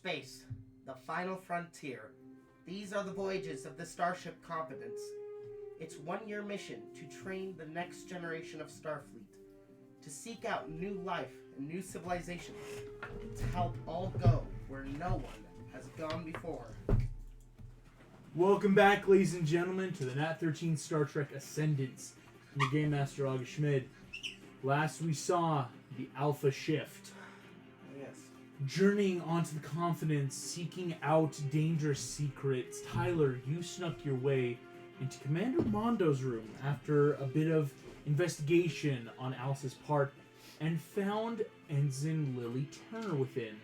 space, the final frontier. These are the voyages of the Starship Competence. Its one-year mission to train the next generation of Starfleet, to seek out new life and new civilizations, to help all go where no one has gone before. Welcome back, ladies and gentlemen, to the Nat 13 Star Trek Ascendance. I'm your Game Master, August Schmid. Last we saw the Alpha Shift. Yes. Journeying onto the Confidence, seeking out dangerous secrets. Tyler, you snuck your way into Commander Mondo's room after a bit of investigation on Alice's part and found Ensign Lily Turner within.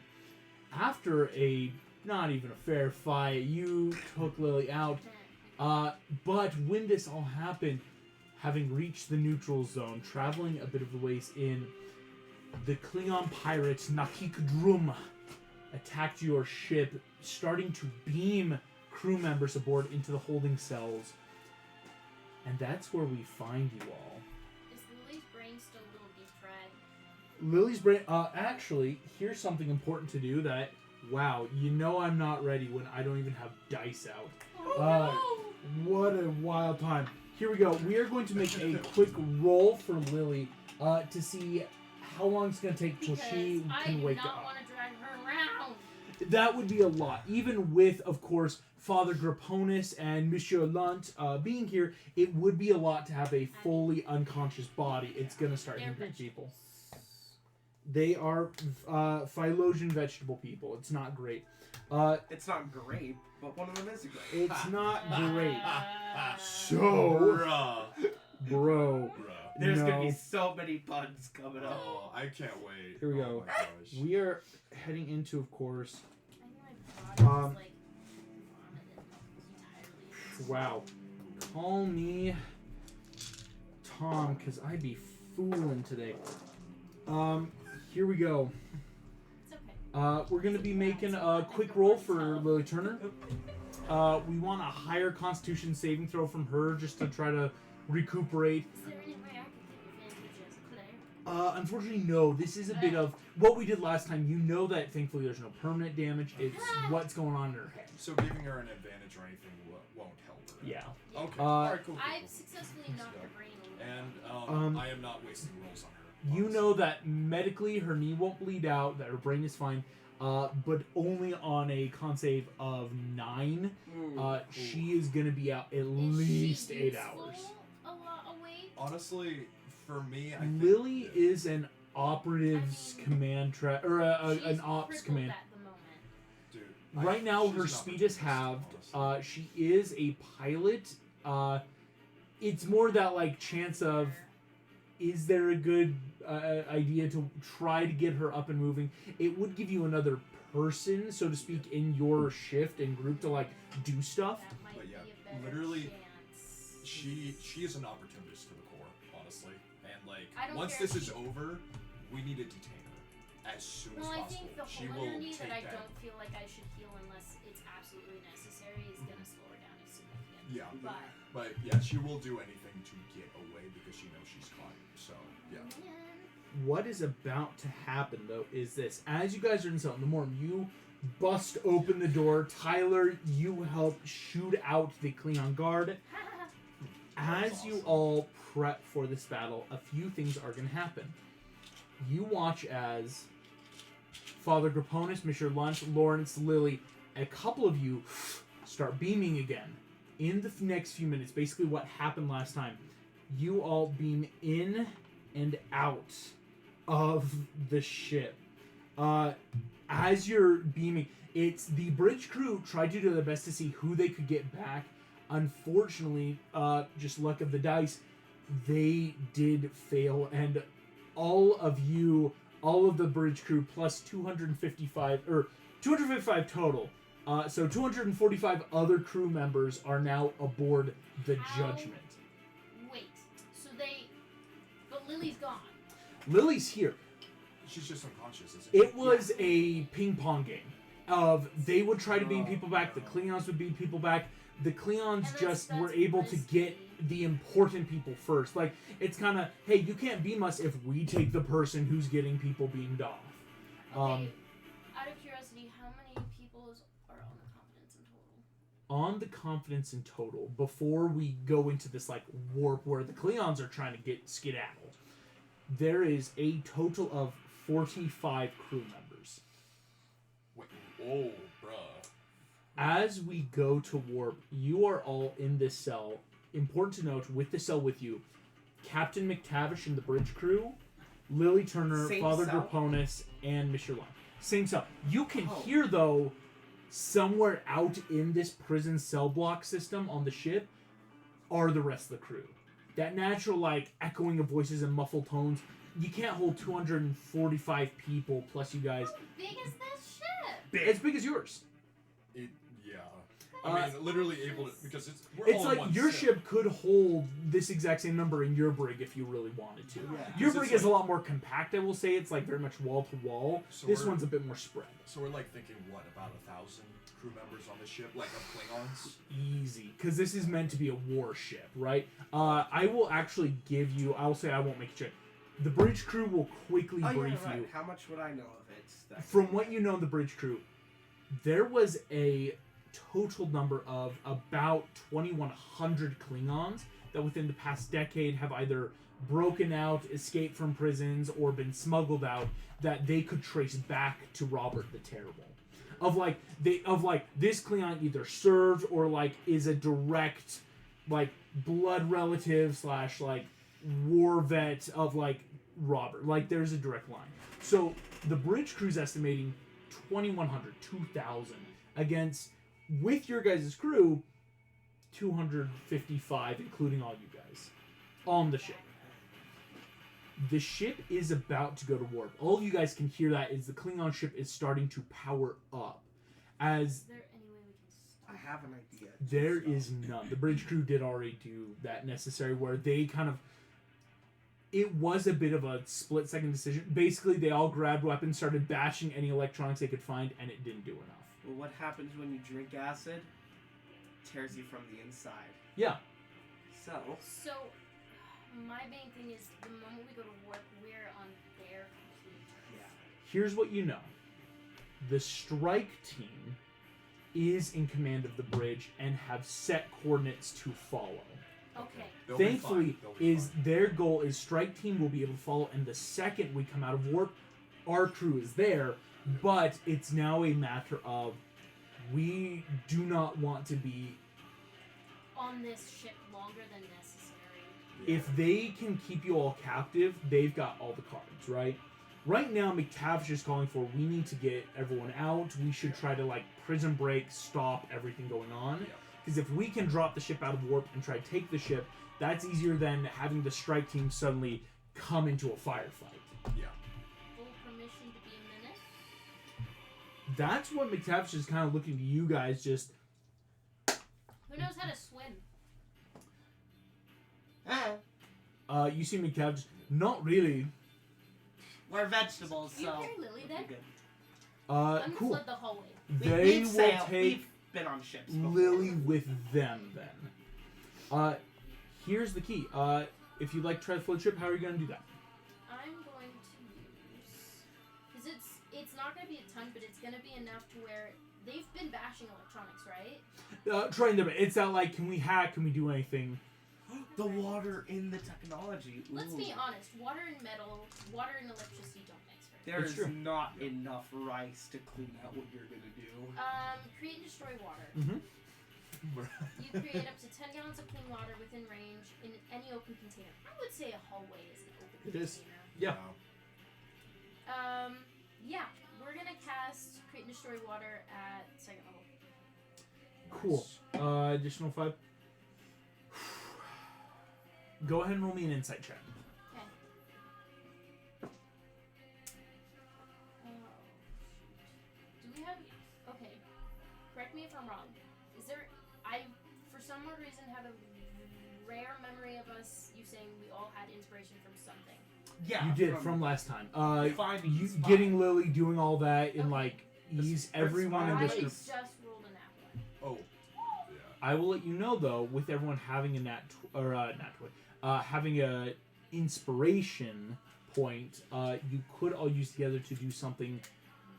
After a not even a fair fight, you took Lily out. But when this all happened, having reached the neutral zone, traveling a bit of the ways in, the Klingon pirates Nakik Drum attacked your ship, starting to beam crew members aboard into the holding cells. And that's where we find you all. Is Lily's brain still a little deep fried? Lily's brain... actually, here's something important to do that... Wow, you know I'm not ready when I don't even have dice out. Oh, no! What a wild time. Here we go. We are going to make a quick roll for Lily to see how long it's going to take till she can wake up. I do not want to drag her around. That would be a lot. Even with, of course, Father Graponis and Monsieur Lunt being here, it would be a lot to have a fully unconscious body. It's going to start hindering people. They are Phylosian vegetable people. It's not great. It's not great, but one of them is great. It's not great. So, bro. There's gonna be so many puns coming up. Oh, I can't wait. Here we go. Oh my gosh. We are heading into, of course. I know my body is like vomited entirely. Wow. Call me Tom, because I be fooling today. Here we go. It's okay. We're going to be making a quick roll for Lily Turner. We want a higher Constitution saving throw from her just to try to recuperate. Is there any way I can take advantage as Claire? Unfortunately, no. This is a bit of what we did last time. You know that thankfully there's no permanent damage. It's what's going on in her head. So giving her an advantage or anything won't help her. Yeah. Okay. Alright, cool. I've successfully knocked her brain a little. And I am not wasting rolls on her. You honestly. know that medically her knee won't bleed out, that her brain is fine, but only on a con save of 9. She is going to be out at least 8 hours. A lot awake? Honestly, for me, I think Lily is an operatives command track, or an ops command. At the moment. dude. Right now, she's her an speed is opportunist, halved. honestly. She is a pilot. It's more that like chance of, is there a good idea to try to get her up and moving? It would give you another person, so to speak, in your shift and group to like do stuff. That might But yeah, be a better literally, chance. she is an opportunist to the core, honestly. And I like, don't once care this if is she- over, we need to detain her as soon as Well, I possible. think the She whole will energy take that I that. don't feel like I should heal unless it's absolutely necessary is gonna slow her down significantly. Yeah, But yeah, she will do anything to get away because she knows she's caught. So yeah. What is about to happen, though, is this. As you guys are inside the morning, you bust open the door. Tyler, you help shoot out the Klingon guard. As That's you awesome. all prep for this battle, a few things are going to happen. You watch as Father Graponis, Mr. Lunch, Lawrence, Lily, a couple of you start beaming again. In the next few minutes, basically what happened last time, you all beam in and out of the ship. As you're beaming, it's the bridge crew tried to do their best to see who they could get back. Unfortunately, just luck of the dice, they did fail, and all of the bridge crew plus 255 total. So 245 other crew members are now aboard the Judgment. Wait, but Lily's gone. Lily's here. She's just unconscious, isn't It was a ping pong game of they would try to beam people back, the Klingons would beam people back. The Klingons And just were that's able to risky. get the important people first. Like, it's kind of, hey, you can't beam us if we take the person who's getting people beamed off. Okay, out of curiosity, how many on the confidence in total, before we go into this like warp where the Klingons are trying to get skedaddle, there is a total of 45 crew members. Wait, oh, bruh. As we go to warp, you are all in this cell. Important to note, with the cell with you, Captain McTavish and the bridge crew, Lily Turner, Same Father cell? Draconis, and Mr. Lund. Same cell. You can Oh. hear, though, somewhere out in this prison cell block system on the ship are the rest of the crew. That natural, like, echoing of voices and muffled tones. You can't hold 245 people plus you guys. How big is this ship? It's big as yours. Yeah. I mean, literally able to, because we're It's all like in one your cell. ship could hold this exact same number in your brig if you really wanted to. Yeah. Your Because brig it's is a lot more compact, I will say. It's like very much wall to wall. So This we're- one's a bit more spread. So we're like thinking, what, about 1,000 crew members on the ship, like of Klingons? Easy, because this is meant to be a warship, right? I will actually give you. I will say I won't make you check. The bridge crew will quickly Oh, brief yeah, right. you. How much would I know of it? From what you know of the bridge crew, there was a total number of about 2,100 Klingons that within the past decade have either broken out, escaped from prisons, or been smuggled out that they could trace back to Robert the Terrible. Of this Klingon either served or like is a direct like blood relative / like war vet of like Robert. Like there's a direct line. So the bridge crew's estimating 2,100, 2,000 against, with your guys' crew, 255, including all you guys, on the ship. The ship is about to go to warp. All you guys can hear that is the Klingon ship is starting to power up. As Is there any way we can stop? I have an idea. there is none. The bridge crew did already do that necessary where they kind of... It was a bit of a split-second decision. Basically, they all grabbed weapons, started bashing any electronics they could find, and it didn't do enough. Well, what happens when you drink acid? Tears you from the inside. Yeah. So, So, my main thing is the moment we go to warp, we're on their complete turf. yeah. Here's what you know. The strike team is in command of the bridge and have set coordinates to follow. Okay. They'll be Thankfully, fine. They'll be fine. their goal is strike team will be able to follow, and the second we come out of warp, our crew is there. But it's now a matter of we do not want to be. On this ship longer than necessary. If they can keep you all captive, they've got all the cards, right? Right now, McTavish is calling for we need to get everyone out. We should try to like prison break, stop everything going on. Yeah. Because if we can drop the ship out of warp and try to take the ship, that's easier than having the strike team suddenly come into a firefight. Yeah. Full permission to be a menace? That's what McTavish is kind of looking to you guys. Just Who knows how to swim? you see McTavish, not really. We're vegetables, Do you so. hear Lily there? we're good. Let me Cool. flood the hallway. They We've will sailed- take We've been on ships before. Lily with them then. Here's the key. If you'd like to try the float trip, how are you going to do that? I'm going to use... Because it's not going to be a ton, but it's going to be enough to where... They've been bashing electronics, right? Trying to. It's not like, can we hack? Can we do anything? The water in the technology. Let's Ooh. be honest. Water and metal, water and electricity don't mix very There It's is true. not enough rice to clean out what you're gonna do. Create and destroy water. Mm-hmm. You create up to 10 gallons of clean water within range in any open container. I would say a hallway is an open It is. container. Yeah. Yeah. We're gonna cast create and destroy water at second level. Cool. Additional 5. Go ahead and roll me an insight check. Okay. Oh, shoot. Do we have... Okay. Correct me if I'm wrong. Is there... I, for some odd reason, have a rare memory of us, you saying we all had inspiration from something. Yeah, You did from last time. finding You the spot. getting Lily, doing all that in Okay. like The ease. first Everyone in spot. I this group. just rolled a nat one. Oh. Yeah. I will let you know though, with everyone having a having a inspiration point, you could all use together to do something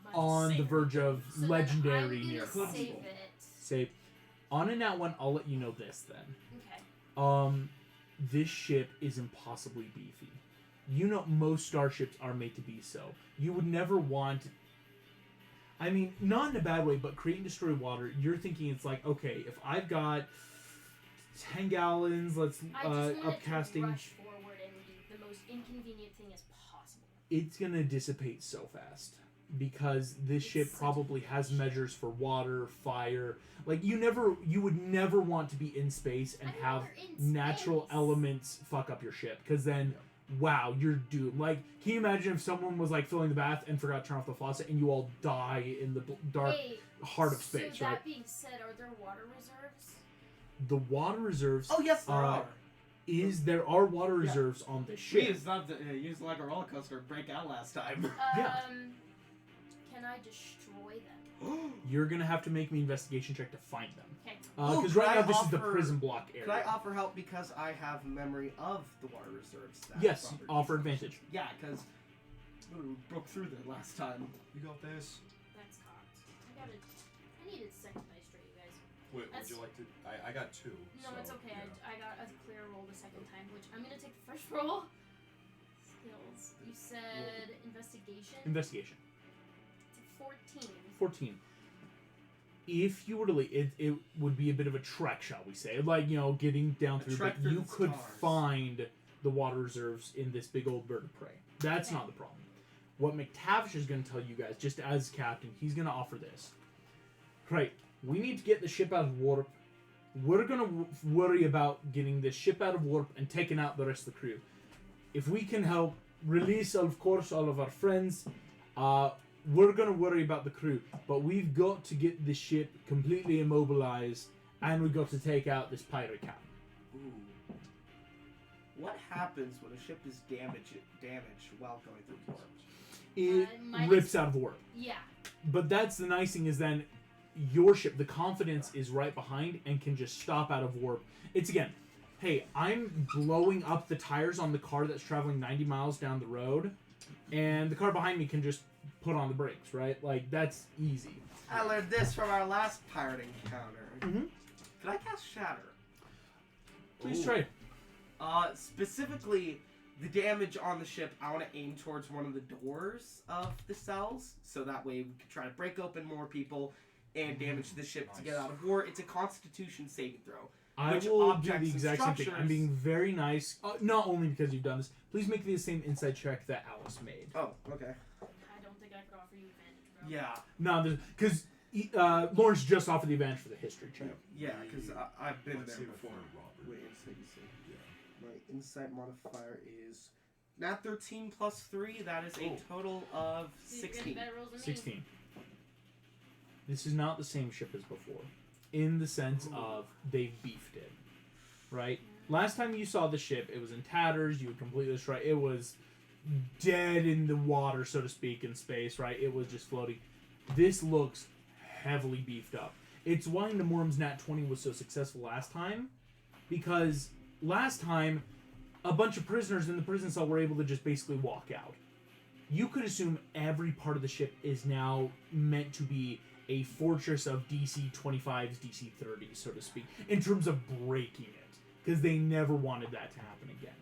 Much on the safer. verge of So then legendary I'm near gonna impossible. save it. Say, On a nat 1, I'll let you know this then. Okay. This ship is impossibly beefy. You know, most starships are made to be so. You would never want... I mean, not in a bad way, but create and destroy water, you're thinking it's like, okay, if I've got 10 gallons, let's I just want upcasting... to rush forward and do the most inconvenient thing as possible. It's going to dissipate so fast. Because this It's ship such a probably big has ship. measures for water, fire. Like, you would never want to be in space and I know have we're in natural space. elements fuck up your ship. Because then, wow, you're doomed. Like, can you imagine if someone was, like, filling the bath and forgot to turn off the faucet and you all die in the dark Hey, heart of space, so right? that being said, are there water reserves? The water reserves... Oh, yes, there are. There are water reserves on this We ship. used not to use like a roller coaster to break out last time. Yeah. Can I destroy them? You're going to have to make me an investigation check to find them. Okay. Because Ooh, right can now I this is the offer- prison block area. Could I offer help because I have memory of the water reserves? That Yes, Robert offer used? advantage. Yeah, because we broke through there last time. You got this. That's cocked. I needed second dice straight, you guys. Wait, would That's- you like to? I got 2. No, so, it's okay. yeah. I got a clear roll the second time, which I'm gonna take the first roll. Skills. You said investigation. Investigation. It's a 14. 14. If you were to leave, it would be a bit of a trek, shall we say. Like, getting down A through, trek but through you the could stars. find the water reserves in this big old bird of prey. That's Okay. not the problem. What McTavish is going to tell you guys, just as captain, he's going to offer this. Right, we need to get the ship out of warp. We're going to worry about getting the ship out of warp and taking out the rest of the crew. If we can help release, of course, all of our friends, we're going to worry about the crew. But we've got to get the ship completely immobilized, and we've got to take out this pirate captain. Ooh. What happens when a ship is damaged while going through warp? It minus- rips out of warp. Yeah. But that's the nice thing is then your ship, the Confidence, is right behind and can just stop out of warp. It's again, hey, I'm blowing up the tires on the car that's traveling 90 miles down the road, and the car behind me can just put on the brakes, right? Like, that's easy. I learned this from our last pirate encounter. Mhm. Could I cast Shatter? Please Ooh. try. Specifically, the damage on the ship, I want to aim towards one of the doors of the cells, so that way we can try to break open more people and damage the ship to get out of war. It's a Constitution saving throw. I Which will do objects the and exact same thing. I'm structures- being very nice, not only because you've done this. Please make the same inside check that Alice made. Oh, okay. I don't think I could offer you advantage, bro. Yeah, No, because Lawrence just offered the advantage for the history check. yeah, because I've been Let's there see what before. Robert. Wait, insight, you see. Yeah. My insight modifier is nat 13 plus 3. That is a Oh. total of So you're getting 16. better rolls than me. 16. This is not the same ship as before, in the sense of they've beefed it, right? Last time you saw the ship, it was in tatters. You would completely destroy. It was dead in the water, so to speak, in space, right? It was just floating. This looks heavily beefed up. It's why Namorm's Nat 20 was so successful last time, because last time a bunch of prisoners in the prison cell were able to just basically walk out. You could assume every part of the ship is now meant to be a fortress of DC 25s, DC 30s, so to speak, in terms of breaking it, because they never wanted that to happen again.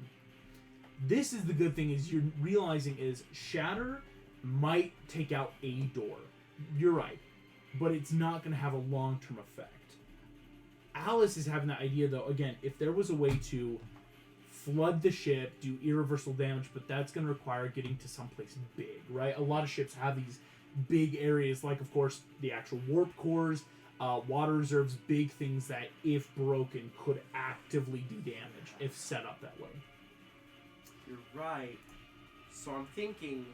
This is the good thing is you're realizing is Shatter might take out a door. You're right, but it's not going to have a long-term effect. Alice is having that idea, though, again, if there was a way to flood the ship, do irreversible damage, but that's going to require getting to someplace big, right? A lot of ships have these big areas, like, of course, the actual warp cores, water reserves, big things that, if broken, could actively do damage if set up that way. You're right. So I'm thinking,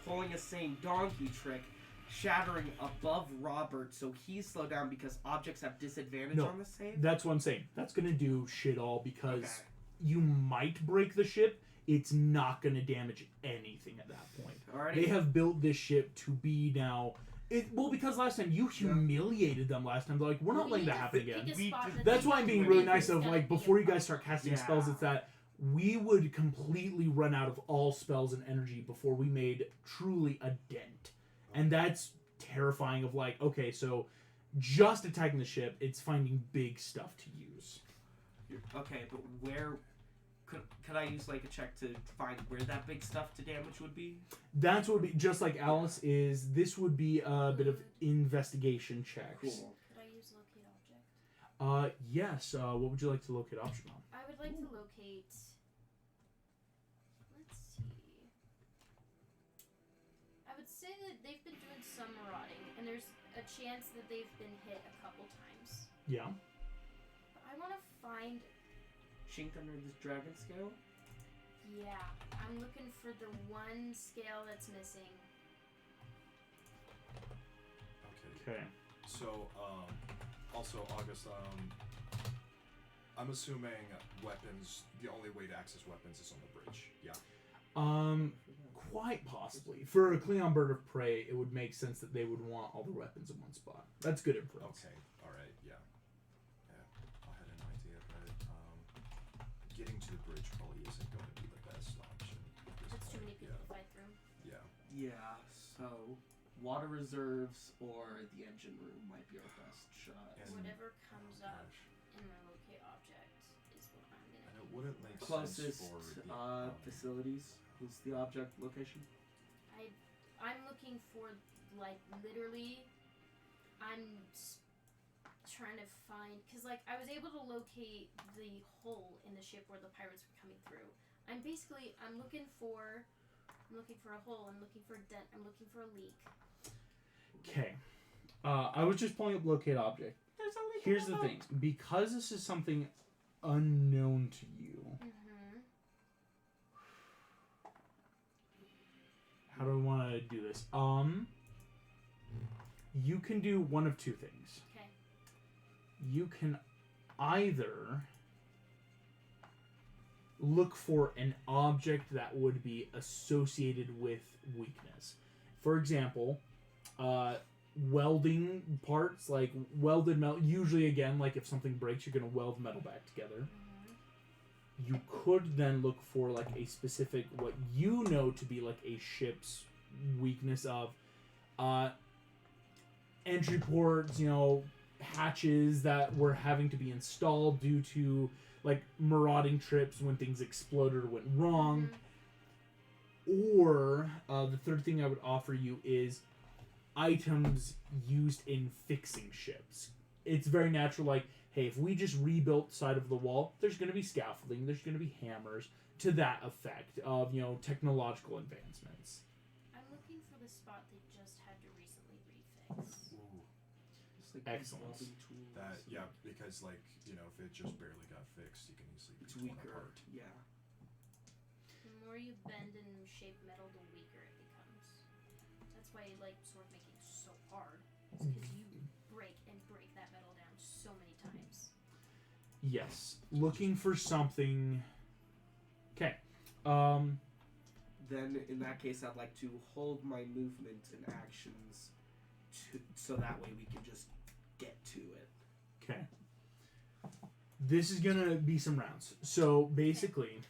pulling a same donkey trick, shattering above Robert so he's slowed down because objects have disadvantage No. on the save? That's what I'm saying. That's going to do shit all because Okay. you might break the ship. It's not going to damage anything at that point. Alrighty. They have built this ship to be now... because last time you humiliated them last time. They're like, we're not We letting need that to happen pick again. a We spot did- that That's they why I'm can being really really think nice is of, gonna like, be a before you guys problem. start casting Yeah. spells, it's that we would completely run out of all spells and energy before we made truly a dent. And that's terrifying of, like, okay, so just attacking the ship. It's finding big stuff to use. Okay, but where could I use like a check to find where that big stuff to damage would be? That's what would be just like Alice is. This would be a bit of investigation checks. Cool. Could I use locate object? Yes. What would you like to locate option on? I would like to locate. Let's see. I would say that they've been doing some marauding, and there's a chance that they've been hit a couple times. Yeah. But I want to find. Chink under this dragon scale? Yeah, I'm looking for the one scale that's missing. Okay. So, also, August, I'm assuming weapons, the only way to access weapons is on the bridge. Yeah. Quite possibly. For a Klingon bird of prey, it would make sense that they would want all the weapons in one spot. That's good inference. Okay. All right. Yeah. Yeah. I had an idea, but getting to the bridge probably isn't going to be the best option. At this That's too point. many people to fight through. Yeah. Yeah, so water reserves or the engine room might be our best shot. And- Whatever comes up Gosh. in my locate object is what I'm And gonna it do. wouldn't make Closest sense for the facilities is the object location. I'm looking for like literally. I'm trying to find because like I was able to locate the hole in the ship where the pirates were coming through. I'm looking for a hole. I'm looking for a dent. I'm looking for a leak. Okay. I was just pulling up locate object. There's a leak. Here's the thing. Because this is something unknown to you, Mm-hmm. how do I want to do this? You can do one of two things. Okay. You can either look for an object that would be associated with weakness. For example, welding parts, like welded metal. Usually, again, like if something breaks, you're going to weld metal back together. Mm-hmm. You could then look for like a specific, what you know to be like a ship's weakness of entry ports, hatches that were having to be installed due to like marauding trips when things exploded or went wrong. Mm-hmm. Or the third thing I would offer you is items used in fixing ships. It's very natural, like, hey, if we just rebuilt the side of the wall, there's going to be scaffolding, there's going to be hammers, to that effect of, technological advancements. I'm looking for the spot they just had to recently refix. Ooh, Just like Excellent. welding tools. that because if it just barely got fixed, you can easily be It's torn weaker. apart. Yeah. The more you bend and shape metal, the weaker it becomes. That's why sword making is so hard. Because you break that metal down so many times. Yes. Looking for something... Okay. Then in that case, I'd like to hold my movement and actions so that way we can just get to it. Okay. This is gonna be some rounds. So basically,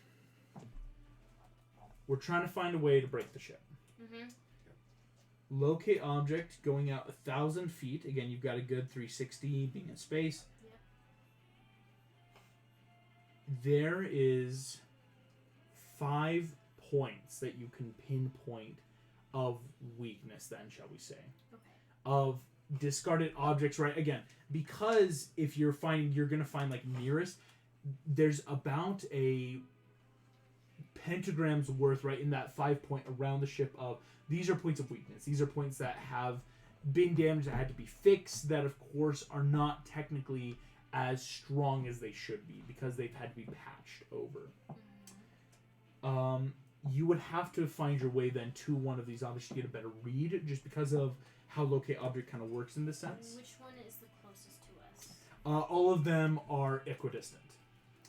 we're trying to find a way to break the ship. Mm-hmm. Locate object going out 1,000 feet. Again, you've got a good 360 being in space. Yep. There is 5 points that you can pinpoint of weakness, then, shall we say. Okay. Of discarded objects, right? Again, because if you're going to find like nearest, there's about a pentagram's worth, right, in that 5 point around the ship of these are points of weakness. These are points that have been damaged, that had to be fixed, that of course are not technically as strong as they should be because they've had to be patched over. Mm-hmm. You would have to find your way then to one of these objects to get a better read, just because of how locate object kind of works in this sense. Which one is the closest to us? All of them are equidistant.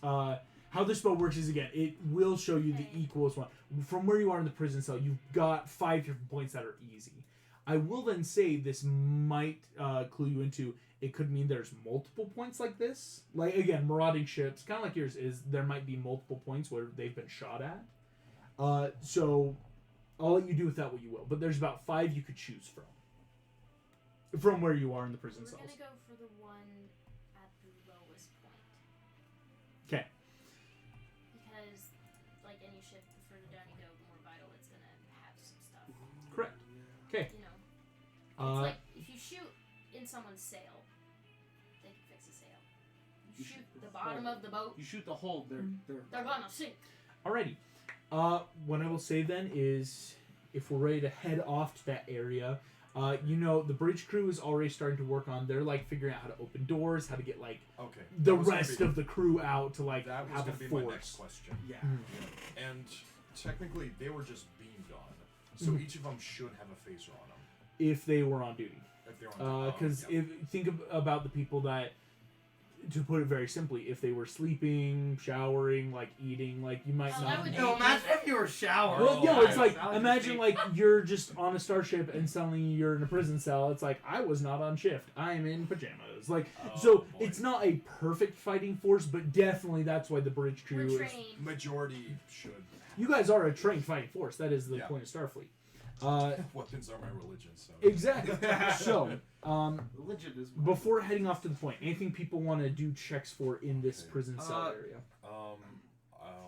How this spell works is, again, it will show you the equals one. From where you are in the prison cell, you've got 5 different points that are easy. I will then say this might clue you into, it could mean there's multiple points like this. Like, again, marauding ships, kind of like yours, is there might be multiple points where they've been shot at. So I'll let you do with that what you will. But there's about 5 you could choose from. from where you are in the prison We're cells. gonna go for the one at the lowest point. Okay. Because, like any ship, the further down you go, the more vital it's gonna have some stuff. Correct. Okay. You know, it's like if you shoot in someone's sail, they can fix a sail. You shoot the bottom of the boat, You shoot the hole, they're gonna sink. Alrighty. What I will say then is, if we're ready to head off to that area, you know, the bridge crew is already starting to work on. They're like figuring out how to open doors, how to get like Okay. the that was gonna rest be- of the crew out to like That was have a going to be my next force. question. Yeah. And technically, they were just beamed on, so Mhm. each of them should have a phaser on them If they were on duty. if they're on. Because yeah. about the people that, to put it very simply, if they were sleeping, showering, like eating, like you might Oh, not. that would No, imagine if you were showering. Well, Oh, no, it's yeah. like That would imagine just like you're just on a starship and suddenly you're in a prison cell. It's like I was not on shift. I am in pajamas. Like Oh, so, boy. it's not a perfect fighting force, but definitely that's why the bridge crew We're is. trained. Majority should. You guys are a trained fighting force. That is the Yeah. point of Starfleet. Weapons are my religion, so. Exactly. So, Religion is. before heading off to the point, anything people want to do checks for in this Okay. prison cell Uh, area? Oh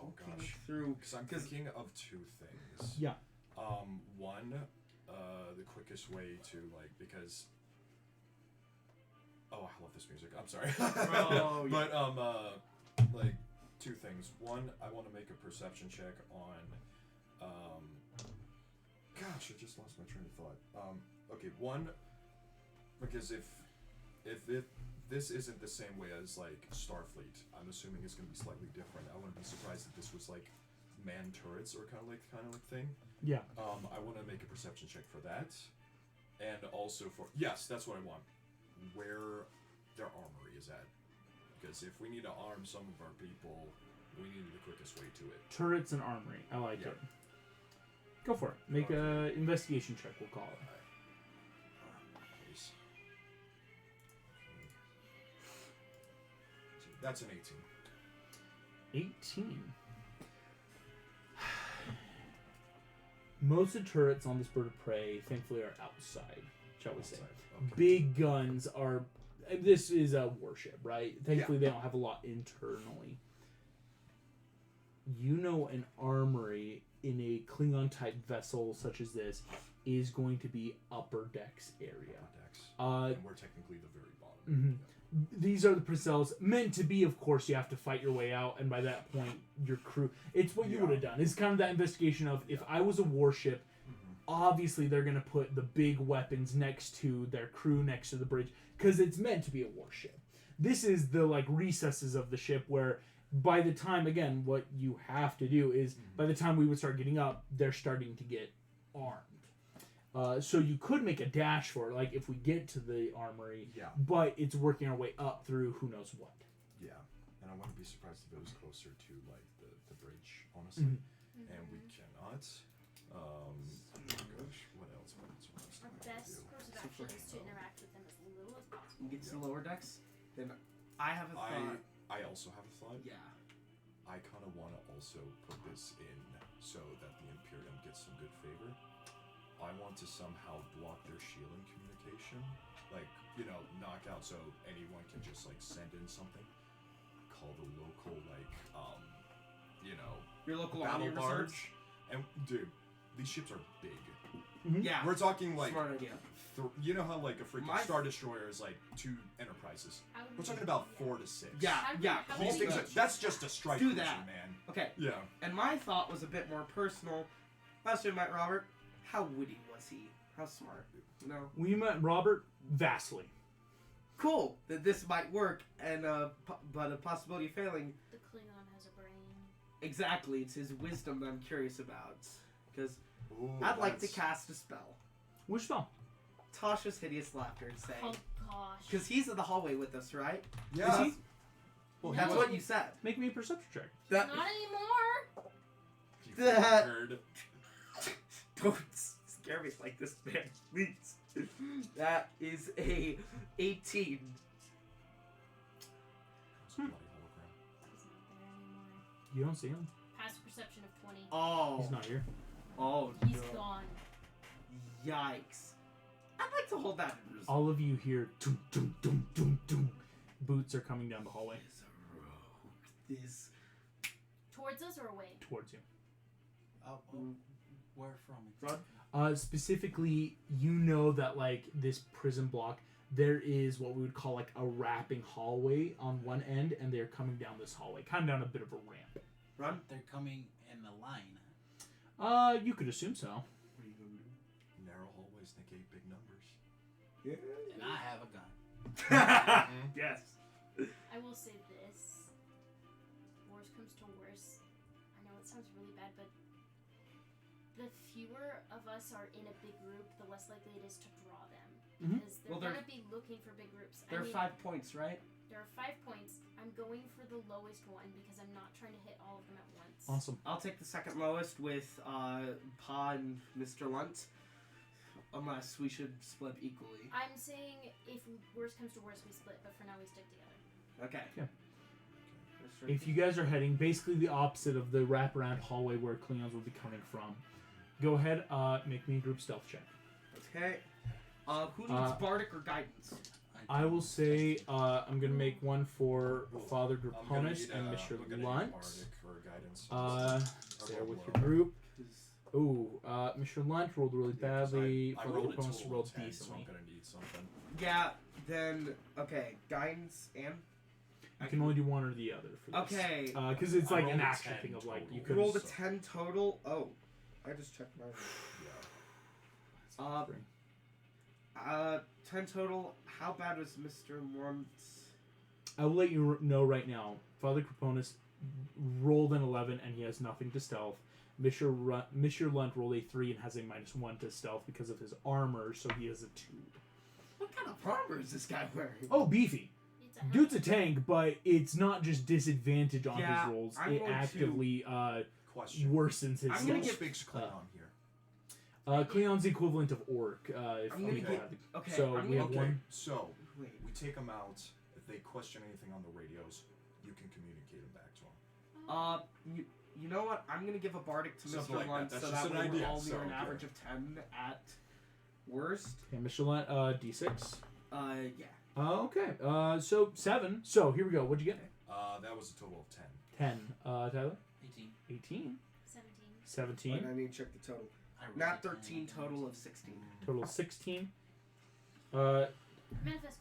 Looking gosh. through. Because I'm thinking of two things. Yeah. One, the quickest way to like because. Oh, I love this music. I'm sorry. Oh, yeah. But like two things. One, I want to make a perception check on. Gosh, I just lost my train of thought. Okay, one, because if this isn't the same way as like Starfleet, I'm assuming it's gonna be slightly different. I wouldn't be surprised if this was like manned turrets or kind of like thing. Yeah. I want to make a perception check for that, and also for yes, that's what I want. Where their armory is at, because if we need to arm some of our people, we need the quickest way to it. Turrets and armory. I like Yeah. it. Go for it. Make a investigation check. We'll call it. Nice. That's an 18. 18. Most of the turrets on this bird of prey, thankfully, are outside, shall we say. Outside, okay. Big guns are. This is a warship, right? Thankfully, they don't have a lot internally. You know, an armory in a Klingon type vessel such as this is going to be upper decks area. Decks. Uh, And we're technically the very bottom. mhm. These are the pre-cells meant to be. Of course, you have to fight your way out, and by that point, your crew. It's what you Yeah. would have done. It's kind of that investigation of if I was a warship. Obviously, they're gonna put the big weapons next to their crew, next to the bridge, because it's meant to be a warship. This is the like recesses of the ship where, by the time again, what you have to do is by the time we would start getting up, they're starting to get armed. So you could make a dash for it, like if we get to the armory, Yeah. but it's working our way up through who knows what. Yeah. And I wouldn't be surprised if it was closer to like the bridge, honestly. And we cannot. Gosh, what else? Our do best I course of do? action is to interact with them as little as possible. You get to the lower decks. Then I have a thought. I also have a thought. Yeah. I kind of want to also put this in so that the Imperium gets some good favor. I want to somehow block their shielding communication. Like, you know, knock out so anyone can just, like, send in something. Call the local, like, you know, Your local battle army barge. reserves. And, dude, these ships are big. Yeah. We're talking, like, Smart idea. you know how, like, a freaking My- Star Destroyer is, like, 2 Enterprises? How would We're we talking do about that? 4 to 6. Yeah. How do Yeah. we- These how things do are, we- that's just a strike Do cruiser, that. man. Okay. Yeah. And my thought was a bit more personal. Last time I met Robert, how witty was he? How smart? No. When you met Robert, vastly. Cool. That this might work, and but a possibility of failing. The Klingon has a brain. Exactly. It's his wisdom that I'm curious about. Because Ooh, I'd like to that's- cast a spell. Which spell? Tasha's hideous laughter and say, Oh gosh. because he's in the hallway with us, right? Yeah. Is he? Well, That's No. what you said. Make me a perception check. That Not anymore. You That- heard. don't scare me like this, man. Please. That is a 18. It's a bloody hologram. He's not there anymore. You don't see him. Passive perception of 20. Oh. He's not here. Oh He's no. gone. Yikes. I'd like to hold that in reserve. All of you hear doom, doom, doom, doom, doom. Boots are coming down the hallway This. Towards us or away? towards you. Where from? Run. Specifically, you know that like this prison block, there is what we would call like a wrapping hallway on one end, and they're coming down this hallway, kind of down a bit of a ramp. Run. They're coming in a line. You could assume so. What are you gonna do? Narrow hallways negate big numbers. Yeah. And I have a gun. Yes. I will say this. Worst comes to worst. I know it sounds really bad, but the fewer of us are in a big group, the less likely it is to draw them. Mhm. Because they're Well, going to be looking for big groups. There are 5 points, right? There are 5 points. I'm going for the lowest one because I'm not trying to hit all of them at once. Awesome. I'll take the second lowest with Pa and Mr. Lunt. Unless we should split equally. I'm saying if worst comes to worst, we split, but for now we stick together. Okay. Yeah. Mr. If you guys are heading basically the opposite of the wraparound hallway where Klingons will be coming from, go ahead, make me a group stealth check. Okay. Who needs Bardic or Guidance? I will say I'm gonna make one for Father I'm gonna Graponis need, and I'm Mr. gonna need Lunt. Bardic or guidance. There with low. your group. Ooh, Mr. Lunt rolled really Yeah, 'cause badly. I Father rolled a Graponis total rolled of 10, so decently. I'm gonna need something. Yeah, then, okay, Guidance and? You can only do one or the other for this. Okay. Because it's I like rolled an a actual 10 thing of like you total. could Rolled a so- 10 total? Oh. I just checked mine. Yeah. 10 total. How bad was Mr. Lunt's? I will let you know right now. Father Graponis rolled an 11 and he has nothing to stealth. Mr. Lunt rolled a 3 and has a -1 to stealth because of his armor, so he has a 2. What kind of armor is this guy wearing? Oh, beefy. It's a Dude's a tank, but it's not just disadvantage on Yeah, his rolls. I'm It going to- actively Question. worsens his I'm gonna Who stealth. get- speaks Klingon here? Klingons equivalent of orc. If I'm you gonna know get- that. Okay, So I'm we have gonna Okay, one. so Wait. we take them out. If they question anything on the radios, you can communicate them back to them. You know what? I'm gonna give a Bardic to Something Mr. like that. Lunt That's so just that an way we're idea, all so, near an okay. average of 10 at worst. Okay, Mr. Lunt, D6. Yeah. Okay, so 7. So here we go. What'd you get? That was a total of 10. 10. Tyler? 18. 18. 17. 17. Wait, I need to check the total. I rolled Not a 10. 13, total of 16. Total 16. Manifest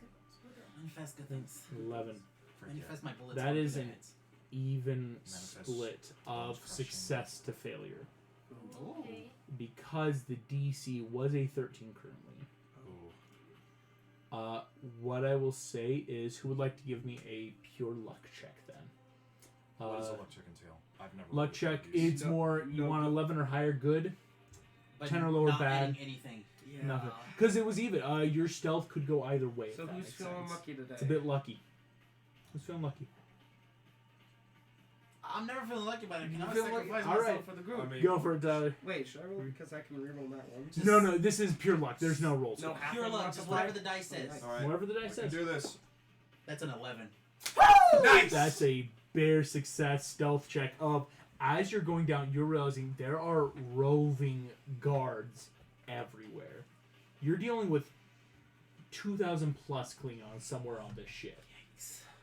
good rolls. We're good. Manifest good things. 11. Forget. Manifest my bullets. That on is good an hits. even Manifest split of crushing. success to failure. Oh. Okay. Because the DC was a 13 currently. Oh. What I will say is, who would like to give me a pure luck check then? What does a luck check entail? I've never. Luck rolled check, one of these. it's more, you no want good. 11 or higher, good. But 10 or lower, not bad. adding anything. Yeah. Nothing. Because it was even. Your stealth could go either way. So if that who's makes feeling sense. lucky today? It's a bit lucky. Who's feeling lucky? I'm never feeling lucky, but I can You always feel lucky? sacrifice All myself. right. For the group. I mean, Go for it, Tyler. Wait, should I roll because I can reroll that one? No, this is pure luck. There's no rolls. No half Pure of luck, luck just apply? whatever the dice says. Alright. all right. Whatever the We dice can says. do this. That's an 11. Nice. That's a bare success stealth check of, as you're going down, you're realizing there are roving guards everywhere. You're dealing with 2,000 plus Klingons somewhere on this ship.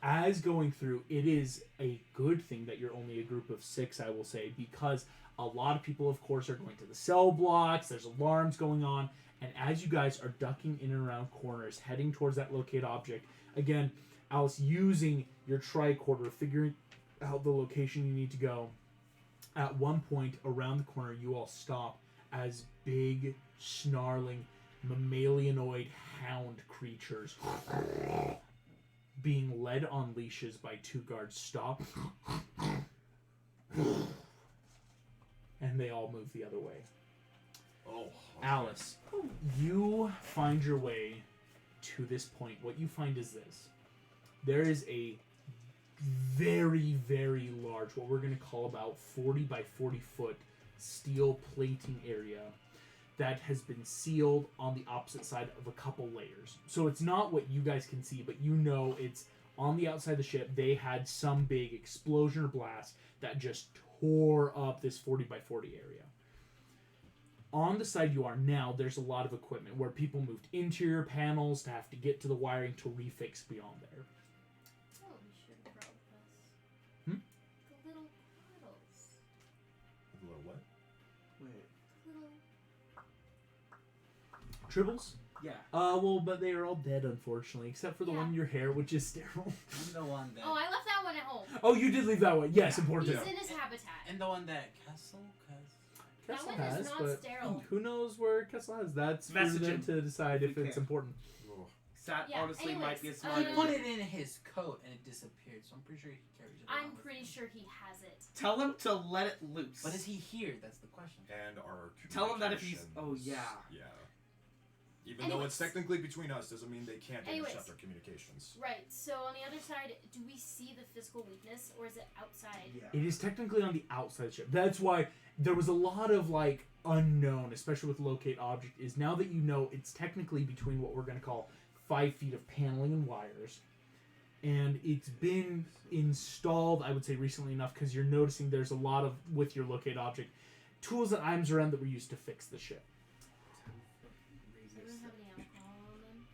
As going through, it is a good thing that you're only a group of 6, I will say, because a lot of people, of course, are going to the cell blocks, there's alarms going on, and as you guys are ducking in and around corners, heading towards that locate object, again, Alice, using your tricorder, figuring out the location you need to go, at one point around the corner, you all stop as big, snarling, mammalianoid hound creatures being led on leashes by 2 guards stop, and they all move the other way. Oh. okay. Alice, you find your way to this point. What you find is this. There is a very, very large, what we're going to call about 40 by 40 foot steel plating area that has been sealed on the opposite side of a couple layers. So it's not what you guys can see, but you know it's on the outside of the ship. They had some big explosion or blast that just tore up this 40 by 40 area. On the side you are now, there's a lot of equipment where people moved interior panels to have to get to the wiring to refix beyond there. Oh, we should have brought with us. Hmm? The little bottles. A little what? Wait. Little. Tribbles? Yeah. Well, but they are all dead, unfortunately, except for the Yeah. one in your hair, which is sterile. And the one that. Oh, I left that one at home. Oh, you did leave that one. Yes, Yeah. important. He's in his habitat. And the one that Castle. That Kessel one is has, not but sterile. who knows where Kessel has? That's for Message them him. to decide if We it's can. important. Oh, That Yeah, honestly might be a anyways, smart He Uh, put idea. it in his coat and it disappeared, so I'm pretty sure he carries it. around I'm with pretty him. sure he has it. Tell him to let it loose. But is he here? That's the question. and our Tell him that if he's- oh, communications- yeah. Yeah. Even though it's Anyways. technically between us, doesn't mean they can't Anyways. intercept our communications. Right, so on the other side, do we see the physical weakness or is it outside? Yeah. It is technically on the outside ship. That's why there was a lot of like unknown, especially with locate object. Is now that you know it's technically between what we're going to call 5 feet of paneling and wires, and it's been installed. I would say recently enough because you're noticing there's a lot of with your locate object tools and items around that were used to fix the ship. Does everyone have any alcohol on them?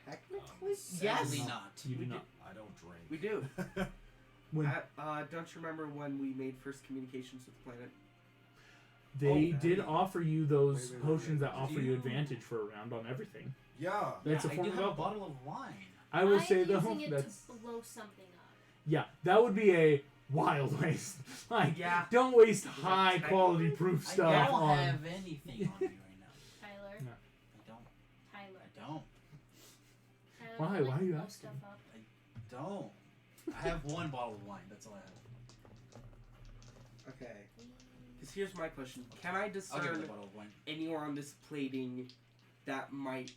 Technically, Sadly yes. not. You do We not. I don't drink. We do. When Don't you remember when we made first communications with the planet? they Oh, did wait. offer you those Wait. potions that offer you You- advantage for a round on everything. Yeah. That's yeah, a I form do of have a alcohol. bottle of wine. I will I'm say though using it that's to blow something up. yeah, that would be a wild waste. Like Yeah. don't waste that high quality technically? proof I stuff don't on. have anything on me right now. Tyler. No. I don't. Tyler. I don't. Tyler, Why? don't, Why are you blow asking? Stuff up. Don't. I have one bottle of wine. That's all I have. Okay. Because here's my question: can I I'll give discern it a bottle of wine. anywhere on this plating that might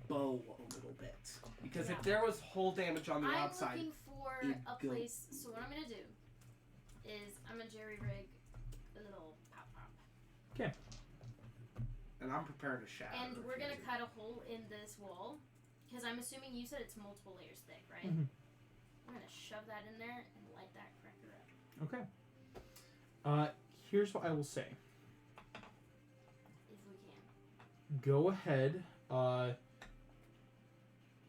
bow a little bit? Because Yeah. if there was hull damage on the I'm outside, looking for it'd a go- place. So what I'm gonna do is I'm gonna jerry rig a little pop pop, and I'm preparing to shatter. and if we're you gonna do. cut a hole in this wall because I'm assuming you said it's multiple layers thick, right? Mhm. I'm gonna shove that in there and light that cracker up Okay. Here's what I will say. if we can. Go ahead.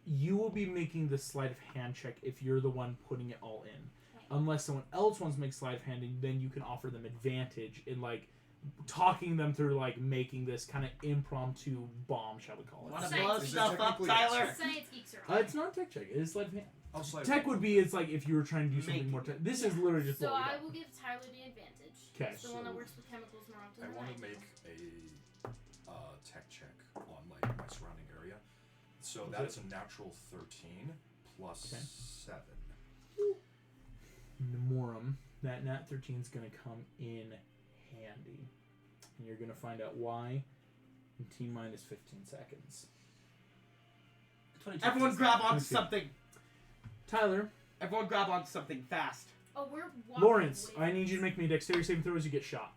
You will be making the sleight of hand check if you're the one putting it all in. Okay. Unless someone else wants to make sleight of handing, then you can offer them advantage in like talking them through like making this kind of impromptu bomb, shall we call it? Wanna Science blow geeks. stuff up, Technically, Tyler? yes. Science geeks are on. It's not tech check. It is sleight of hand. I'll slide Tech would be it's like if you were trying to do something Making more it. tech. This is literally just So blowing it I up. will give Tyler the advantage. 'Kay. He's the one that So works with chemicals more often I than want I to do. make a tech check on like my surrounding area. So Is that's a natural 13 plus Okay. 7. Nemorum, that nat 13 is going to come in handy. And you're going to find out why in T minus 15 seconds. 22 Everyone seconds. grab onto Let's see. something. Tyler, Everyone grab onto something fast. Oh, we're walking Lawrence, away I need you to make me a dexterity saving throw as you get shot.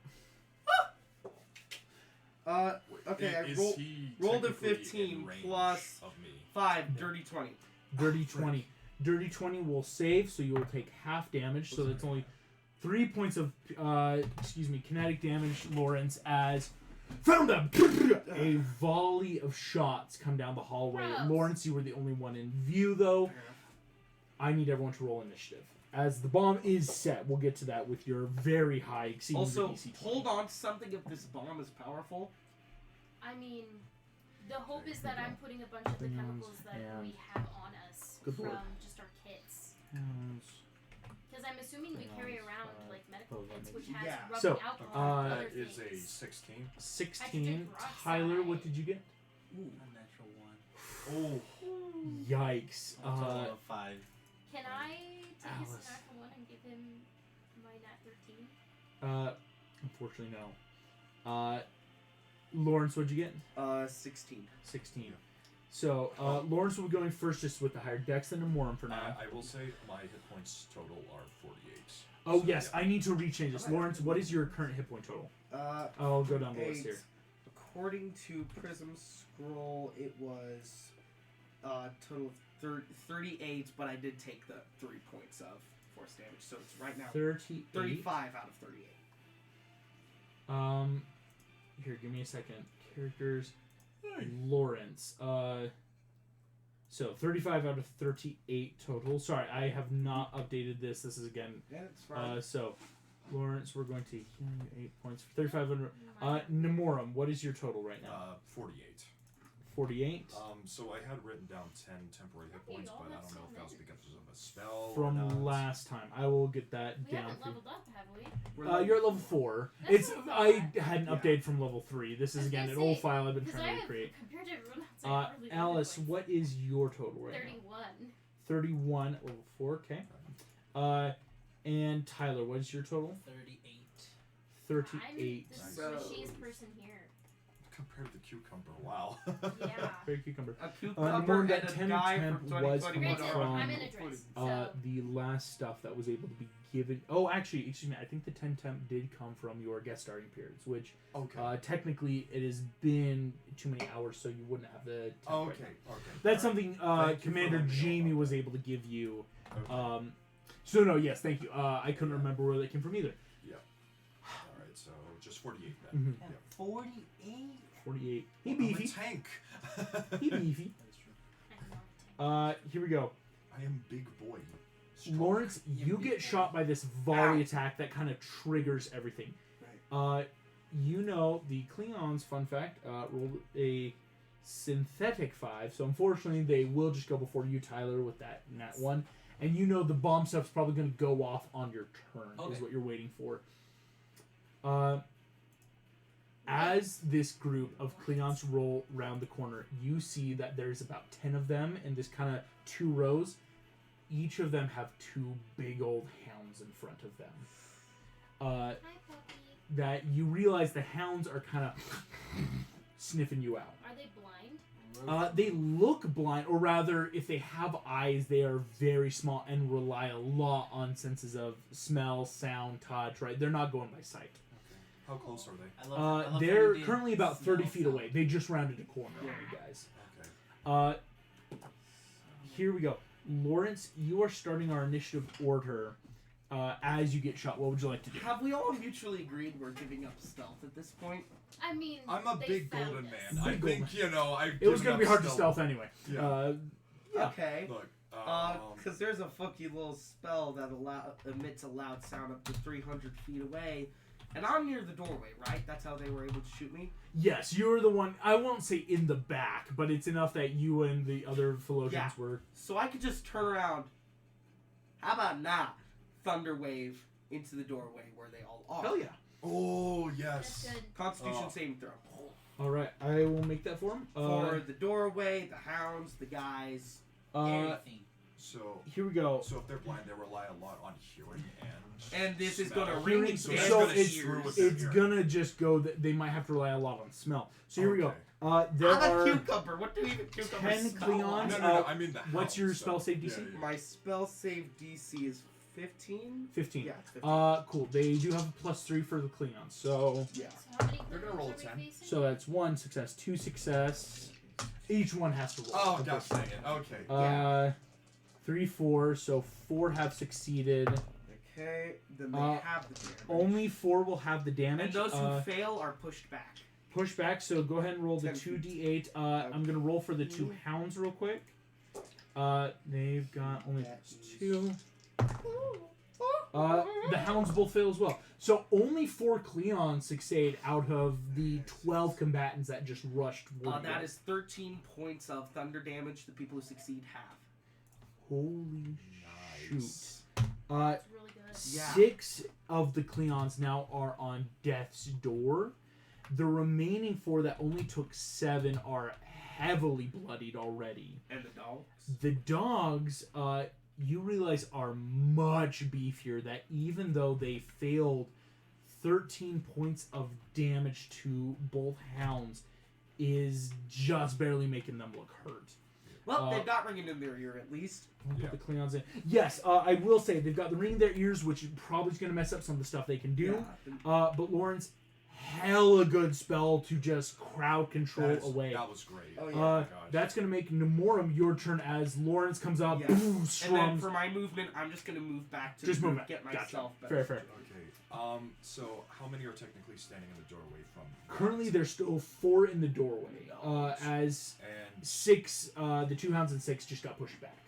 Okay, Is I he rolled a technically 15 in range plus of me? 5, dirty 20. Dirty 20. Dirty 20 will save, so you will take half damage. So that's only 3 points of, kinetic damage, Lawrence, as found them! A volley of shots come down the hallway. Gross. Lawrence, you were the only one in view, though. I need everyone to roll initiative. As the bomb is set, we'll get to that with your very high exceeding Also, the DC 20. hold on to something if this bomb is powerful. I mean, the hope is that I'm putting a bunch of the Klingons chemicals that and- we have on us Good from lord. just our kits. Klingons. Because I'm assuming we carry Klingons, around like medical oh, that kits, which makes- has Yeah. rubbing So, alcohol and uh, other That is a things. 16. 16. peroxide. Tyler, what did you get? A natural one. Oh, yikes. A total of 5. Can I take his Alice. natural one and give him my nat 13? Unfortunately, no. Lawrence, what'd you get? 16. 16. So, Lawrence will be going first just with the higher dex than Nemorum for now. I will say my hit points total are 48. Oh, So, yes, yeah. I need to rechange this. Lawrence, what is your current hit point total? I'll go down the list 8. here. According to Prism Scroll, it was total of 38, but I did take the 3 points of force damage, so it's right now 38. 35 out of 38. Here, give me a second. Characters. Lawrence. So 35 out of 38 total. Sorry, I have not updated this. This is again. Yeah, it's fine. So Lawrence, we're going to heal you 8 points. 3500. Nemorum, what is your total right now? 48. 48. So I had written down 10 temporary hit points, but I don't know if that was because of a spell From or not. last time. I will get that We down haven't for you. leveled up, have we? You're at level 4. That's It's not I bad. hadn't Yeah. updated from level 3. This I is was again gonna an old say, file I've been Because trying to I recreate. compared to everyone else, I have really good Alice, points. what is your total right 31. now? 31 level 4, okay. And Tyler, what is your total? 38. 38. I'm the So- squishiest person here. Compared to the cucumber, wow. Yeah. Very cucumber. A more cucumber than and a 10 guy temp from was 2021 Granted, from- I'm in a dress, so The last stuff that was able to be given. Oh, actually, excuse me. I think the 10 temp did come from your guest starting periods, which Okay. technically it has been too many hours, so you wouldn't have the. Temp right Okay. now. Okay. That's Alright. something Thank you for Commander letting me know Jamie about was that. able to give you. Okay. So no, yes, thank you. I couldn't remember where that came from either. All right. So just 48 then. Mhm. 48? 48. He I'm a beefy. tank. He beefy. That's true. Here we go. I am big boy. Strong. Lawrence, Yeah, you big get boy. shot by this volley Ow. attack that kind of triggers everything. Right. You know the Klingons, fun fact, rolled a synthetic 5, so unfortunately they will just go before you, Tyler, with that nat 1. And you know the bomb stuff's probably going to go off on your turn, is Okay. what you're waiting for. As this group of Klingons roll round the corner, you see that there's about 10 of them in this kind of 2 rows. Each of them have 2 big old hounds in front of them. Hi, puppy. That you realize the hounds are kind of sniffing you out. Are they blind? They look blind, or rather, if they have eyes, they are very small and rely a lot on senses of smell, sound, touch, right? They're not going by sight. How close are they? I love how They're you did currently about 30 smell feet sound. away. They just rounded a corner on you guys. Okay. Here we go. Lawrence, you are starting our initiative order as you get shot. What would you like to do? Have we all mutually agreed we're giving up stealth at this point? I mean, I'm a they big found golden us. man. I Big think It was going to be hard to stealth anyway. Yeah. Yeah. Okay. Look. Because there's a funky little spell that emits a loud sound up to 300 feet away. And I'm near the doorway, right? That's how they were able to shoot me? Yes, you're the one. I won't say in the back, but it's enough that you and the other Philosians Yeah. were. So I could just turn around. How about now? Thunder wave into the doorway where they all are. Hell yeah. Oh That's yes. good. Constitution Oh. saving throw. All right, I will make that for him. For the doorway, the hounds, the guys. Anything. So Here we go. so if they're blind, they rely a lot on hearing And this is smell. gonna Hearing, ring so and that's so gonna it's, screw with their it's hearing. gonna just go that they might have to rely a lot on smell. So here we go. There I'm a are cucumber. What do even cucumbers 10 smell Klingons. like? No. I mean the what's house, your so- spell save DC? Yeah, yeah. My spell save DC is 15. 15. Yeah, it's 15. Cool. They do have a +3 for the Klingons. So Yeah. So how many They're gonna Klingons roll are a we 10. facing? so that's 1 success, 2 success. Each one has to roll. Oh gosh dang it. Okay. 3, 4. So 4 have succeeded. Okay. Then they have the damage. Only 4 will have the damage. And those who fail are pushed back. Push back, so go ahead and roll the 10 feet. 2d8. I'm going to roll for the 2 hounds real quick. They've got only +2. The hounds both fail as well. So only 4 Klingons succeed out of the 12 combatants that just rushed toward you. That is 13 points of thunder damage. The people who succeed have. Holy shoot. Nice. That's really good. Yeah. 6 of the Klingons now are on death's door. The remaining 4 that only took 7 are heavily bloodied already. And the dogs. The dogs, you realize, are much beefier. That even though they failed 13 points of damage to both hounds, is just barely making them look hurt. Well, they've got ringing in their ear at least. We'll Yeah. put the Klingons in. Yes, I will say they've got the ring in their ears, which probably is going to mess up some of the stuff they can do. Yeah. But Lawrence, hella good spell to just crowd control away. That was great. Oh, yeah. Oh my gosh. That's gonna make Nemorum your turn as Lawrence comes up. Yeah. Boom, And then strums. for my movement, I'm just gonna move back to Just the move group, back. get Gotcha. myself better. Fair. Okay. So how many are technically standing in the doorway from? Currently, there's still 4 in the doorway. As And 6, the 2 hounds and 6 just got pushed back.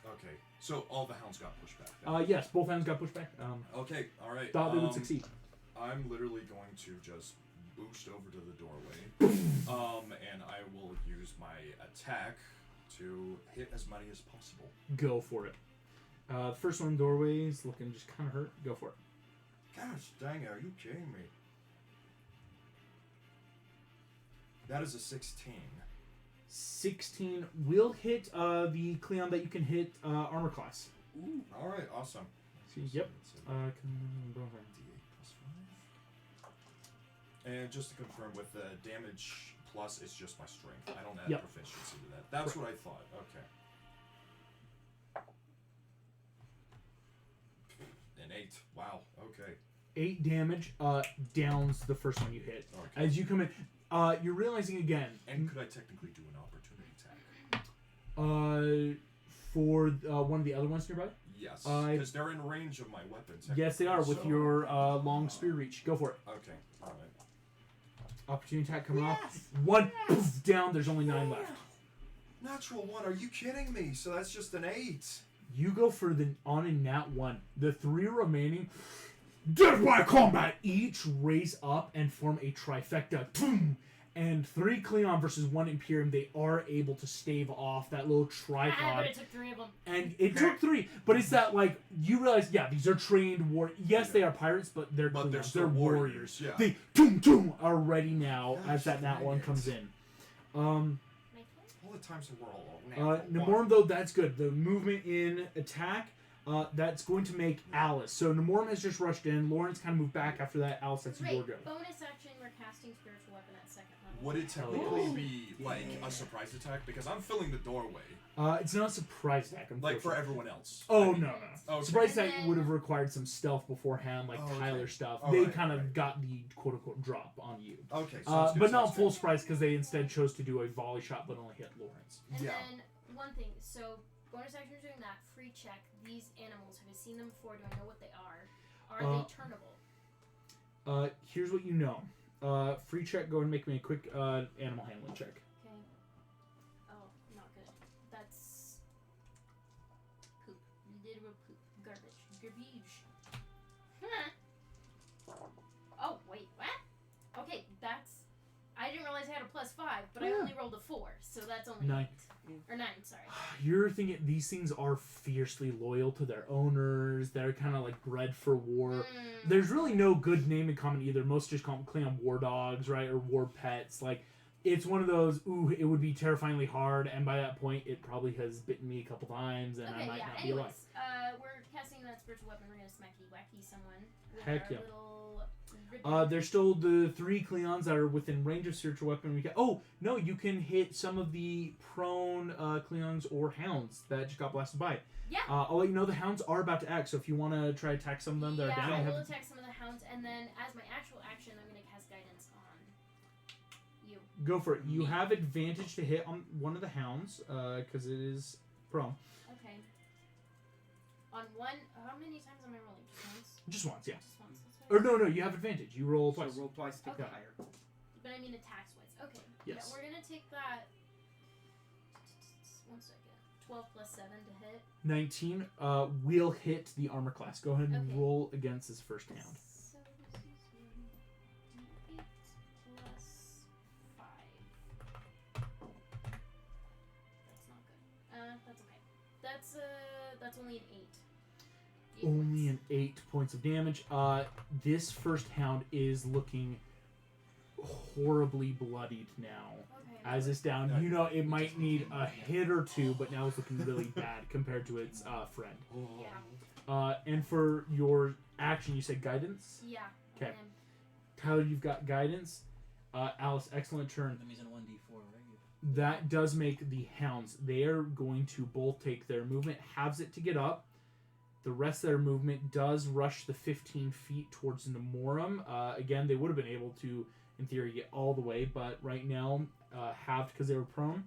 okay, so all the hounds got pushed back. Then. Yes, both hounds got pushed back. Okay, all right. Thought they would succeed. I'm literally going to just boost over to the doorway, and I will use my attack to hit as many as possible. Go for it. The first one in doorway is looking just kind of hurt. Go for it. Gosh dang it, are you kidding me? That is a 16. 16 will hit the Klingon that you can hit armor class. Ooh, all right, awesome. Yep. D8 plus 5. And just to confirm, with the damage plus, it's just my strength. I don't add proficiency to that. That's what I thought. Okay. An 8. Wow. Okay. 8 damage downs the first one you hit. Okay. As you come in, you're realizing again. And could I technically do an opportunity attack? For one of the other ones nearby? Yes. Because they're in range of my weapon. Yes, they are with so, your long spear reach. Go for it. Okay. All right. Opportunity attack coming off. 1 poof, down. There's only 9 left. Natural 1. Are you kidding me? So that's just an 8. You go for the on in nat 1. The 3 remaining, death by combat, each raise up and form a trifecta. Boom! And 3 Klingon versus 1 Imperium, they are able to stave off that little tripod. But it took 3 of them. And it took 3, but it's that, like, you realize, yeah, these are trained Yes, they are pirates, but they're Klingons. They're still They're warriors. Yeah. They, toom, are ready now Gosh, as that nat 1 comes in. All the times in the world. Nemorum, though, that's good. The movement in attack, that's going to make Alice. So Nemorum has just rushed in. Lawrence kind of moved back after that. Alice, that's your go. Bonus action, we're casting spiritual weapon at 2nd level. Would it technically be like a surprise attack? Because I'm filling the doorway. It's not a surprise attack, Like for unfortunately. everyone else. Oh, no. Okay. Surprise And attack then- would have required some stealth beforehand, like Oh, okay. Tyler stuff. All They right, kind of right. got the quote-unquote drop on you. Okay. But not full surprise because they instead chose to do a volley shot but only hit Lawrence. And Yeah. then, one thing, so bonus action doing that, free check, these animals, have I seen them before? Do I know what they are? Are they turnable? Here's what you know. Free check, go and make me a quick animal handling check. Okay. Oh, not good. That's poop. Literal poop. Garbage. Huh. Oh, wait, what? Okay, that's... I didn't realize I had a +5, but I only rolled a 4, so that's only 9. 8. Or 9, sorry. You're thinking these things are fiercely loyal to their owners. They're kind of like bred for war. There's really no good name in common either. Most just call them Klingon war dogs, right? Or war pets. Like, it's one of those, it would be terrifyingly hard, and by that point, it probably has bitten me a couple times, and I might not be alive. We're casting that spiritual weapon. We're gonna smacky wacky someone with Heck our yeah. little ribbon. There's still the 3 Klingons that are within range of spiritual weapon. No, you can hit some of the prone Klingons or hounds that just got blasted by. Yeah. I'll let you know the hounds are about to act, so if you want to try to attack some of them that are down, I you will have... attack some of the hounds, and then as my actual action, I'm gonna cast guidance on you. Go for it. You have advantage to hit on one of the hounds, because it is prone. Okay. On one, how many times am I rolling? Just once? Just once, yeah. Just once, that's fine. Or no, you have advantage. You roll So twice. roll twice, take the Okay. higher. But I mean attacks-wise. Okay. Yes. Yeah, we're gonna take that... 1 second. 12 plus 7 to hit. 19 will hit the armor class. Go ahead and Okay. roll against his first hound. So this is 1d8 plus 5. That's not good. That's okay. That's only an 8. Only an 8 points of damage. This first hound is looking horribly bloodied now. Okay. As it's down, you know it might need a hit or two, but now it's looking really bad compared to its friend. Yeah. And for your action, you said guidance? Yeah. Okay. and Tyler, you've got guidance. Alice, excellent turn. That means in 1d4, right? That does make the hounds. They are going to both take their movement, halves it to get up, The rest of their movement does rush the 15 feet towards Nemorum. Again, they would have been able to, in theory, get all the way, but right now, halved because they were prone.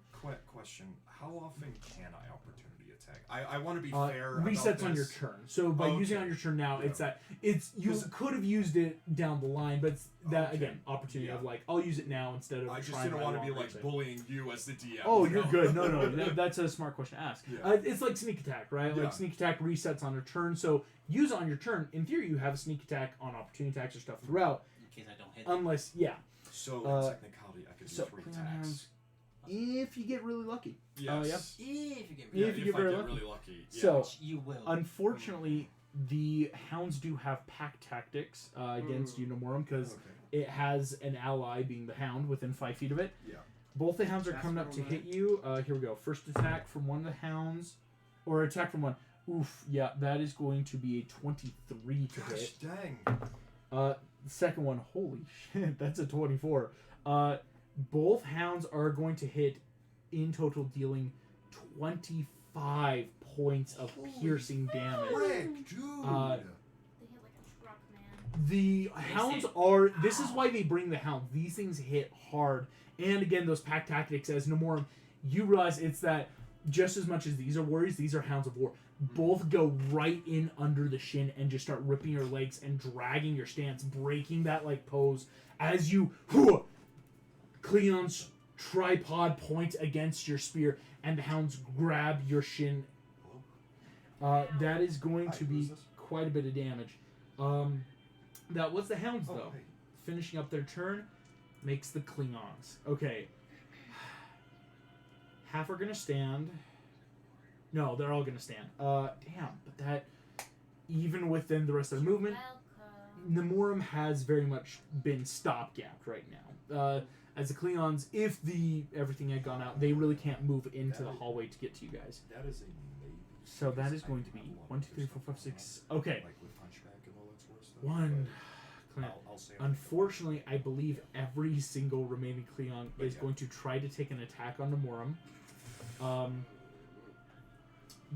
Question: how often can I opportunity attack? I want to be fair. Resets about on your this. turn. So by using it on your turn now, Yeah. it's you could have used it down the line, but it's that Okay. again opportunity Yeah. of like I'll use it now instead of. I just trying didn't my want to be long like range thing. bullying you as the DM. Oh, you you're know? good. No, that's a smart question to ask. Yeah. It's like sneak attack, right? Yeah. Like sneak attack resets on a turn, so use it on your turn. In theory, you have a sneak attack on opportunity attacks or stuff throughout, In case I don't hit. unless So in technicality, I could do so 3 Klingon attacks. hounds, if you get really lucky. Yes. If you get Yeah, If you if get I very get lucky. really lucky. Yeah. So which you will. unfortunately, the hounds do have pack tactics against you, Nemorum, because Okay. it has an ally being the hound within 5 feet of it. Yeah. Both the hounds are That's coming up to what hit you. Here we go. First attack from one of the hounds, or attack from one. Oof, yeah, that is going to be a 23 to Gosh hit. dang. The second one, holy shit, that's a 24. Both hounds are going to hit in total, dealing 25 points of piercing damage. Frick, dude. Uh, They hit like a truck, man. The hounds are. This is why they bring the hound. These things hit hard. And again, those pack tactics, as Nemorum, you realize it's that just as much as these are warriors, these are hounds of war. Both go right in under the shin and just start ripping your legs and dragging your stance, breaking that like pose as you Klingons tripod point against your spear, and the hounds grab your shin. That is going to Hi, who be is this? quite a bit of damage. That was the hounds, Oh, though. hey. Finishing up their turn makes the Klingons. Okay. Half are going to stand. No, they're all going to stand. Damn, but that, even within the rest of their movement, Welcome. Nemorum has very much been stopgapped right now. As the Klingons, if everything had gone out, they really can't move into the hallway to get to you guys. That is a maybe. So that because is going I to be have a lot 1, of 2, 3, 4, 5, stuff 6. going on, Okay. Like with Hunchback and all that sort of stuff. One. but Klingon. I'll say Unfortunately, I believe every single remaining Klingon is Okay. going to try to take an attack on Nemorum.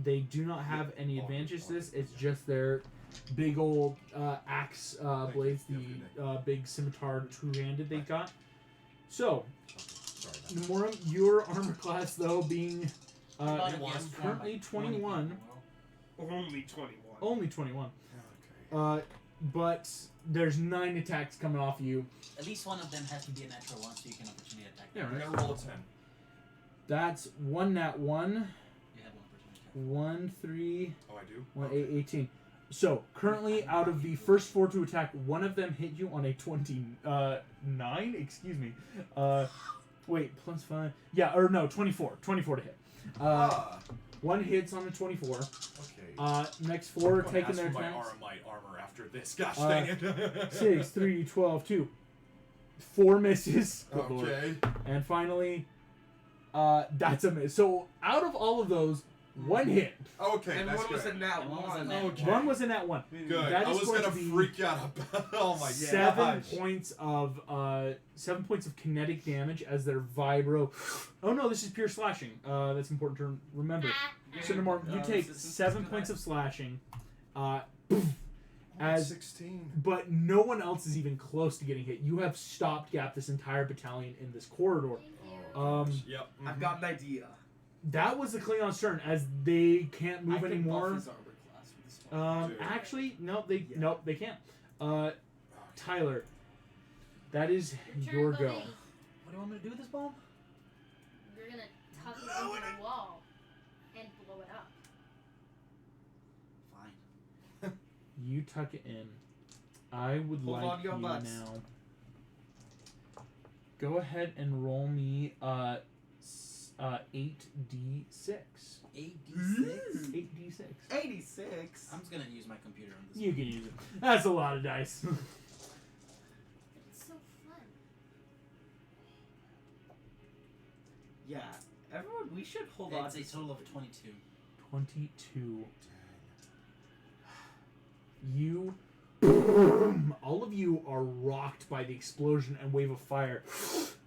They do not have any advantages to this. It's just their big old axe blades, the big scimitar two-handed they got. So, Sorry. Nemorum, your armor class, though, being Yes, currently 21. Only 21. Only 21. Okay. But there's 9 attacks coming off you. At least one of them has to be a natural one, so you can opportunity attack. Yeah, I'm right. gonna roll a 10. That's 1 nat 1, You have one opportunity attack. 1, 3, Oh, I do. 1, 8, 18. So, currently, out of the first 4 to attack, one of them hit you on a 29? Excuse me. Wait, plus 5. Yeah, or no, 24. 24 to hit. One hits on a 24. Okay. Next 4 I'm taking ask their for attacks. my armor after this. Gosh Uh, dang it. 6, 3, 12, 2. 4 misses. Good lord. Okay. And finally, that's a miss. So, out of all of those, 1 hit. Okay, And that's one was good. a nat And one was a one. nat Okay. One was in that one. Good. That I is was going gonna to be freak out about. Oh my 7 gosh. points of 7 points of kinetic damage as their vibro. Oh no, this is pure slashing. That's important to remember. So Nemorum, you take this is 7 good. points of slashing. As As 16. but no one else is even close to getting hit. You have stopgap this entire battalion in this corridor. Oh, gosh. Yep. I've got an idea. That was the Klingon's turn, as they can't I move can anymore. buff his armor class with this one. Dude. Actually, no, Yeah. nope, they can't. Tyler, that is your go. What do you want me to do with this bomb? You're gonna tuck it into the wall and blow it up. Fine. You tuck it in. I would Hold like on to your you butts. now. Go ahead and roll me 8d6. 8d6? 8d6. 86. I'm just gonna use my computer on this. You can use it. That's a lot of dice. But it's so fun. Yeah. Everyone, we should hold on. It's a total of 22. 22. You, all of you are rocked by the explosion and wave of fire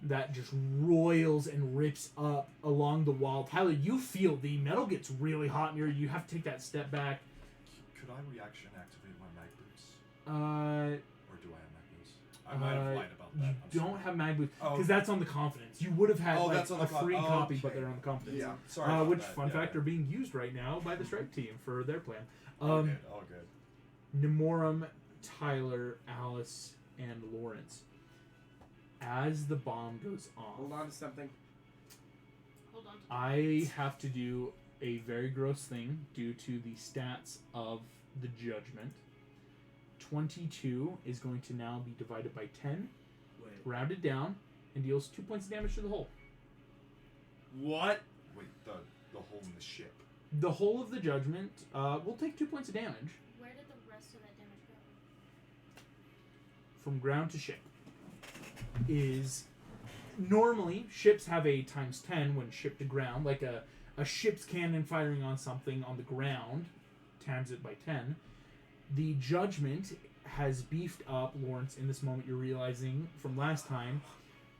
that just roils and rips up along the wall. Tyler, you feel the metal gets really hot near you. You have to take that step back. Could I reaction activate my mag boots? Or do I have mag boots? I might have lied about that. You don't have mag boots Oh. because that's on the confidence. You would have had like, that's on a the free copy, but okay. they're on the confidence. Yeah, sorry about which, that. fun yeah. fact, are being used right now by the strike team for their plan. All good. Nemorum, Tyler, Alice, and Lawrence. As the bomb goes off, Hold on to something. Hold on. To I have to do a very gross thing due to the stats of the judgment. 22 is going to now be divided by 10, Wait. rounded down, and deals 2 points of damage to the hull. What? Wait, the hole in the ship. The whole of the judgment will take 2 points of damage where did the rest of that damage go? from ground to ship. Is normally ships have a times 10 when ship to ground, like a ship's cannon firing on something on the ground times it by 10. The judgment has beefed up, Lawrence, in this moment you're realizing from last time,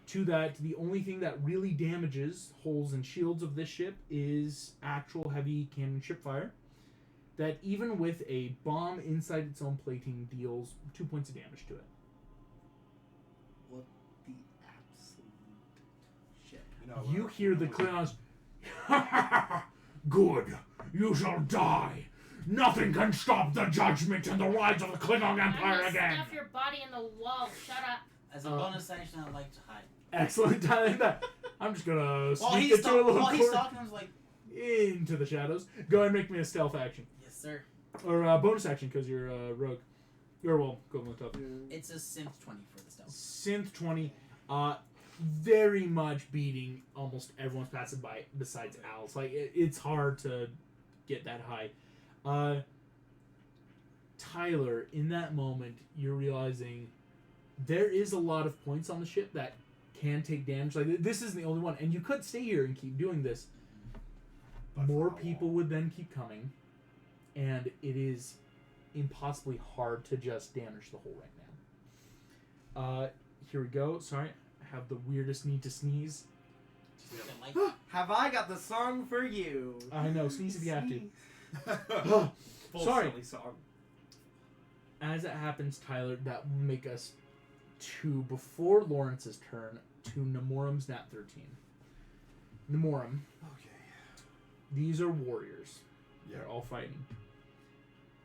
to that the only thing that really damages hulls and shields of this ship is actual heavy cannon ship fire. That even with a bomb inside its own plating deals 2 points of damage to it. What the absolute shit? You hear the Klingons. Good. You shall die. Nothing can stop the judgment and the rise of the Klingon I'm Empire gonna again. stuff your body in the wall. Shut up. As a bonus action, I like to hide. Excellent timing. That. I'm just gonna While sneak he's, into a little while he's corner talking, I was like, into the shadows. Go ahead and make me a stealth action yes, sir. or bonus action because you're a rogue. You're equivalent of It's a synth 20 for the stealth. synth 20. Very much beating almost everyone's passing by besides Al's. Like it's hard to get that high. Tyler, in that moment, you're realizing there is a lot of points on the ship that can take damage. Like this isn't the only one, and you could stay here and keep doing this. But More for how people long? would then keep coming, and it is impossibly hard to just damage the hole right now. Here we go. Sorry, I have the weirdest need to sneeze. Just like, Have I got the song for you? I know, sneeze if you have to. Full Sorry. silly song. As it happens, Tyler, that will make us to, before Lawrence's turn, to Nemorum's Nat 13. Nemorum, Okay. these are warriors. Yeah. They're all fighting.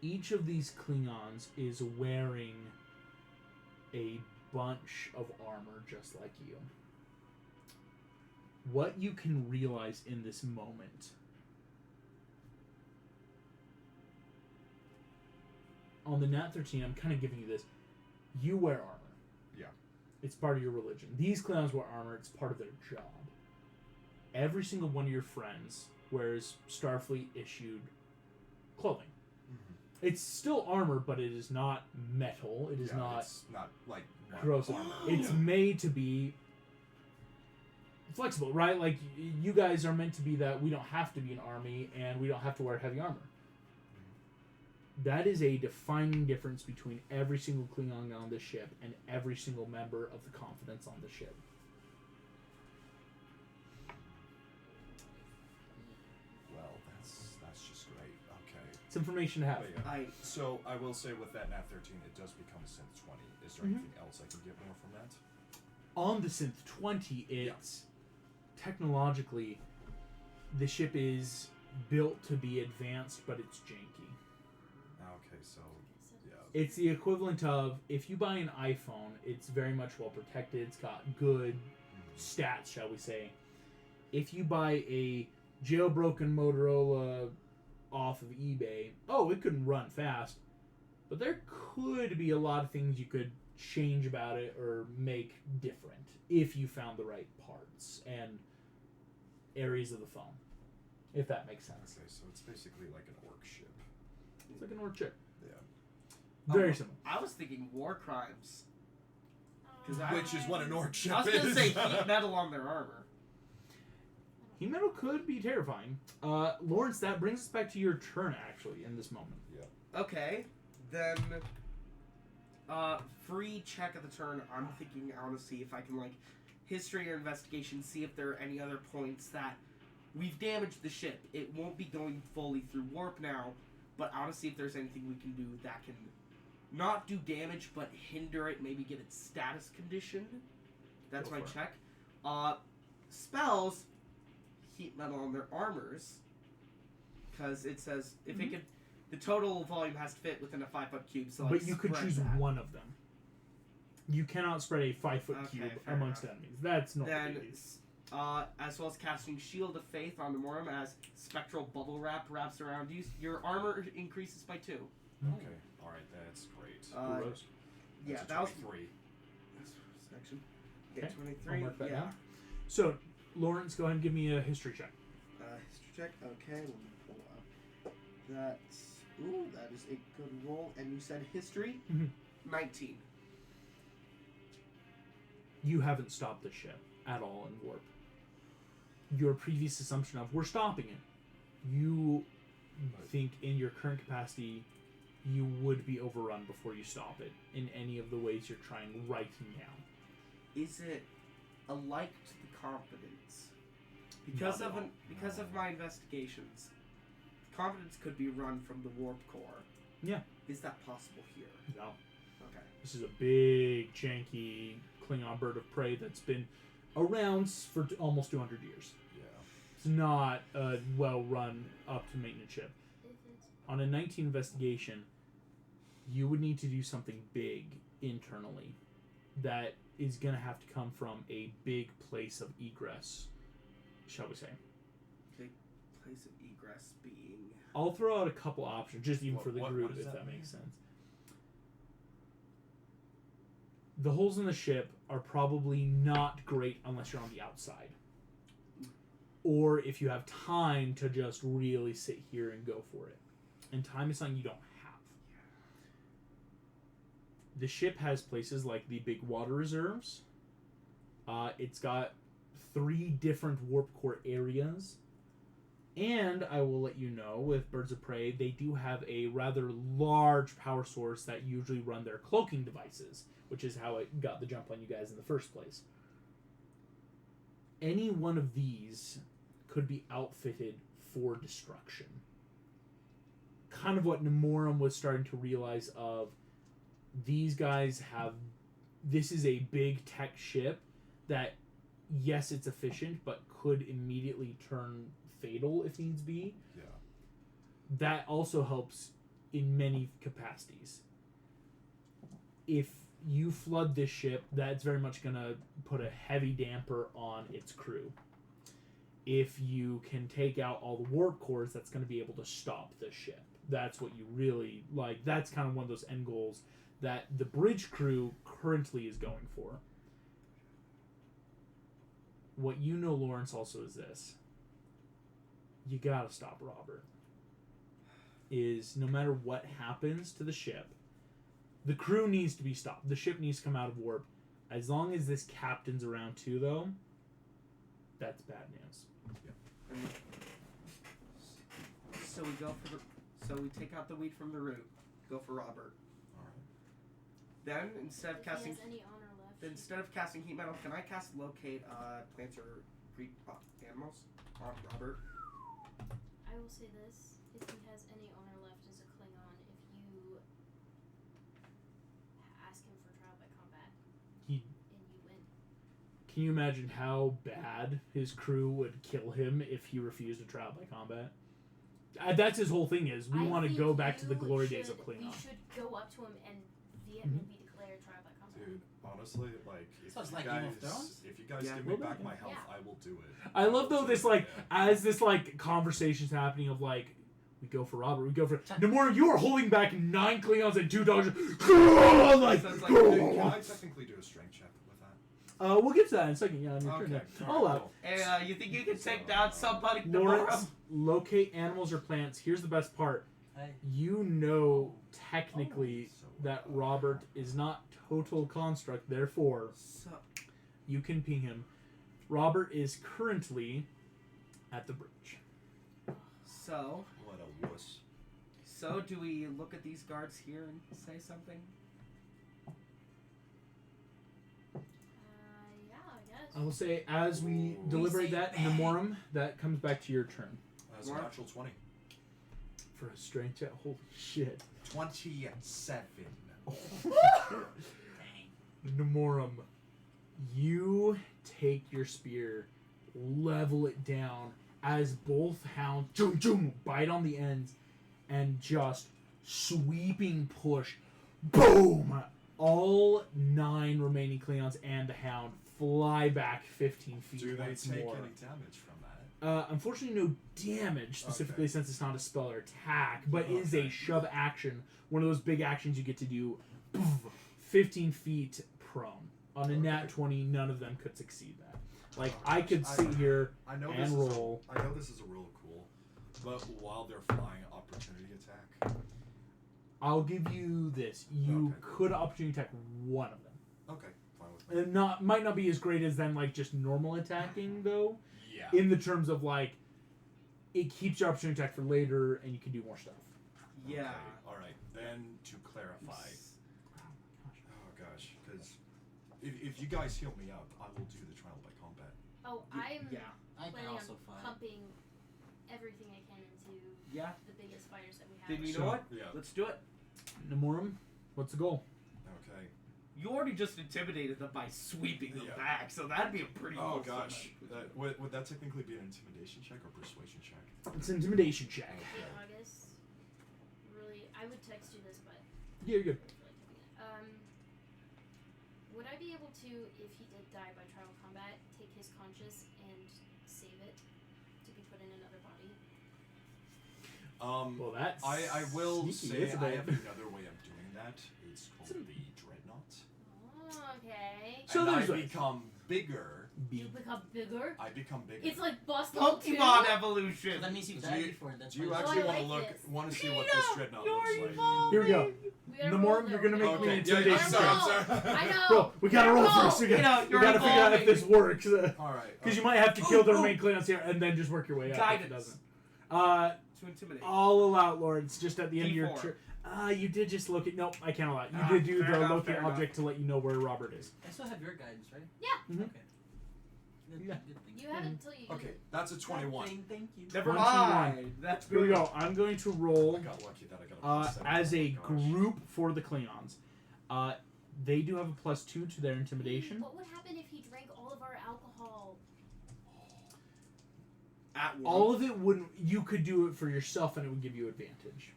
Each of these Klingons is wearing a bunch of armor just like you. What you can realize in this moment, on the Nat 13, I'm kind of giving you this. You wear armor. Yeah. It's part of your religion. These Klingons wear armor. It's part of their job. Every single one of your friends wears Starfleet issued clothing. Mm-hmm. It's still armor, but it is not metal. It is not It's not like gross armor. It's made to be flexible, right? Like you guys are meant to be that we don't have to be an army and we don't have to wear heavy armor. That is a defining difference between every single Klingon on this ship and every single member of the Confidence on the ship. Well, that's just great. Okay. It's information to have. But yeah. So I will say with that Nat 13, it does become a synth 20. Is there anything else I can get more from that? On the Synth 20, it's technologically, the ship is built to be advanced, but it's janky. Okay, so yeah. It's the equivalent of, if you buy an iPhone, it's very much well protected. It's got good stats, shall we say. If you buy a jailbroken Motorola off of eBay, it couldn't run fast. But there could be a lot of things you could change about it or make different if you found the right parts and areas of the phone. If that makes sense. Okay, so it's basically like an orc ship. It's like an orc chip. Yeah. Very similar. I was thinking war crimes. Which is what an orc ship I was is. gonna say heat metal on their armor. Heat metal could be terrifying. Lawrence, that brings us back to your turn, actually, in this moment. Okay, then free check of the turn. I'm thinking I want to see if I can like history or investigation, see if there are any other points that we've damaged the ship. It won't be going fully through warp now, but I want to see if there's anything we can do that can not do damage, but hinder it, maybe get its status conditioned. That's Go my for it. check. Spells, heat metal on their armors, because it says if it could, the total volume has to fit within a 5-foot cube. So, But you could choose that. one of them. You cannot spread a 5-foot cube fair amongst enough. enemies. That's not Then, the as well as casting Shield of Faith on the Morum as spectral bubble wraps around you. Your armor increases by 2. Okay. All right. That's great. Gross. Yeah, That's a that was 23. section. Okay, Okay, 23. I'll mark that Yeah. down. So, Lawrence, go ahead and give me a history check. History check. Okay, let me pull up. That is a good roll. And you said history? 19. You haven't stopped the ship at all in warp. Your previous assumption of we're stopping it, you think in your current capacity you would be overrun before you stop it in any of the ways you're trying right now. Is it alike to the competence? Because Not of at all. because of my investigations, competence could be run from the warp core. Yeah. Is that possible here? No. Okay. This is a big, janky Klingon bird of prey that's been around for almost 200 years. Yeah. It's not a well-run, up-to-maintenance ship. If it's On a 19 investigation, you would need to do something big internally that is going to have to come from a big place of egress, shall we say. Big place of egress being. I'll throw out a couple options, just even for the What group, does if that that mean? makes sense. The holes in the ship are probably not great unless you're on the outside. Or if you have time to just really sit here and go for it. And time is something you don't have. The ship has places like the big water reserves. It's got 3 different warp core areas. And I will let you know, with Birds of Prey, they do have a rather large power source that usually run their cloaking devices, which is how it got the jump on you guys in the first place. Any one of these could be outfitted for destruction. Kind of what Nemorum was starting to realize of, these guys have, this is a big tech ship that, yes, it's efficient, but could immediately turn fatal if needs be. Yeah. That also helps in many capacities. If you flood this ship, that's very much going to put a heavy damper on its crew. If you can take out all the warp cores, that's going to be able to stop the ship. That's what you really like. That's kind of one of those end goals that the bridge crew currently is going for. What you know, Lawrence, also is this. You gotta stop Robert. Is no matter what happens to the ship, the crew needs to be stopped. The ship needs to come out of warp. As long as this captain's around too, though, that's bad news. So we go for the. So we take out the wheat from the root. Go for Robert. All right. Then instead of if he casting. has any honor left. Instead of casting heat metal, can I cast locate plants or Greek animals on Robert? I will say this: if he has any honor left as a Klingon, if you ask him for trial by combat, He- and you win. Can you imagine how bad his crew would kill him if he refused a trial by combat? That's his whole thing is, we I want to think go back to the you glory days of should- Klingon. We should go up to him and vehemently declare trial by combat. Dude, honestly, like, if So it's you like guys, Game of Thrones? if you guys Yeah. give me Little back bit, my health, yeah. I will do it. I love though will this do it, like yeah. as this like conversation's happening of like we go for Robert, we go for Namora. You are holding back 9 Klingons and 2 dogs. Like, Sounds like Can I technically do a strength check with that? we'll get to that in a second. Yeah, on your turn. Okay. Yeah. All All right, out. cool. Hey, you think you can take down somebody Lawrence, tomorrow? locate animals or plants. Here's the best part. Hey. You know technically So, that Robert is not total construct. Therefore, So, you can ping him. Robert is currently at the bridge. so, What a wuss. so do we look at these guards here and say something? Yeah, I guess. I will say, as we Ooh. deliberate say that, bang. Nemorum, that comes back to your turn. That's a Mark? natural 20. for a strength check. Holy shit. 27. Dang. Nemorum, you take your spear, level it down as both hounds bite on the ends and just sweeping push. Boom! All 9 remaining Klingons and the hound fly back 15 feet Do they once take more. any damage from that? Unfortunately, no damage specifically Okay. since it's not a spell or attack, but is a Okay. shove action. One of those big actions you get to do. 15 feet prone. On a nat 20, none of them could succeed that. Like, Oh, I could gosh, sit here I know and this roll. I know this is a real cool, but while they're flying, opportunity attack. I'll give you this. You Okay. could opportunity attack one of them. Okay, fine with me. And might not be as great as them, like, just normal attacking, though. Yeah. In the terms of, like, it keeps your opportunity attack for later, and you can do more stuff. Yeah. Okay, all right. Then to clarify. Oh gosh, because if you guys heal me up, I will do the trial by combat. Oh, I'm Yeah. I can planning also on fight. pumping everything I can into Yeah. the biggest fighters that we have. Then you So- know what? Yeah. Let's do it. Nemorum, what's the goal? Okay. You already just intimidated them by sweeping them Yeah. back, so that'd be a pretty. Oh cool gosh, summon. would that technically be an intimidation check or persuasion check? It's an intimidation check. Hey, August. Really, I would text you this, but Yeah, you're good. I feel like typing it. Would I be able to, if he did die by trial combat, take his conscious and save it to be put in another body? Well, that's I will sneaky, say isn't I it? have another way of doing that. It's called the dreadnought. Oh, okay. So and I there's ways. become bigger. You become bigger? I become bigger. It's like Boston Pokemon So evolution. that means you Do died you- before. That's Do you why actually I want to like look? this. Want to see what this dreadnought looks like? Here we go. We gotta Nemorum, roll, you're gonna though. make me an Okay, yeah, intimidation I sorry, check. know. I'm sorry. I know. Bro, we gotta roll Roll. first. We You know, gotta you're figure out if evolving. this works. All right. Because you might have to kill the Oh, remaining Klingons here and then just work your way up if it Guidance. doesn't. To intimidate. I'll allow it, Lawrence, just at the end of your D4. turn. You did just locate. Nope, I can't allow it. You Ah, did do fair the enough, locate fair object to let you know where Robert is. I still have your guidance, right? Yeah. Mhm. Okay. Good, Yeah. good thing. You have it until you. Okay, that's a 21. Thank you. Never 21. mind. That's Here we good. go. I'm going to roll I got lucky that I got a plus 7. as a Oh my gosh. group for the Klingons. They do have a +2 to their intimidation. What would happen if he drank all of our alcohol? At once. All of it wouldn't. You could do it for yourself, and it would give you advantage.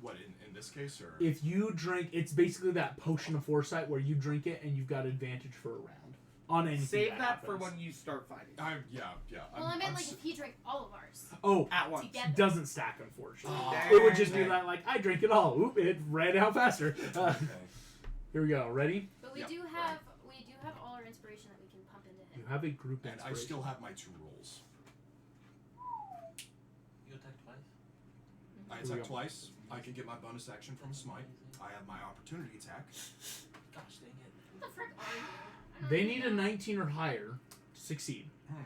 What in this case or? If you drink, it's basically that potion of foresight where you drink it and you've got advantage for a round on anything. Save that for happens. when you start fighting. Yeah. Well, I meant like if he drank all of ours Oh, At once. together. doesn't stack, unfortunately. Oh, It would just be Dang. that, like, I drank it all. Oop, it ran out faster. Okay. Here we go. Ready? But we Yep, do have all our inspiration that we can pump into You him. have a group And I inspiration. still have my 2 rolls. You attacked twice. I Here we attack go. twice. I can get my bonus action from smite. I have my opportunity attack. Gosh dang it. What the frick are you? I don't They even need a know. 19 or higher to succeed. Hmm.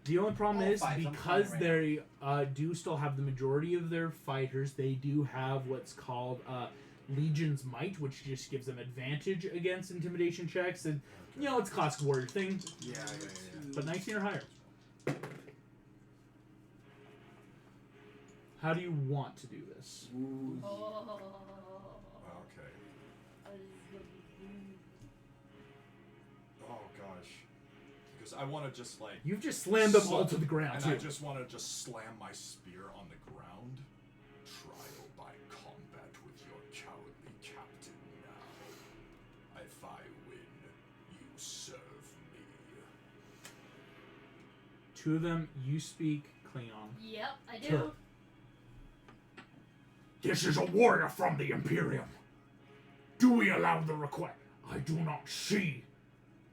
The only problem All is fives, I'm because flying they do still have the majority of their fighters, they do have what's called Legion's Might, which just gives them advantage against intimidation checks. And, you know, it's a classic warrior thing, Yeah. but 19 or higher. How do you want to do this? Oh. Okay. Oh gosh. Because I want to just like. You've just slammed them all to the ground, And too. I just want to just slam my spear on the ground. Trial by combat with your cowardly captain now. If I win, you serve me. 2 of them, you speak Klingon. Yep, I do. Sure. This is a warrior from the Imperium. Do we allow the request? I do not see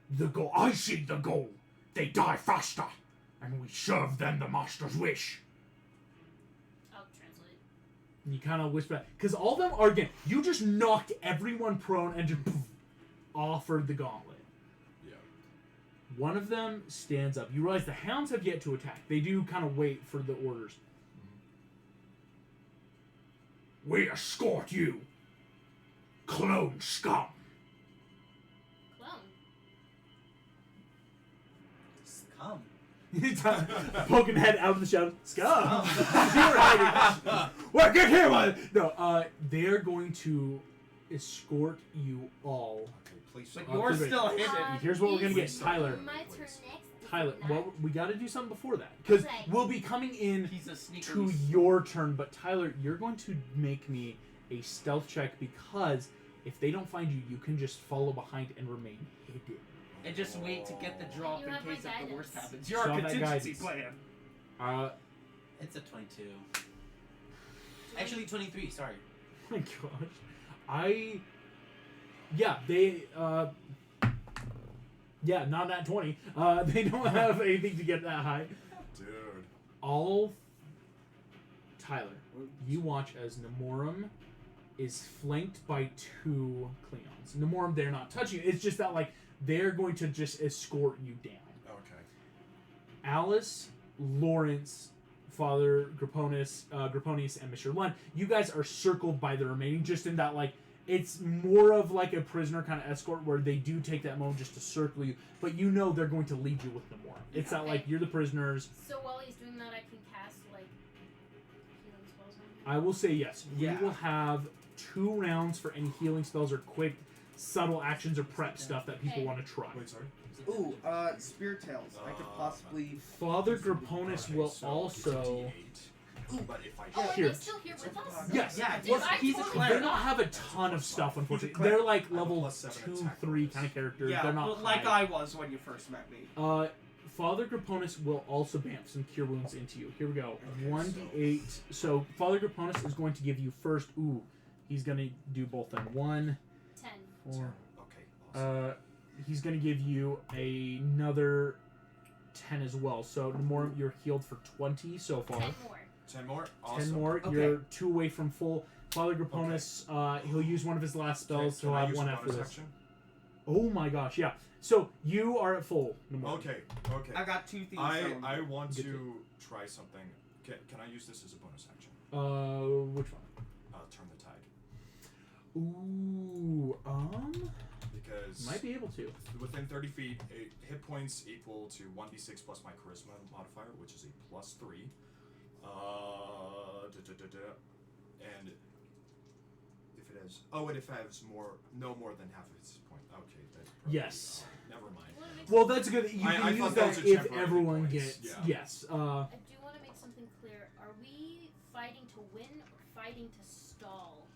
the goal. I see the goal. They die faster, and we serve them the master's wish. I'll translate. And you kind of whisper, because all of them are, again, you just knocked everyone prone and just poof, offered the gauntlet. Yeah. One of them stands up. You realize the hounds have yet to attack. They do kind of wait for the orders. We escort you, clone scum. Clone. Scum. Poking head out of the shadows. Scum! You were hiding. What? Get here, man! No, they're going to escort you all. Okay, please. But stop. you're Everybody. still hidden. Here's what we're gonna get, Is Tyler. My turn next. Tyler, Is it well, not? we got to do something before that because Okay. we'll be coming in He's a sneaker. to your turn. But Tyler, you're going to make me a stealth check because if they don't find you, you can just follow behind and remain hidden. And just wait to get the drop You in have my case if the worst guidance. happens. You're Saw a that contingency guidance. plan. It's a 22. Actually, 23. Sorry. Oh my gosh, not that 20. They don't have anything to get that high. Dude. Tyler, you watch as Nemorum is flanked by 2 Klingons. Nemorum, they're not touching you. It's just that, like, they're going to just escort you down. Okay. Alice, Lawrence, Father Graponis, and Mr. Lund, you guys are circled by the remaining, just in that, like, it's more of like a prisoner kind of escort where they do take that moment just to circle you, but you know they're going to lead you with Nemorum. It's not like you're the prisoners. So while he's doing that, I can cast like healing spells on him. I will say yes. Yeah. We will have 2 rounds for any healing spells or quick, subtle actions or prep stuff that people Okay. want to try. Wait, sorry. Ooh, Spirit Tales. I could possibly. Father Graponis Okay, will so also. it's a D8. But if I Oh, are Here. they still here with us? Yes. Yeah, Dude, well, I he's a totally cleric. They don't have a ton of stuff, unfortunately. cleric. They're like I have a level +7 2, attack 3 bonus. kind of characters. Yeah, They're not well, like high. I was when you first met me. Father Graponis will also bamf some cure wounds into you. Here we go. Okay, 1d8. So Father Graponis is going to give you first. Ooh, he's going to do both then. 1, 10. 4. Okay, awesome. He's going to give you another 10 as well. So Nemorum, you're healed for 20 so far. 10 more. 10 more? 10 Awesome. more. Okay. You're 2 away from full. Father Graponis, he'll use one of his last spells. Can He'll I have use one a after bonus this. action? Oh my gosh, yeah. So you are at full. Nemorum. Okay, okay. I got 2 things. I want Get to try something. Can I use this as a bonus action? Which one? Turn the tide. Ooh, Because might be able to. within 30 feet, hit points equal to 1d6 plus my charisma modifier, which is a +3. And if it has, if it has no more than half of its point. Okay, that's probably, Yes. never mind. What makes Well, that's good. You I can use thought that those are if temporary everyone points, gets. yeah. Yes. I do want to make something clear. Are we fighting to win or fighting to stall?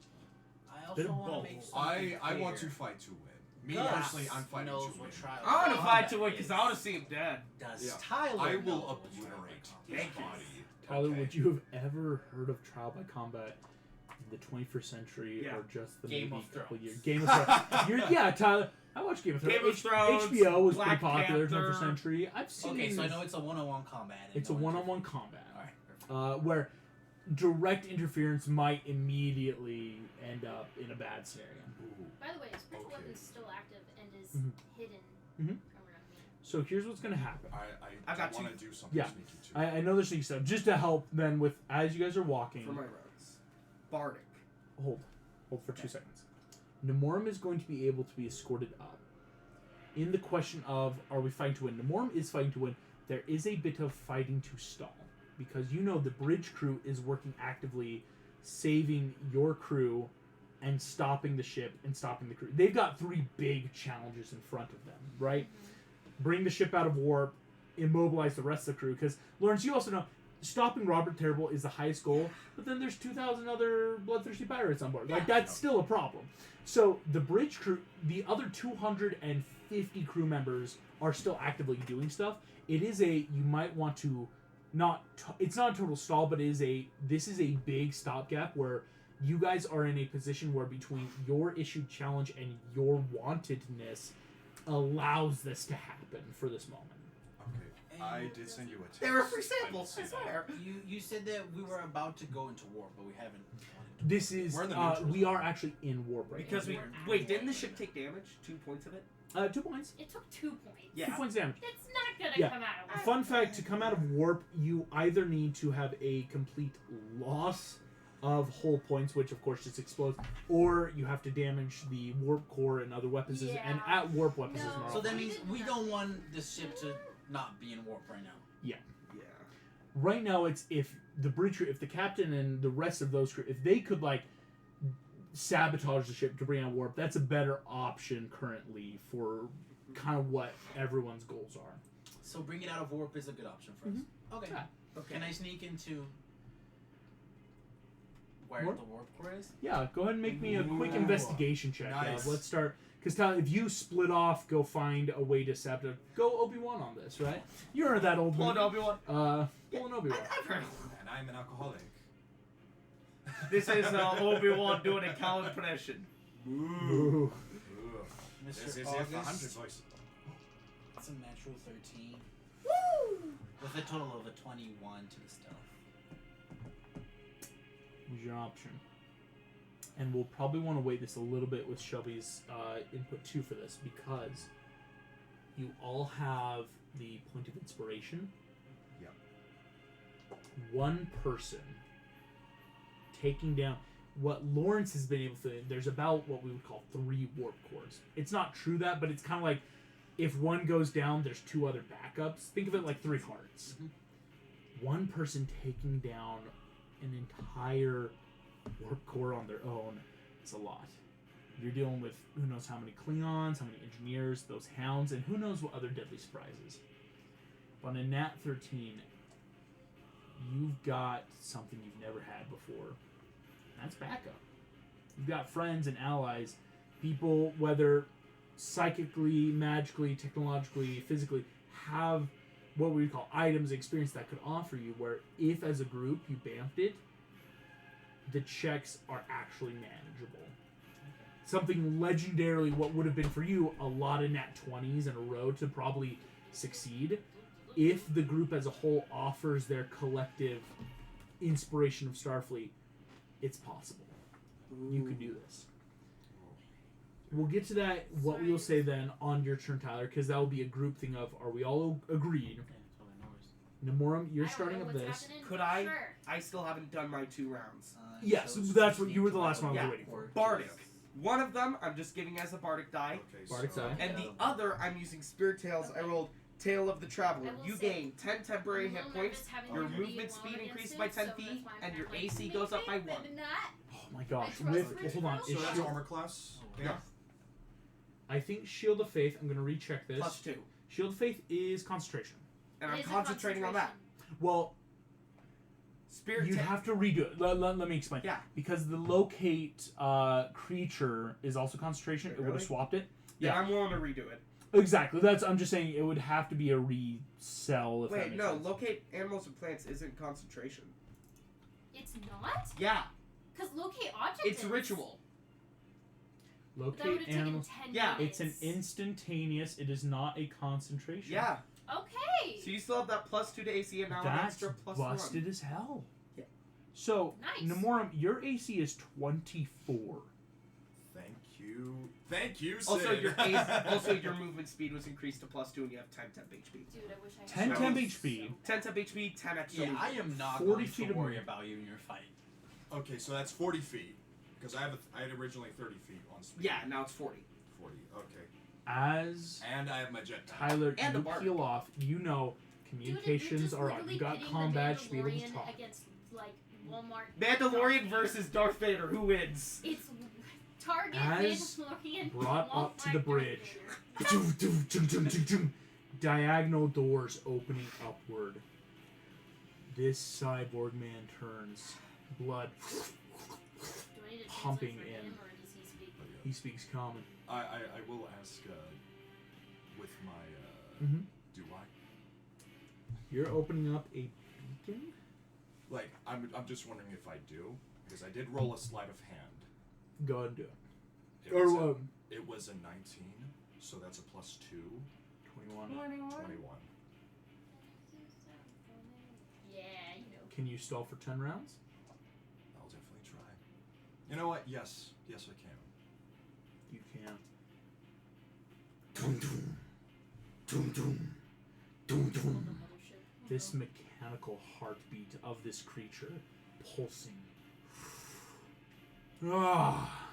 I Bit also of want both. to make something I want to clear. fight to win. Me Gus personally, I'm fighting knows to what win. trial I want to combat fight to win because I want to is. see him dead. Does Yeah. Tyler I know will what trial obliterate by his Thank you. body. Tyler, Okay. would you have ever heard of trial by combat in the 21st century Yeah. or just the Game maybe of couple Thrones. years? Game of Thrones. Yeah, Tyler. I watched Game of Thrones. Game of Thrones, HBO was Black pretty popular in the Panther. 21st century. I've seen. Okay, so I know it's a one-on-one combat. and It's a no one-on-one interference. combat. Alright. Where direct interference might immediately end up in a bad scenario. Ooh. By the way, spiritual Okay. weapon is still active and is Mhm. hidden Mhm. around me. So here's what's going to happen. I got want two- to do something Yeah. sneaky too. I know there's sneaky stuff. Just to help then with, as you guys are walking, For my rounds. Bardic. hold for 2 seconds. Nemorum is going to be able to be escorted up. In the question of, are we fighting to win? Nemorum is fighting to win. There is a bit of fighting to stall. Because you know the bridge crew is working actively, saving your crew and stopping the ship and stopping the crew. They've got 3 big challenges in front of them, right? Bring the ship out of warp, immobilize the rest of the crew. Because, Lawrence, you also know, stopping Robert Terrible is the highest goal, but then there's 2,000 other bloodthirsty pirates on board. Like, that's still a problem. So, the bridge crew, the other 250 crew members are still actively doing stuff. It is you might want to, it's not a total stall, but this is a big stopgap where you guys are in a position where between your issued challenge and your wantedness allows this to happen for this moment. Okay. I did send you a text. They were free I didn't samples, see I that. swear. You said that we were about to go into war, but we haven't. This is, We're in the neutral we zone. are actually in warp right Because now. wait, didn't the ship take damage? 2 points of it? 2 points. It took 2 points. Yeah. 2 points damage. It's not gonna Yeah. come out of it. Fun fact, to come out of warp, you either need to have a complete loss of hull points, which of course just explodes, or you have to damage the warp core and other weapons, and Yeah. at warp weapons is No. normal. So that We means didn't we have- don't want the ship to not be in warp right now. Yeah. Right now, it's if the captain and the rest of those crew, if they could like sabotage the ship to bring out warp, that's a better option currently for kind of what everyone's goals are. So bringing out of warp is a good option for us. Okay. Yeah. Okay. Can I sneak into where Warp? the warp core is? Yeah, go ahead and make me a quick Ooh. investigation check. Nice. Let's start. Because Tyler, if you split off, go find a way to sabotage. Go Obi-Wan on this, right? You're that old Pull an movie. Obi-Wan. Pull an Obi-Wan. I've heard. And I'm an alcoholic. This is Obi-Wan doing a cow impression. Ooh. This Mr. is the August. 100 voice. It's a natural 13. Woo! With a total of a 21 to the stealth. Use your option. And we'll probably want to wait this a little bit with Shelby's input too for this, because you all have the point of inspiration. Yep. One person taking down what Lawrence has been able to. There's about what we would call 3 warp cores. It's not true that, but it's kind of like if one goes down, there's 2 other backups. Think of it like 3 hearts. One person taking down an entire warp core on their own is a lot. You're dealing with who knows how many Klingons, how many engineers, those hounds, and who knows what other deadly surprises. But in Nat 13, you've got something you've never had before. That's backup. You've got friends and allies, people, whether psychically, magically, technologically, physically, have what we would call items, experience that could offer you, where if as a group you bamfed it, the checks are actually manageable. Something legendarily, what would have been for you a lot of nat 20s in a row to probably succeed, if the group as a whole offers their collective inspiration of Starfleet, it's possible. You can do this. We'll get to that, what we will say then on your turn, Tyler, because that will be a group thing of, are we all agreed? Yeah, totally no worries. Namorum, you're I don't starting know up what's this. happening, Could but I? Sure. I still haven't done my 2 rounds. Yes, So that's what sneak you were the to last one I was Yeah. waiting for. Bardic. One of them I'm just giving as a Bardic die, Okay, Bardic so die. and the other I'm using Spirit Tales. I rolled Tale of the Traveler. I will You say, gain 10 temporary I'm a hit little points. nervous having Your to be movement alone speed against increases it, by so 10 that's feet, why I'm and your like, AC maybe, goes up by maybe 1. not. Oh my gosh. I trust With, Rich hold on. Rose. Is So that's Shield, armor class. Yeah. Yeah. I think Shield of Faith, I'm going to recheck this. +2. Shield of Faith is concentration. And It I'm is a concentrating on that. concentration. Well, Spirit you'd Ta- have to redo it. Let me explain. Yeah. Because the locate creature is also concentration. It would have Really? swapped it. Yeah, Yeah. I'm willing to redo it. Exactly. I'm just saying it would have to be a resell. If that Wait, makes no. sense. Locate animals and plants isn't concentration. It's not? Yeah, Because locate object it's is. ritual. But that would Locate have taken animals. 10 Yeah. It's minutes. an instantaneous. It is not a concentration. Yeah. Okay. So you still have that +2 to AC and now an That's extra +1. busted as hell. Yeah. So, Nice. Namorum, your AC is 24. Thank you. Thank you, Sid. Also, your movement speed was increased to +2, and you have 10 temp HP. Dude, I wish I had 10 that. temp So HP. 10 temp HP, 10 extra. Yeah, I movement. am not 40 going feet to of worry movement. about you in your fight. Okay, so that's 40 feet. Because I had originally 30 feet on speed. Yeah, now it's 40. 40. Okay. As And I have my jet pack. Tyler, And a you bardic. peel off, you know Dude, communications you're just are on. literally You got pitting combat the speed at the Mandalorian top. against, like, Walmart. Mandalorian versus Darth Vader. Who wins? It's Target As Mandalorian. brought up to the Walmart, bridge. Darth Vader. Diagonal doors opening upward. This cyborg man turns, blood. Do I need to Pumping translate for in. him, or does he speak? He speaks common. I will ask with my Mm-hmm. do I? You're opening up a beacon. Like I'm just wondering if I do because I did roll a sleight of hand. Go ahead and do it. It Or was a, it was a 19, so that's a +2. 21. 21. Yeah, you know. Can you stall for 10 rounds? I'll definitely try. You know what? Yes, I can. You can. Hold the mothership. This mechanical heartbeat of this creature pulsing. Ah,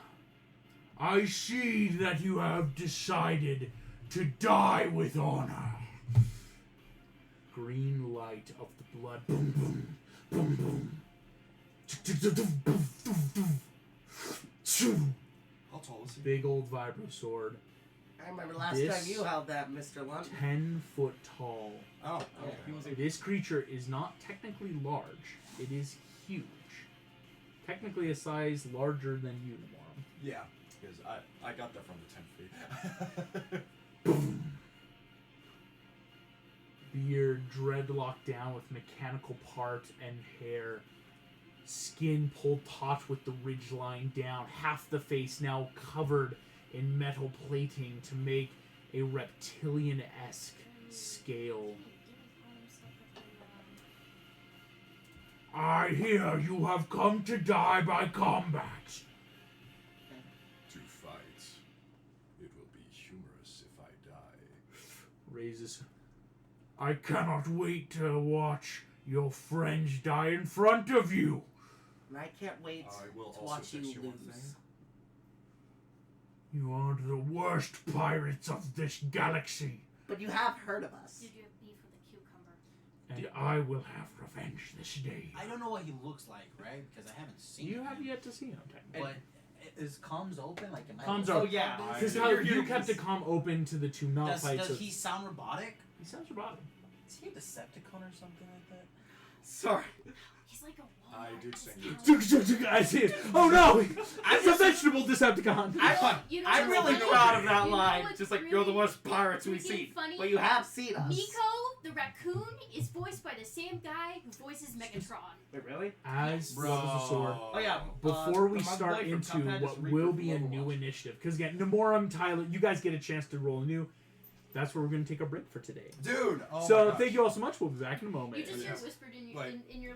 I see that you have decided to die with honor. green light of the blood. Boom, boom, boom, boom. How tall is he? Big old vibro sword. I remember last This- time you held that, Mr. Lunt. 10 foot tall. Oh, Yeah, okay. he was a This creature is not technically large. It is huge. Technically a size larger than Unimorph. Yeah, because I got that from the 10 feet. Boom. Beard dreadlocked down with mechanical parts and hair. Skin pulled taut with the ridgeline down. Half the face now covered in metal plating to make a reptilian-esque scale. I hear you have come to die by combat. To fight. It will be humorous if I die. Raises. I cannot wait to watch your friends die in front of you. And I can't wait I will to also watch you text you one lose. thing. You are the worst pirates of this galaxy, But you have heard of us. Did you have beef with a cucumber? and I will have revenge this day. I don't know what he looks like, right? Because I haven't seen You him. have yet to see him, technically. But is comms open? Like, am I Comms able are- to Oh, yeah. find This is this? how You're you here kept the to- comm open to the two not Does, fights. does he sound robotic? He sounds robotic. Is he a Decepticon or something like that? Sorry. He's like a Walmart. I did sing discount. I see it. Oh no! It's a vegetable Decepticon. You know I'm what's really funny? proud of that You know line. what's Just like, really you're the worst pirates we've freaking seen. funny? But you have seen us. Nico, the raccoon, is voiced by the same guy who voices Megatron. Wait, really? As love is a sword. Oh, yeah. Before we the mug start boy from into Cuphead what is Reaper will from be a new Overwatch. initiative, because again, Namorum, Tyler, you guys get a chance to roll new. That's where we're going to take a break for today. Dude! Oh So my gosh. thank you all so much. We'll be back in a moment. You just hear Yes. whispered in your Like- in your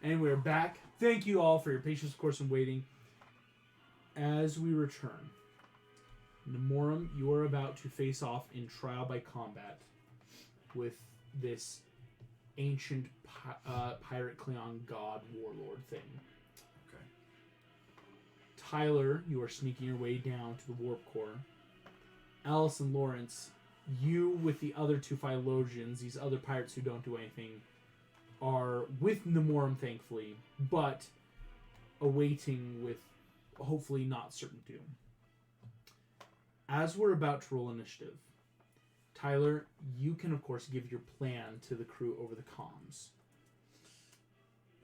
And we're back. Thank you all for your patience, of course, and waiting. As we return, Nemorum, you are about to face off in trial by combat with this ancient pirate Klingon god warlord thing. Okay. Tyler, you are sneaking your way down to the warp core. Alice and Lawrence, you with the other two Philologians, these other pirates who don't do anything, are with Nemorum, thankfully, but awaiting with hopefully not certain doom. As we're about to roll initiative, Tyler, you can of course give your plan to the crew over the comms.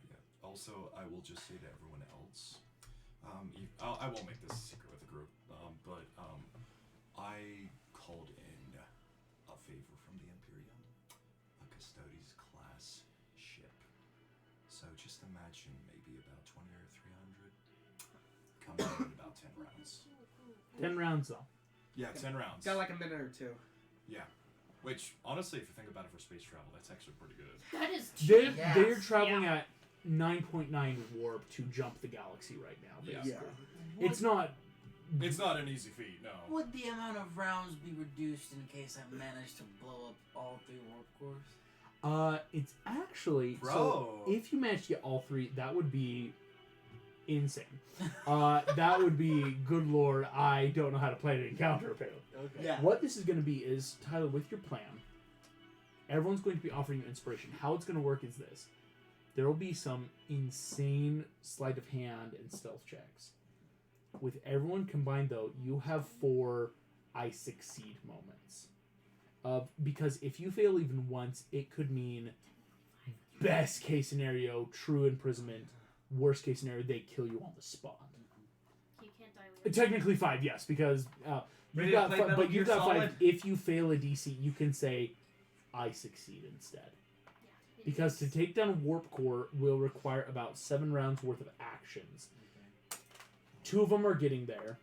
Yeah. Also, I will just say to everyone else, I won't make this a secret with the group, but I called in a favor from the Imperium, a Custodes class ship. So just imagine maybe about 20 or 300 coming in about 10 rounds. 10 rounds though. Yeah, 10 rounds. Got like a minute or two. Yeah. Which, honestly, if you think about it for space travel, that's actually pretty good. That is They're, cheap. Yes. they're traveling at 9.9 warp to jump the galaxy right now, Yeah. basically. Yeah. It's not... It's not an easy feat, no. Would the amount of rounds be reduced in case I managed to blow up all 3 warp cores? It's actually... Bro. So, if you manage to get all 3, that would be insane. That would be, good lord, I don't know how to play an encounter, apparently. Okay. Yeah. What this is going to be is, Tyler, with your plan, everyone's going to be offering you inspiration. How it's going to work is this. There will be some insane sleight of hand and stealth checks. With everyone combined, though, you have 4 I succeed moments. Because if you fail even once, it could mean best case scenario, true imprisonment. Worst case scenario, they kill you on the spot. You can't die with Technically 5, yes, because Ready you've to got play 5, Metal but you've Gear got 5. Solid? If you fail a DC, you can say, I succeed instead. Yeah. Because to take down a warp core will require about 7 rounds worth of actions. 2 of them are getting there.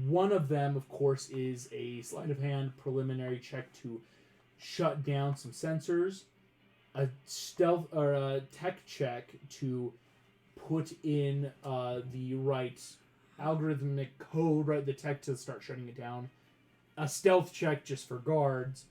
One of them, of course, is a sleight of hand preliminary check to shut down some sensors. A stealth or a tech check to put in the right algorithmic code, right, the tech to start shutting it down. A stealth check just for guards.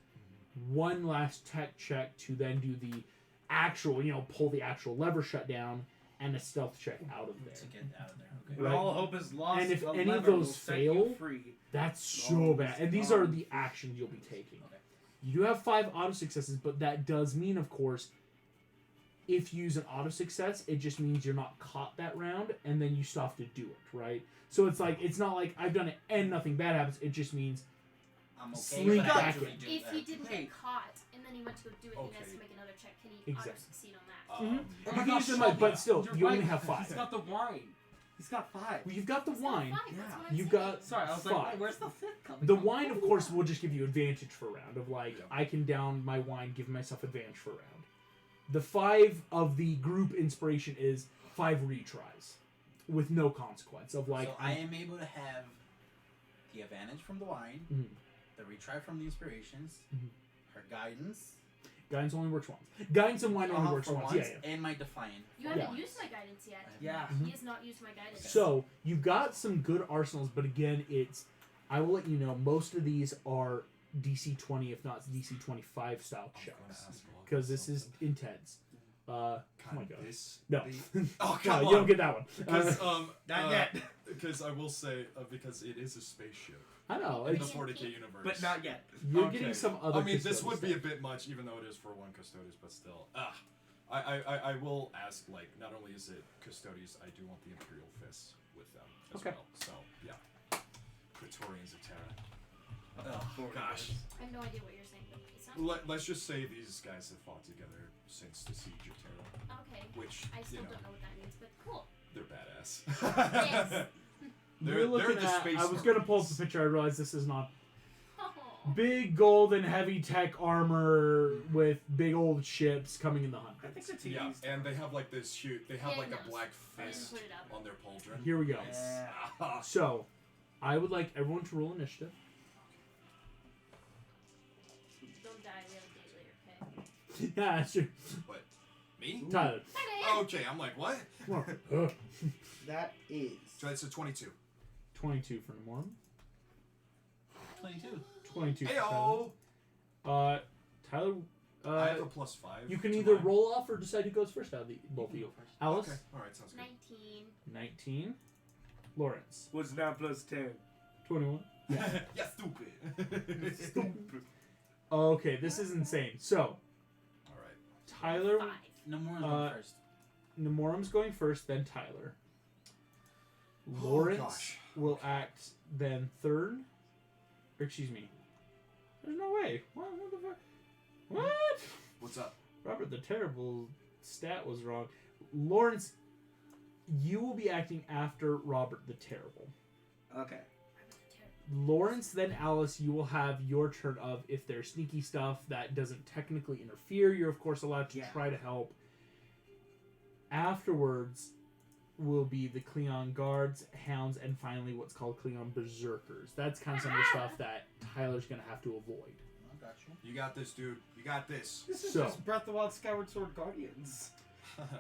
One last tech check to then do the actual, pull the actual lever shut down, and a stealth check out of there. To get out of there. Okay. When Right. all hope is lost, And if the any of lever will those set you fail, free. That's so Oh, bad. And these oh. are the actions you'll be taking. Okay. You do have 5 auto successes, but that does mean, of course, if you use an auto success, it just means you're not caught that round, and then you still have to do it, right? So it's not like I've done it and nothing bad happens. It just means I'm okay Slink if I back actually in. do If that. he didn't Hey. get caught and then he went to go do it, he has Okay. to make another check. Can he Exactly. auto succeed on that? Oh you my can gosh, use them, like, but Sheldon, still, you're you only right. have 5. He's got the wine. He's got 5. Well, you've got the He's got wine. 5, that's Yeah. what I'm You've saying. got Sorry, I was 5. like, wait, where's the 5th coming The from? wine, of course, will just give you advantage for a round. Of like, Yeah. I can down my wine, give myself advantage for a round. The 5 of the group inspiration is 5 retries with no consequence. Of like, so I am able to have the advantage from the wine, Mhm. the retry from the inspirations, Mhm. her guidance, guidance only works once. Guidance and wine only works for once. once, Yeah. and my defiant. You for haven't once. used my guidance yet. I have Yeah. Mhm. He has not used my guidance. yet. So you've got some good arsenals, but again, I will let you know, most of these are DC 20, if not DC 25 style I was gonna checks, ask Locke because this is something. intense. Oh my Can god. this No. be- Oh, No, come you on. don't get that one. Because Not yet. Because I will say because it is a spaceship I know. in the It's, 40k universe. But not yet. you're Okay. getting some other. I mean, this custodial would be a stuff. bit much, even though it is for 1 Custodes, but still. I will ask, like, not only is it Custodes, I do want the Imperial Fists with them as Okay. well. So, yeah. Praetorians of Terra. Oh, gosh. I have no idea what you're saying, but it sounds Let's just say these guys have fought together since the Siege of Terra, okay. which, I still you know, don't know what that means, but cool. they're badass. Yes. You're they're looking the at. space I was gonna pull up Marines. the picture. I realized this is not Oh. big gold and heavy tech armor with big old ships coming in the I hundreds. think the Yeah, TV's and they have like this huge. They have Yeah, like no. a black I didn't fist put it up. on their pauldron. Here we go. Yeah. So, I would like everyone to roll initiative. Don't die. We have a date later, okay? Yeah, sure. Me? Tyler. Hey, Oh, okay. I'm like, what? That is. So it's a 22. 22 for Nemorum. 22. 22 for Heyo! Tyler. Tyler, I have a +5. you can to either mine. roll off or decide who goes first out of the both of you. First. Alice, Okay. All right. Sounds good. 19. 19. Lawrence, What's 9 plus 10? 21. Yeah, stupid. Stupid. Okay, this is insane. So, All right. Tyler, 5. No more than first. Nemorum's going first, then Tyler. Oh, Lawrence gosh. will act then third. Or, excuse me. There's no way. What the fuck? What? What's up? Robert the Terrible stat was wrong. Lawrence, you will be acting after Robert the Terrible. Okay. Lawrence, then Alice, you will have your turn of if there's sneaky stuff that doesn't technically interfere, you're of course allowed to try to help. Afterwards will be the Klingon guards, hounds, and finally what's called Klingon berserkers. That's kind of some of the stuff that Tyler's going to have to avoid. I got you. You got this, dude. You got this. This is So- just Breath of the Wild Skyward Sword Guardians.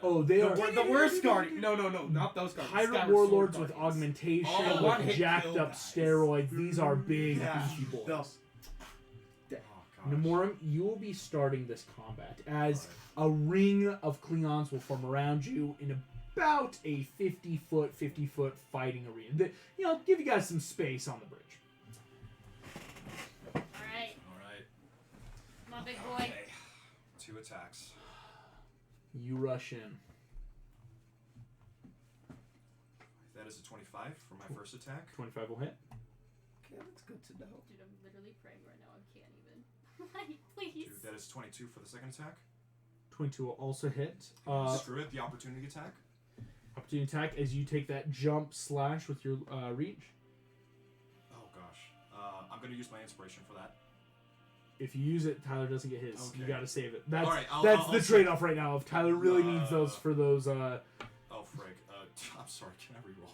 Oh, they are The worst Guardian. No, not those Guardians. pirate Skyward warlords Sword with Guardians. augmentation, Oh, with one-hit jacked kill up guys. steroids. These are big, Yeah. beefy boys. Oh, gosh. Nemorum, you will be starting this combat as Alright. a ring of Klingons will form around you in about a 50-foot fighting arena. Give you guys some space on the bridge. Alright. All right. Come on, big boy. Okay. 2 attacks. You rush in. That is a 25 for my first attack. 25 will hit. Okay, that's good to know. Dude, I'm literally praying right now. I can't even. Like, please. Dude, that is 22 for the second attack. 22 will also hit. Screw it, the opportunity attack. Opportunity attack as you take that jump slash with your reach. Oh gosh. I'm gonna use my inspiration for that. If you use it, Tyler doesn't get his. You Okay. gotta save it. That's Alright, that's I'll the save- trade-off right now. If Tyler really needs those for those. Oh frig. I'm sorry. Can I reroll?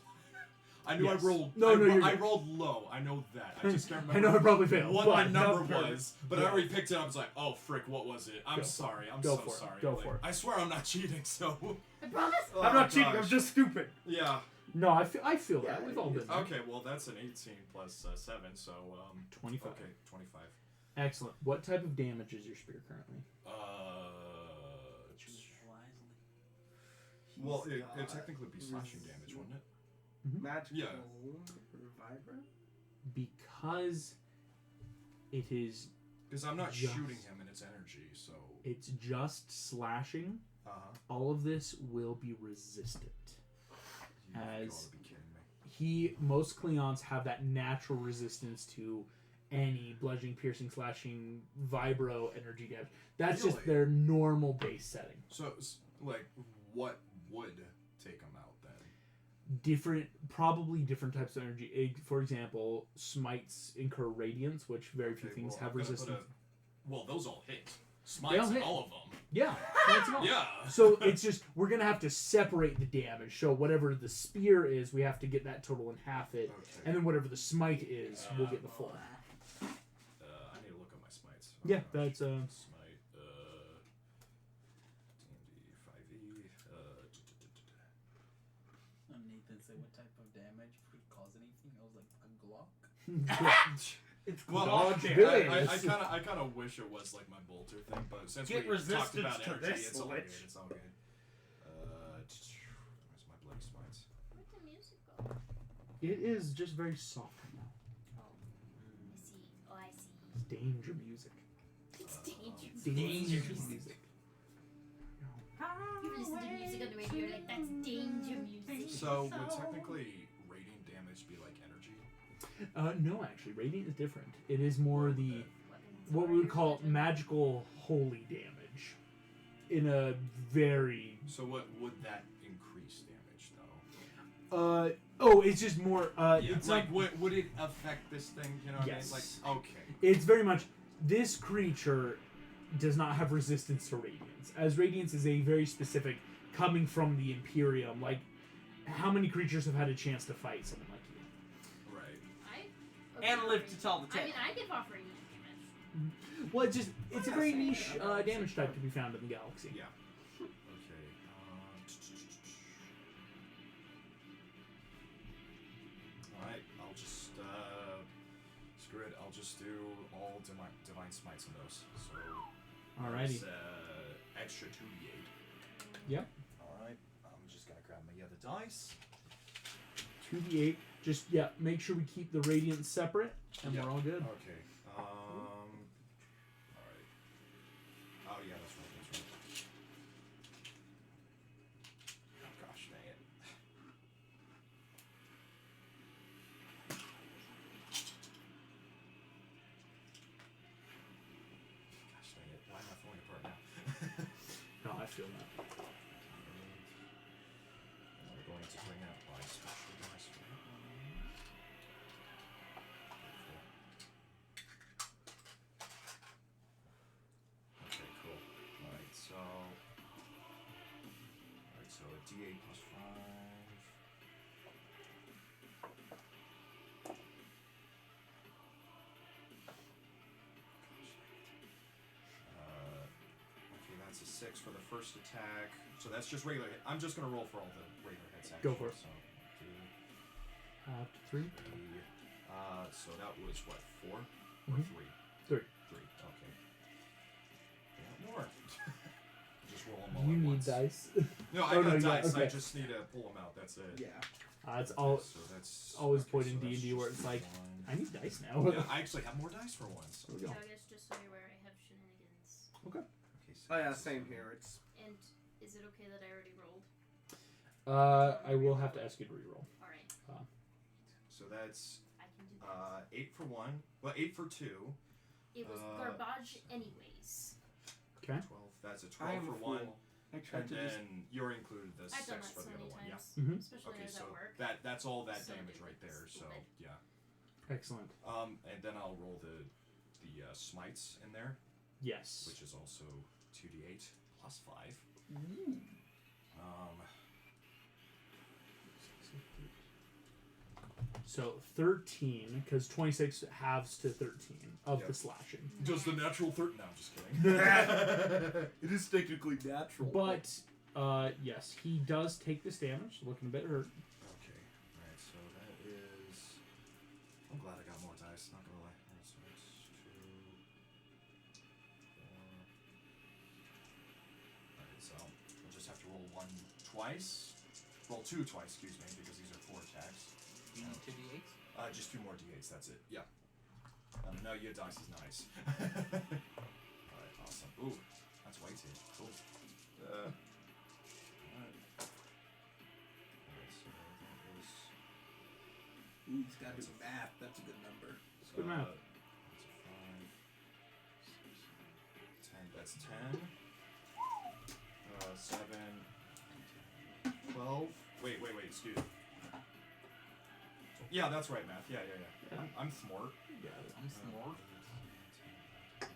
I knew Yes. I rolled. No, you're I good. rolled low. I know that. I just can't I remember. know I probably failed. what but my number no, was, but I Yeah. already picked it up. I was like, oh frick, what was it? I'm Go. sorry. I'm Go so for it. sorry. Go Like, for it. I swear I'm not cheating. So. I promise. I'm not Oh, cheating. I'm gosh. just stupid. Yeah. No, I feel that. Yeah, We've all been there. Okay. Well, that's an 18 plus 7. So 25. Okay, 25. Excellent. What type of damage is your spear currently? Choose wisely. Well, He's it'd got technically be slashing damage, wouldn't it? Magical Yeah. Reviver? Because it is, Because I'm not Just- shooting him in its energy, so. it's just slashing. All of this will be resistant. You As- gotta be kidding me. Most Klingons have that natural resistance to any bludgeoning, piercing, slashing, vibro energy damage. That's just Really? their normal base setting. So, like, what would take him out then? Probably different types of energy. For example, smites incur radiance, which very few Okay, things well, have I'm gonna put resistance. Well, those all hit. They all Smites, hit. all of them. Yeah, smites and all. Yeah. So it's just we're gonna have to separate the damage. So whatever the spear is, we have to get that total in half it, Okay. and then whatever the smite is, we'll get the full. I need to look at my smites. Yeah, gosh. that's Smite, D&D 5e, Nathan said, "What type of damage would cause anything?" I was like, "A Glock." It's Well, Dodge okay, billions. I kind of wish it was like my bolter thing, but since Get we talked resistance about to energy, this, it's all good. Lich. It's all good. Where's my bloody smites? Where'd the music go? It is just very soft now. I see. Oh, I see. It's danger music. It's dangerous. Danger Dangerous. music. You listen to music on the radio, you're like, that's danger music. So would technically radiant damage be like energy? No, actually, radiant is different. It is more the Weapons what we would fire, call magic. magical holy damage, in a very So what would that increase damage though? it's just more it's like would it affect this thing? You know what Yes. I mean? Like okay. it's very much this creature does not have resistance to radiance, as radiance is a very specific coming from the Imperium. Like, how many creatures have had a chance to fight someone like you? Right. And live to tell the I tale. mean, I give off radiant damage. Well, it's a very niche damage type to be found in the galaxy. Yeah. Okay. just do all divine smites on those. So. Alrighty. It's, extra 2d8. Yep. Alright, I'm just gonna grab my other dice. 2d8. Just, make sure we keep the radiance separate, and we're all good. Okay. Alright. Oh, yeah, that's right. Oh, gosh, dang it. Gosh, dang it. Why am I falling apart now? No, I feel that. And I'm going to bring out my special dice for that one. Okay, cool. Alright, so a d8 plus 5. Okay, that's a 6 for the first attack. So that's just regular hit. I'm just gonna roll for all the regular hits actually. Go for it. So, 3. so that was what, 4 or Mhm. 3? 3. 3. Okay. Yeah, more. Just roll them all You at need once. dice. No, I Oh, got no, dice. okay. I just need to pull them out. That's it. Yeah. It's all. So that's always okay, point in so that's D&D where just it's like, one. I need dice now. Yeah, I actually have more dice for once. There we go. So I guess just so you're aware, I have shenanigans. Okay, so Oh yeah, that's same 7. here. It's And is it okay that I already rolled? I will have to ask you to reroll. Alright, So that's I can do that. 8 for 1. Well, 8 for 2. It was garbage anyways. Okay. 12. That's a I 12 am for a 1. fool. I And tried to just. then you're included the I've 6 done that for so the other many one. Yeah. times. Mhm. Especially Okay, when I was so at work. that's all that So damage did right there. So stupid. yeah. Excellent. And then I'll roll the smites in there, Yes. which is also 2d8 plus 5. Ooh. So 13, because 26 halves to 13 of Yep. the slashing. Just the natural 30. No, I'm just kidding. It is technically natural. But, yes, he does take this damage, looking a bit hurt. Okay, alright, so that is. I'm glad I got more dice, not gonna lie. Alright, so that's 2, 4. Alright, so we'll just have to roll 1 twice. Roll 2 twice, excuse me, because these are 4 attacks. You need 2 d8s? Just 2 more d8s, that's it. Yeah. No, your dice is nice. Alright, awesome. Ooh, that's way too cool. Alright. Alright, so that was. Ooh, he's got to do math. That's a good number. Good math. That's a 5, 10. That's 10. 7, 12. Wait, excuse me. Yeah, that's right, math. Yeah. I'm smart. Yeah. I'm smart. 13.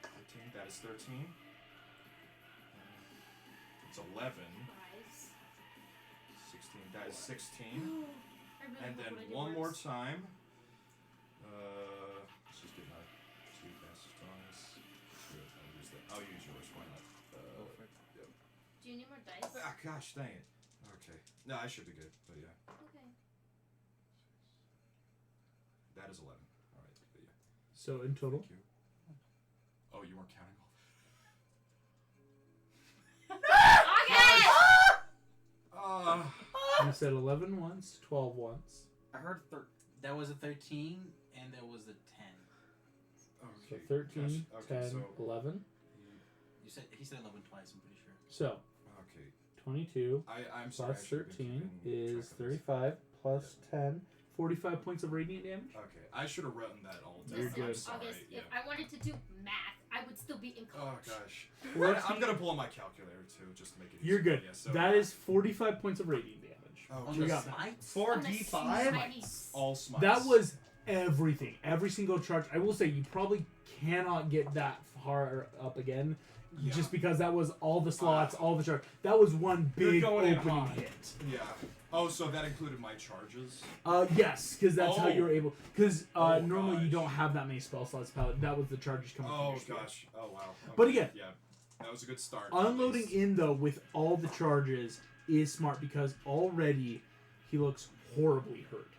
That is 13. It's 11. Guys. 16. That is 16. I really And hope then what I did one more works. time. Let's just get my 2 best dice. Good, I'll use yours. Why not? Go for it. Do you need more dice? Ah, gosh, dang it. Okay. No, I should be good, but yeah. Okay. That is 11. Alright, but yeah. So in total? Thank you. Oh, you weren't counting all Okay! You said 11 once, 12 once. I heard That was a 13, and there was a 10. So Okay. 13, gosh, okay, 10, so 11. He said 11 twice, I'm pretty sure. So okay. 22 I'm sorry. plus I should have been 13 keeping is track of this. 35 plus 10. 45 points of radiant damage? Okay, I should have written that all down. You're Listen, good. I'm sorry. August, Yeah. if I wanted to do math, I would still be in Oh college. gosh. Let's I'm see. gonna pull on my calculator too, just to make it. You're easier. good. Yeah, so That is 45 points of radiant damage. Oh, On We the got that. smites? 4d5. Smites. all smites. That was everything. Every single charge. I will say, you probably cannot get that far up again. Yeah. Just because that was all the slots, all the charge. That was one You're big going in opening hot. hit. Yeah. Oh, so that included my charges. Yes, because that's how Oh. you were able. Because Oh, normally you gosh. don't have that many spell slots. Palette. That was the charges coming from Oh your spear. gosh. Oh wow. But Okay, again, yeah, that was a good start. Unloading at least. in though with all the charges is smart because already he looks horribly hurt.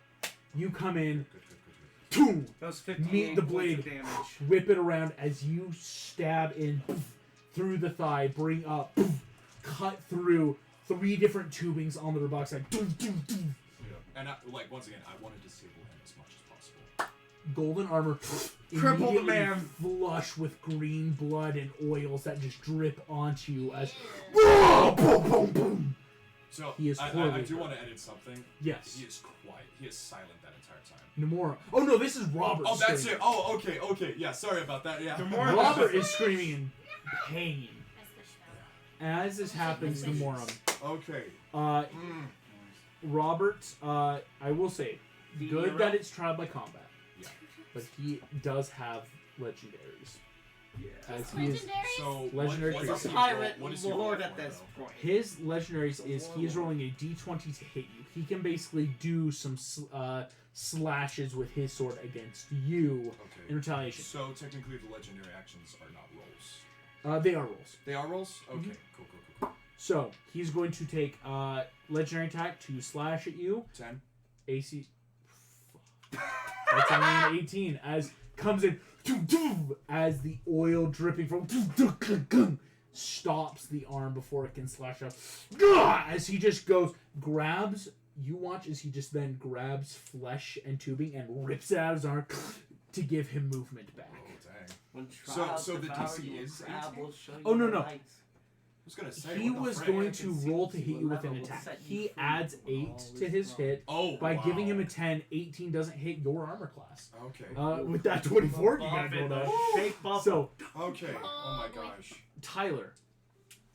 You come in, Good. boom, Those 58 meet the points blade, of damage. whip it around as you stab in through the thigh, bring up, cut through 3 different tubings on the robotic side. Yeah. And once again, I want to disable him as much as possible. Golden armor Cripple the immediately man. flush with green blood and oils that just drip onto you as Yeah. boom, boom, boom. So He is I horribly do hurt. want to edit something. Yes. He is quiet. He is silent that entire time. Namora. Oh no, this is Robert. Oh, that's screaming. it. Oh, okay. Yeah, sorry about that. Yeah. Namora- Robert is screaming in pain. I switched out. As this happens to Morum, Okay. Robert, I will say, good that it's trial by combat. Yeah. But he does have legendaries. Yeah. As he is, Legendaries? So Legendary what He's a does he pirate roll- what does he lord roll at for, this though? point. his legendaries is he is rolling a d20 to hit you. He can basically do some slashes with his sword against you in Okay. retaliation. So technically, the legendary actions are not rolls. They are rolls. They are rolls. Okay. Mhm. Cool. So he's going to take legendary attack to slash at you. 10. AC. That's only an 18. As comes in as the oil dripping from stops the arm before it can slash up. As he just goes, grabs. You watch as he just then grabs flesh and tubing and rips it out of his arm to give him movement back. Oh dang. When So- trials so the devour DC you, is crab 18? will show you Oh, no, the no. light. I was gonna say. He what the was frick? going I to can roll see to hit to you a with an level will attack. set you He free adds from 8 all to his this hit. Oh. By wow. giving him a 10, 18 doesn't hit your armor class. Okay. With that 24, you Buff got it, rolled out. Shake buff. So, Okay. Oh my boy. gosh. Tyler,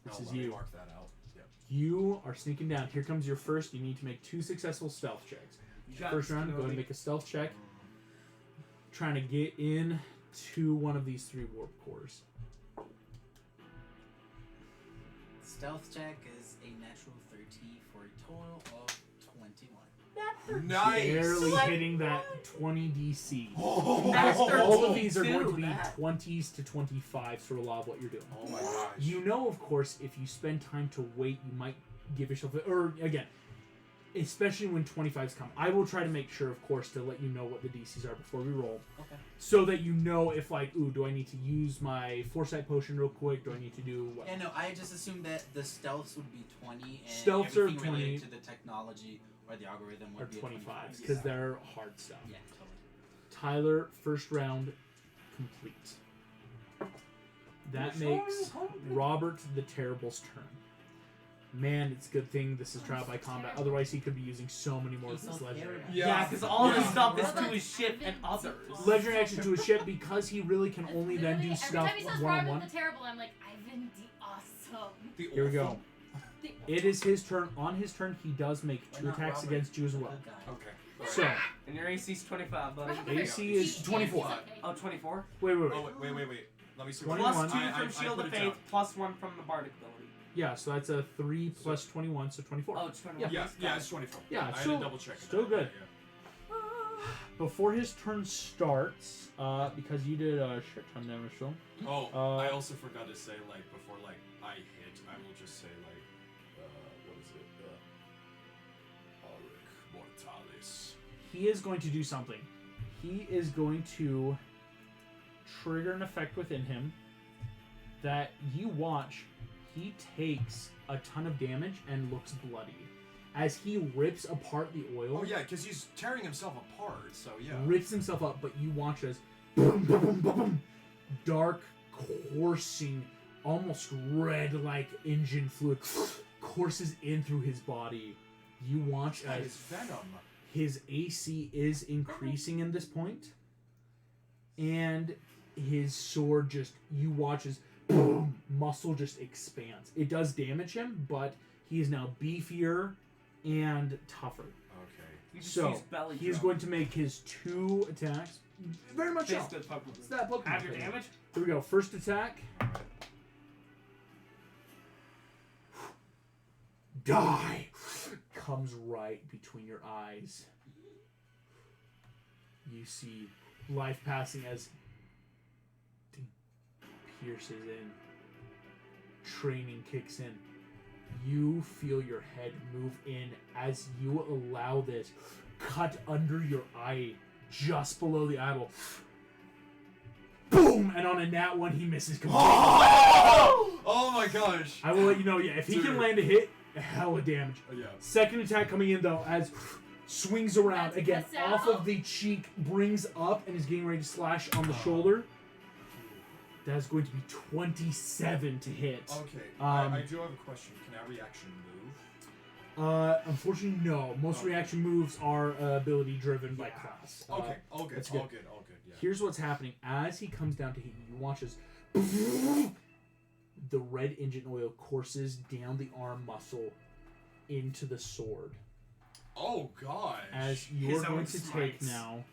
No, this is let me you. mark that out. Yep. You are sneaking down. Here comes your first. You need to make 2 successful stealth checks. First round, go ahead and make a stealth check. Trying to get in to one of these 3 warp cores. Stealth check is a natural 30 for a total of 21. Nice. Barely hitting that 20 DC. Oh, That's All of 13 these are going to too, be that. 20s to 25s for a lot of what you're doing. Oh my gosh. You know, of course, if you spend time to wait, you might give yourself or again, especially when 25s come. I will try to make sure, of course, to let you know what the DCs are before we roll. Okay. So that you know if, like, ooh, do I need to use my foresight potion real quick? Do I need to do what? Yeah, no, I just assumed that the stealths would be 20 and Stealths are everything 20. related to the technology or the algorithm would Or be 25s, a because 25. they're hard stuff. Yeah, totally. Tyler, first round complete. That makes Robert the Terrible's turn. Man, it's a good thing this is trial by combat. Otherwise, he could be using so many more of He's his so legendary terrible. actions. Yeah, because all Yeah. this stuff is Robert, to his ship and I've been others. too Legendary action to his ship because he really can only then do Literally, stuff every time he says one on Robin one. the Terrible, I'm like, Ivan the Awesome. The Here we go. awful- The It is his turn. On his turn, he does make Why 2 not attacks Robert? against you as The well. good guy. Okay. So, And your AC's 25, buddy. Robert, AC he is 24. okay. Oh, 24? wait. Oh wait. Let me see. what- 21. Plus 2 I from Shield put of it Faith, down. plus 1 from the Bardic ability. Yeah, so that's a 3 plus 21, so 24. Oh, it's 21. Yeah, it's 24. Yeah, I had still- to double check. still good. Before his turn starts, because you did a shit ton damage to him. Oh, Uh, I also forgot to say, like, before, like, I hit, I will just say, like, what is it? Auric Mortalis. He is going to do something. He is going to trigger an effect within him that you watch. He takes a ton of damage and looks bloody as he rips apart the oil. Oh, yeah, because he's tearing himself apart, so yeah. Rips himself up, but you watch as boom, boom, boom, boom, boom, dark coursing, almost red like engine fluid courses in through his body. You watch That as is venom. his AC is increasing in this point, and his sword just, you watch as boom, muscle just expands. It does damage him, but he is now beefier and tougher. Okay. You just So use belly he is drum. going to make his 2 attacks. Very much so. Face good Pokemon. It's that Pokemon. Have your thing. damage? Here we go. First attack. Die! Comes right between your eyes. You see life passing as pierces in. Training kicks in. You feel your head move in as you allow this cut under your eye just below the idol. Boom! And on a nat 1, he misses completely. Oh my gosh! I will let you know, yeah, if he can Dude. land a hit, hella damage. Yeah. Second attack coming in, though, as swings around, That's again, Cassell. off of the cheek, brings up, and is getting ready to slash on the shoulder. That is going to be 27 to hit. Okay. Um, I do have a question. Can that reaction move? Unfortunately, no. Most Okay. reaction moves are ability driven by Yeah. class. Okay. All good. that's All good. good. All good. Yeah. Here's what's happening. As he comes down to hit you, you watch as the red engine oil courses down the arm muscle into the sword. Oh gosh. As you're His own going to take smites. now,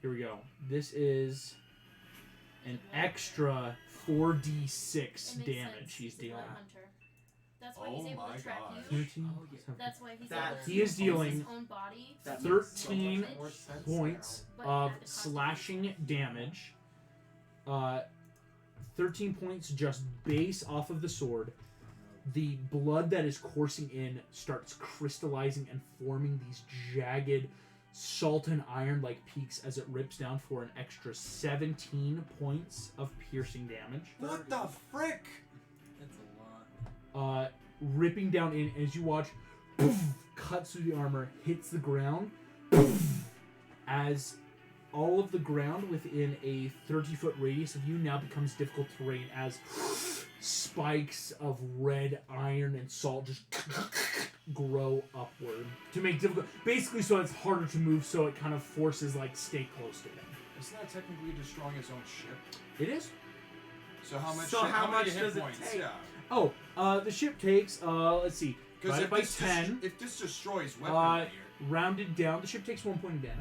here we go. This is an extra 4d6 It makes damage sense. he's He's a dealing. blood hunter. That's why Oh he's able my to track gosh. you. 13, Oh, yeah. 17. That's why he's That- able to He is use dealing his own body. That to makes use 13 damage. more sense points But of at the cost of slashing damage. 13 points just base off of the sword. The blood that is coursing in starts crystallizing and forming these jagged salt and iron like peaks as it rips down for an extra 17 points of piercing damage. What the frick? That's a lot. Ripping down in as you watch, poof, cuts through the armor, hits the ground, poof, as all of the ground within a 30-foot radius of you now becomes difficult terrain as spikes of red iron and salt just grow upward to make difficult. Basically, so it's harder to move, so it kind of forces stay close to him. Isn't that technically destroying his own ship? It is. So how much? So how many much hit does it points? take? Yeah. Oh, the ship takes let's see, Because divided if, by this 10, if this destroys weaponry, rounded down, the ship takes 1 point of damage.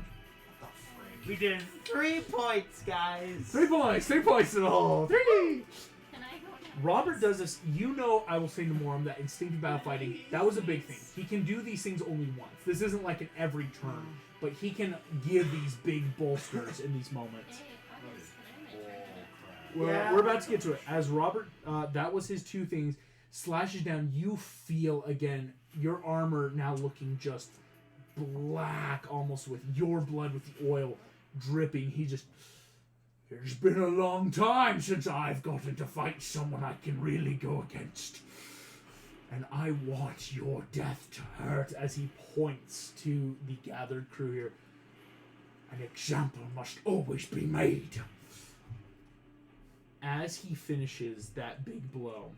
what the frick? We did 3 points, guys. 3 points! 3 points to the hole! 3! Can I go now? Robert does this. You know, I will say to Morum that instinctive battle fighting, that was a big thing. He can do these things only once. This isn't like an every turn, but he can give these big bolsters in these moments. Hey, August, can I have my Oh turn? crap. Well, Yeah. we're about to get to it. As Robert, that was his 2 things, slashes down, you feel again your armor now looking just black, almost with your blood, with the oil dripping. He just, it's been a long time since I've gotten to fight someone I can really go against. And I want your death to hurt, as he points to the gathered crew here. An example must always be made. As he finishes that big blow,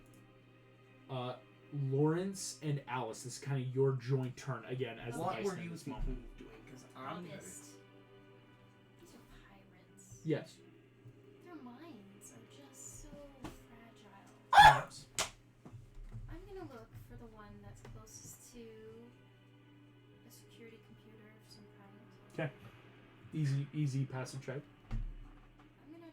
Lawrence and Alice, this is kind of your joint turn again as the What dice were in you this thinking moment. of doing? Because I'm August. These are pirates. Yes. Their minds are just so fragile. I'm gonna look for the one that's closest to a security computer of some kind. Easy passive check. I'm gonna,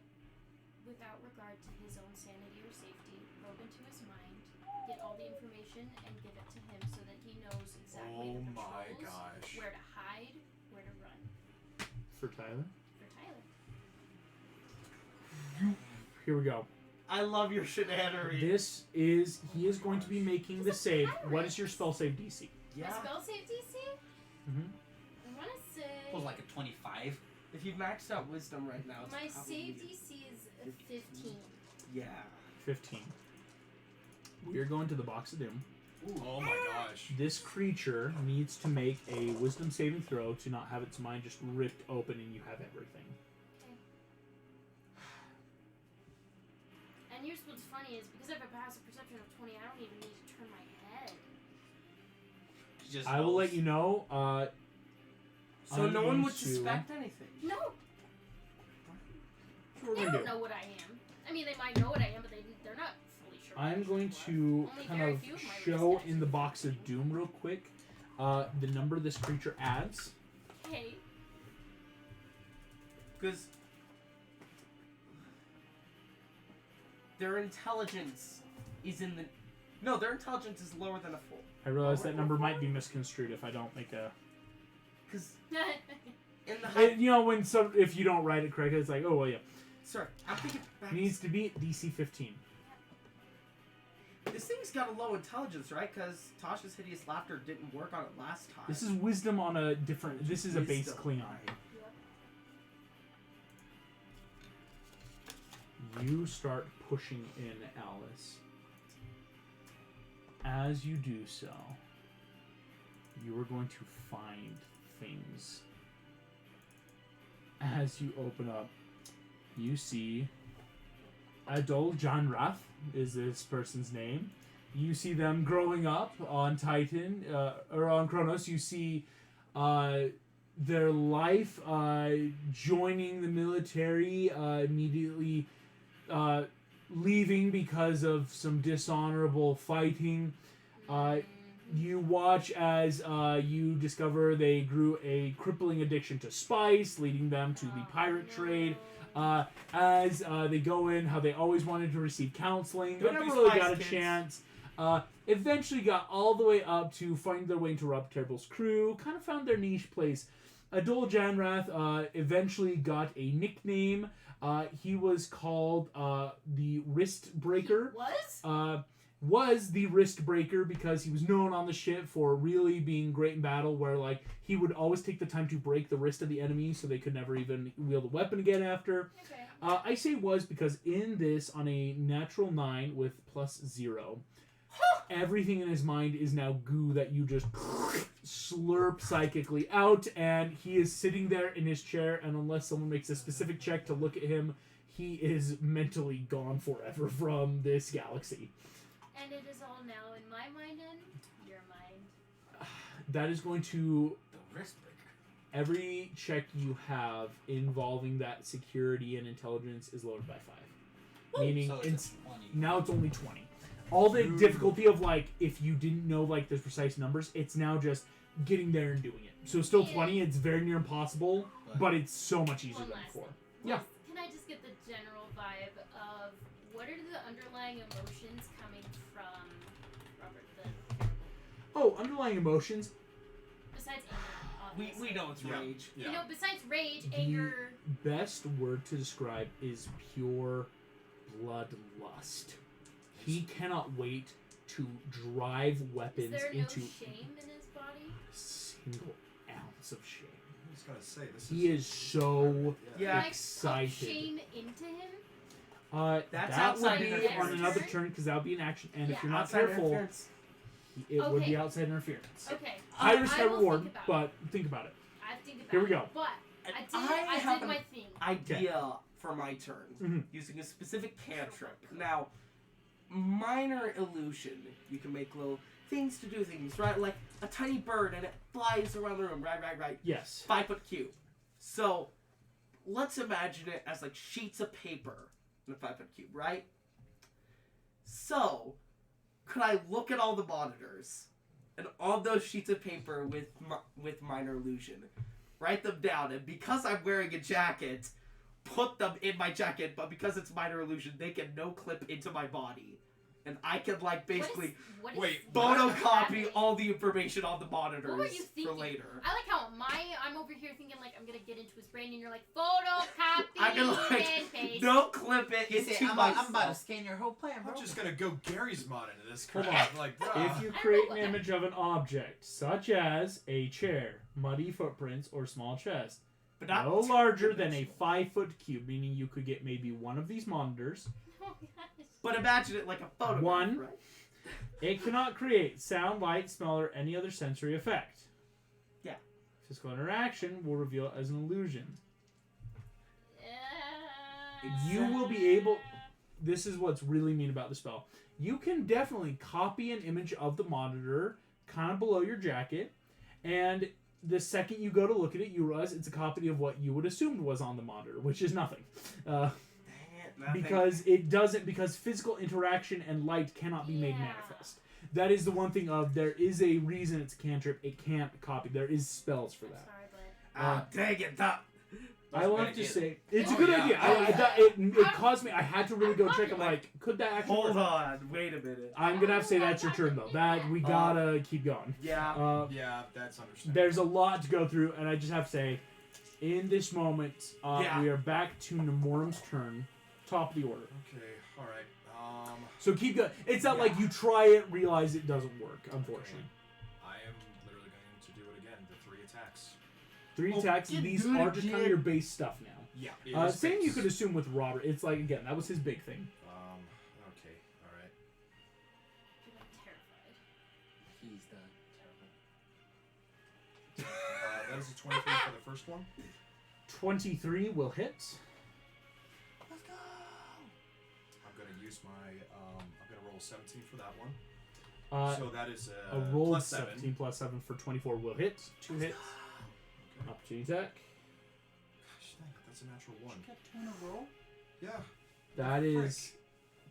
without regard to his own sanity or safety, probe into his mind, get all the information, and give it to him so that he knows exactly Oh the my patrols, gosh. where to hide, where to run. For Tyler. For Tyler. Here we go. I love your shenanigery. He is going to be making the save. What is your spell save DC? My Yeah. spell save DC? Mm-hmm. I wanna say... Was like a 25. If you've maxed out wisdom right now, it's My probably save DC is a 15. Yeah. 15. We are going to the Box of Doom. Oh my gosh. This creature needs to make a wisdom saving throw to not have its mind just ripped open and you have everything. And here's what's funny is because I have a passive perception of 20, I don't even need to turn my head. Just I will let you know. So I'm no one going would to- suspect anything. No, What they we're don't gonna do. know what I am. I mean, they might know what I am, but they're not fully sure. what I'm I going actually to Only kind very of few of my show wrist in the tattoos. Box of Doom real quick the number this creature adds. was. Okay. Because their intelligence is in the... No, their intelligence is lower than a 4. I realize that number might be misconstrued if I don't make a. Because in the... And, you know, if you don't write it correctly, it's like, oh well, yeah. Sorry, I'm thinking back. It needs to be DC 15. This thing's got a low intelligence, right? Because Tasha's hideous laughter didn't work on it last time. This is wisdom on a different. This is a base Wisdom. Klingon. Yep. You start pushing in, Alice. As you do so, you are going to find things. As you open up, you see Adol Janrath is this person's name. You see them growing up on Titan, or on Kronos. You see their life joining the military, immediately leaving because of some dishonorable fighting. You watch as you discover they grew a crippling addiction to spice, leading them to the pirate trade. As they go in, how they always wanted to receive counseling, but Don't never be really spice got a kids. chance. Eventually got all the way up to find their way into Rob Terrible's crew, kind of found their niche place. Adol Janrath eventually got a nickname. He was called the Wrist Breaker. Was the Wrist Breaker because he was known on the ship for really being great in battle, where like he would always take the time to break the wrist of the enemy so they could never even wield a weapon again after. Okay. I say was because in this, on a natural 9 with +0, everything in his mind is now goo that you just slurp psychically out, and he is sitting there in his chair, and unless someone makes a specific check to look at him, he is mentally gone forever from this galaxy. And it is all now in my mind and your mind. That is going to... The wrist breaker. Every check you have involving that security and intelligence is lowered by 5. Meaning, So it's 20. now it's only 20. All the difficulty of, like, if you didn't know, like, the precise numbers, it's now just getting there and doing it. So still 20, it's very near impossible, but it's so much easier One than last before. thing. Yeah. Can I just get the general vibe of what are the underlying emotions coming from Robert the Terrible? Oh, underlying emotions. Besides anger, We know it's Yeah. rage. You know, besides rage, The anger. best word to describe is pure bloodlust. He cannot wait to drive Is weapons there no into shame in his body? a single ounce of shame. I was gonna say this He is is so Yeah. Can I excited. put shame into him? That's that outside would be interference. on another turn because that would be an action, and if Yeah. you're not Outside careful, interference. it would be Okay. outside interference. Okay. High risk, high I will reward, think about but think about it. I think about Here we it. go. But And I have did an my thing. idea for my turn Mhm. using a specific cantrip. Now, minor illusion. You can make little things to do things, right? Like a tiny bird and it flies around the room, right? Yes. 5-foot cube. So, let's imagine it as like sheets of paper in a 5-foot cube, right? So, could I look at all the monitors and on those sheets of paper with minor illusion, write them down, and because I'm wearing a jacket, put them in my jacket, but because it's minor illusion, they can no clip into my body. And I can like basically what Wait, what is photocopy happening? all the information on the monitors What were you for thinking? later. I like how I'm over here thinking like I'm gonna get into his brain, and you're like photocopy I can like and paste. no clip it He said, into I'm about to myself. scan your whole plan, bro. I'm just gonna go Gary's mod into this Hold crap. Like, If you I create know an what- image of an object, such as a chair, muddy footprints, or small chest, But not no larger than a two-dimensional. 5-foot cube, meaning you could get maybe one of these monitors. Oh, gosh. But imagine it like a photograph, One. right? It cannot create sound, light, smell, or any other sensory effect. Yeah. Physical interaction will reveal it as an illusion. You will be able... This is what's really mean about the spell. You can definitely copy an image of the monitor kind of below your jacket, and the second you go to look at it, you realize it's a copy of what you would assume was on the monitor, which is nothing. Dang it, nothing. Because it doesn't, because physical interaction and light cannot be made Yeah. manifest. That is the one thing of, there is a reason it's a cantrip, it can't copy. There is spells for I'm that. sorry, but Dang it, that. I will have to say, it's a Oh, good yeah. idea. It caused me, I had to really go check. I'm like, could that actually Hold work? on, wait a minute. I'm gonna have to say that's your turn though. That we gotta keep going. Yeah. yeah, that's understandable. There's a lot to go through, and I just have to say, in this moment, Yeah. we are back to Nemorum's turn, top of the order. Okay, alright. So keep going. It's not Yeah. like you try it, realize it doesn't work, unfortunately. I am literally going to do it again. The 3 attacks. 3 Oh, attacks, you these do it are just kind of again. your base stuff now. Yeah. It is Same you base. could assume with Robert. It's like, again, that was his big thing. Okay. All right. I'm terrified. He's the terrible. That is a 23 for the first one. 23 will hit. Let's go! I'm gonna use my. I'm gonna roll 17 for that one. So that is A roll plus 17 plus 7 for 24 will hit. 2 hits. Okay. Opportunity attack. Gosh dang it, that's a natural one. Got 2 in a row? Yeah. That is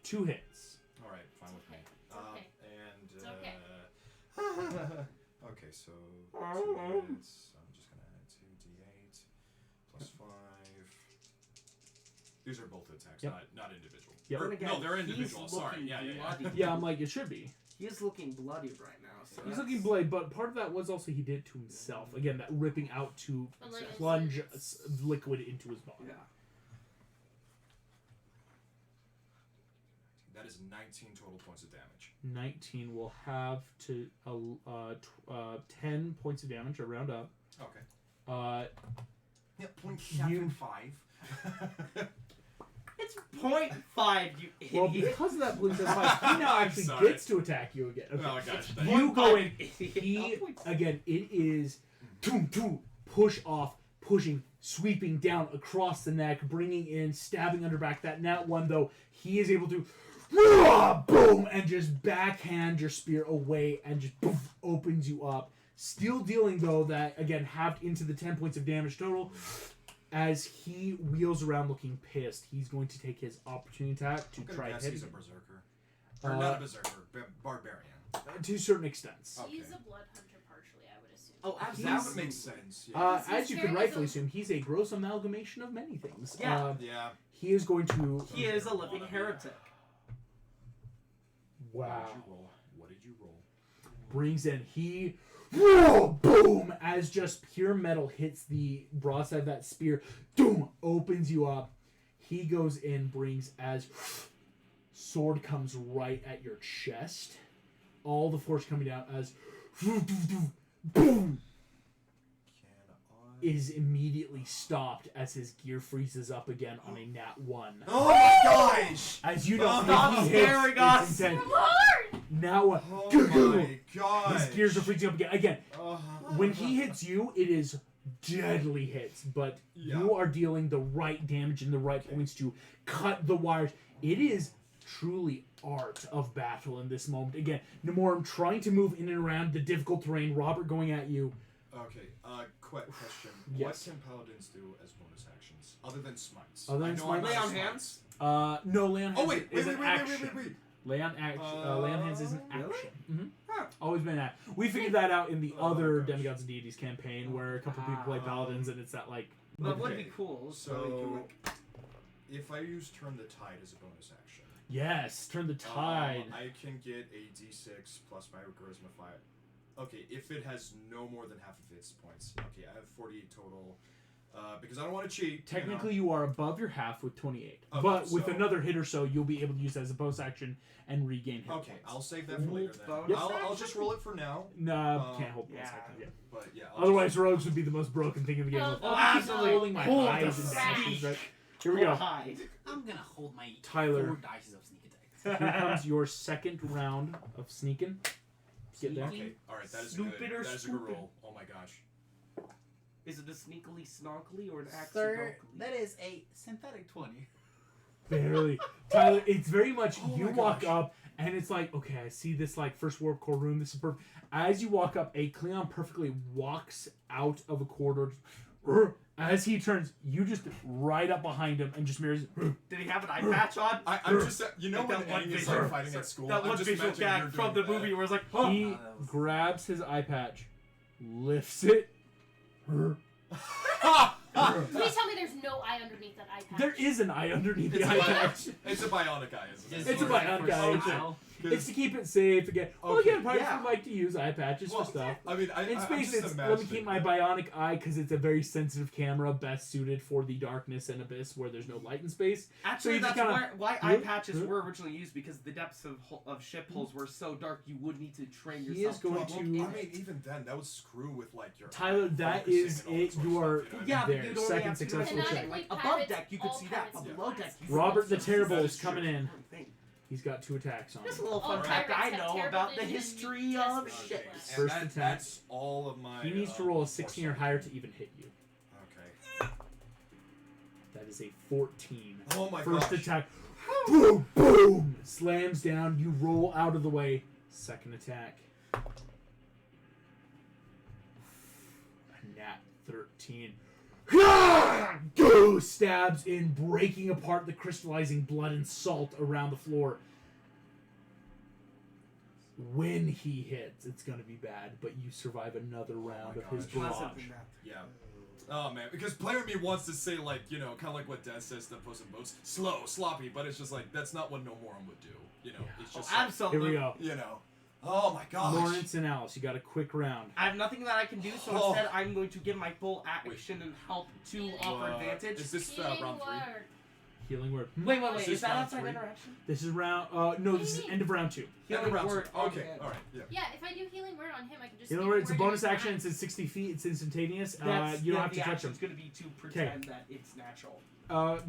2 hits. All right, fine with me. okay. And It's okay. okay, so 2 hits. I'm just gonna add 2d8 plus 5. These are both attacks, Yep. not individual. Yep. Or, And again, no, they're he's individual. Sorry. looking Yeah. bloody. Yeah, I'm like, it should be. He is looking bloody right now. So He's that's- looking blade, but part of that was also he did it to himself. Again, that ripping out to But like I plunge said, it's- liquid into his body. Yeah. That is 19 total points of damage. 19 will have to 10 points of damage, or round up. Okay. You- 0.75. It's 0.5, you Well, idiot. because of that blue device, he now actually Sorry. gets to attack you again. Okay. Oh gosh. You go in. Idiot. He again. It is push off, pushing, sweeping down across the neck, bringing in, stabbing under back. That nat one though, he is able to boom and just backhand your spear away and just poof, opens you up. Still dealing though that again halved into the 10 points of damage total. As he wheels around looking pissed, he's going to take his opportunity attack to I'm gonna try guess hit he's a him. berserker. Or not a berserker, barbarian. To certain extents. Okay. He's a blood hunter partially, I would assume. Oh, That absolutely. would make sense. Yeah. He's As you can carrying rightfully his own- assume, he's a gross amalgamation of many things. Yeah. Yeah. He is going to. He is a living heretic. Wow. What did you roll? Brings in. He. Whoa! Boom! As just pure metal hits the broadside of that spear. Boom! Opens you up. He goes in, brings as. Sword comes right at your chest. All the force coming down as. Boom! Is immediately stopped as his gear freezes up again on a nat 1. Oh my gosh! As you know, Stop if he hits, scaring it's us! intense. Lord! Now, Oh goo-goo. my gosh! His gears are freezing up again. Again, Oh. when he hits you, it is deadly hits, but Yeah. you are dealing the right damage in the right points to cut the wires. It is truly art of battle in this moment. Again, Nemorum trying to move in and around the difficult terrain. Robert going at you. Okay, quick question. Yes. What can paladins do as bonus actions? Other than smites? Other than I know smites? I'm Lay out on of hands? smites. No, lay on hands Oh wait, is wait, an wait, action. wait. Lay on lay on hands is an Really? action. Mm-hmm. Huh. Always been that. We figured that out in the Oh, other gosh. Demigods and Deities campaign, where a couple people play paladins, and it's that like. That would Okay, be cool. So, So, you can, like, if I use Turn the Tide as a bonus action, Yes, turn the tide. I can get a d6 plus my charisma 5. Okay, if it has no more than half of its points. Okay, I have 48 total. Because I don't want to cheat. Technically, you are above your half with 28. Okay, but with so- another hit or so, you'll be able to use that as a bonus action and regain hit Okay, points. I'll save that for later then. Bonus I'll just roll it for now. No, can't hold bonus yeah. action. Yeah. But yeah. I'll Otherwise, rogues would be the most broken thing in the game. Oh, Like, oh, oh, I keep absolutely. rolling my Hold eyes the and dashes. sneak. Right? Here we go. hide. I'm gonna hold my Tyler. 4 dice of sneak attack. Here comes your second round of sneaking. Get there. Okay, alright, that is Snoop good. it or That is a scoop good it. roll. Oh my gosh. Is it a sneakily snonkily or an Sir, accidentally? that is a synthetic 20. Barely. Tyler, it's very much Oh you my walk gosh. up and it's like, okay, I see this like first warp core room. This is perfect. As you walk up, a Klingon perfectly walks out of a corridor. As he turns, you just right up behind him and just mirrors. Did he have an eye patch on? I'm just, you know Like when that one Aang is visual- like fighting at school? That I'm one just visual imagining gag you're from the doing movie that. where it's like, oh, He that was- grabs his eye patch, lifts it. Please tell me there's no eye underneath that eye patch. There is an eye underneath the It's eye a patch. It's a bionic eye, isn't it? It's a bionic eye. Style. It's to keep it safe. Again, well, Okay, again, pilots yeah. would like to use eye patches for stuff. I mean, In I'm space, just it's let me imagining, keep my bionic eye because it's a very sensitive camera, best suited for the darkness and abyss where there's no light in space. Actually, you just that's kinda- why eye patches were originally used, because the depths of ship holes were so dark you would need to train He yourself is going look to- in I it. mean, even then, that would screw with like your Tyler, that focusing is and all that it. sort of You are stuff, you know what I mean? Yeah, but there. you'd only Second have to do successful it check. Canonically, like above pirates, deck, you could all see that, but pirates below do deck, you Robert the couldn't. Terrible That is is coming true. in. Thing. He's got 2 attacks on Just a him. little All fun fact pirates I have know terrible about the vision, history test of for ships. ships. First And attack. That's all of my. He needs to roll a 16 or foresight. higher to even hit you. Okay. That is a 14. Oh my First gosh. attack. Boom! Boom! Slams down. You roll out of the way. Second attack. A nat 13. Go! Stabs in, breaking apart the crystallizing blood and salt around the floor. When he hits, it's going to be bad, but you survive another round my of his gosh. barrage. Pleasant than that. Yeah. Oh man, because player me wants to say like, you know, kind of like what Dad says to Puss in Boots, slow, sloppy, but it's just like that's not what No Moron would do. You know, Yeah. it's just Here Absolutely. we go. you know. Oh my gosh. Lawrence and Alice, you got a quick round. I have nothing that I can do, so Oh. instead I'm going to give my full action and help to Healing offer Is advantage. this Healing round 3? word. Healing word. Wait, Is is this that round outside 3? interaction? This is round. No, this is end of round 2. End Healing of round word 2. on Okay, him. alright, yeah. Yeah, if I do healing word on him, I can just. Healing say word. the It's a word bonus in his action. mind. It's 60 feet. It's instantaneous. That's, You don't yeah, have to the touch him. action's going to be to pretend that it's natural.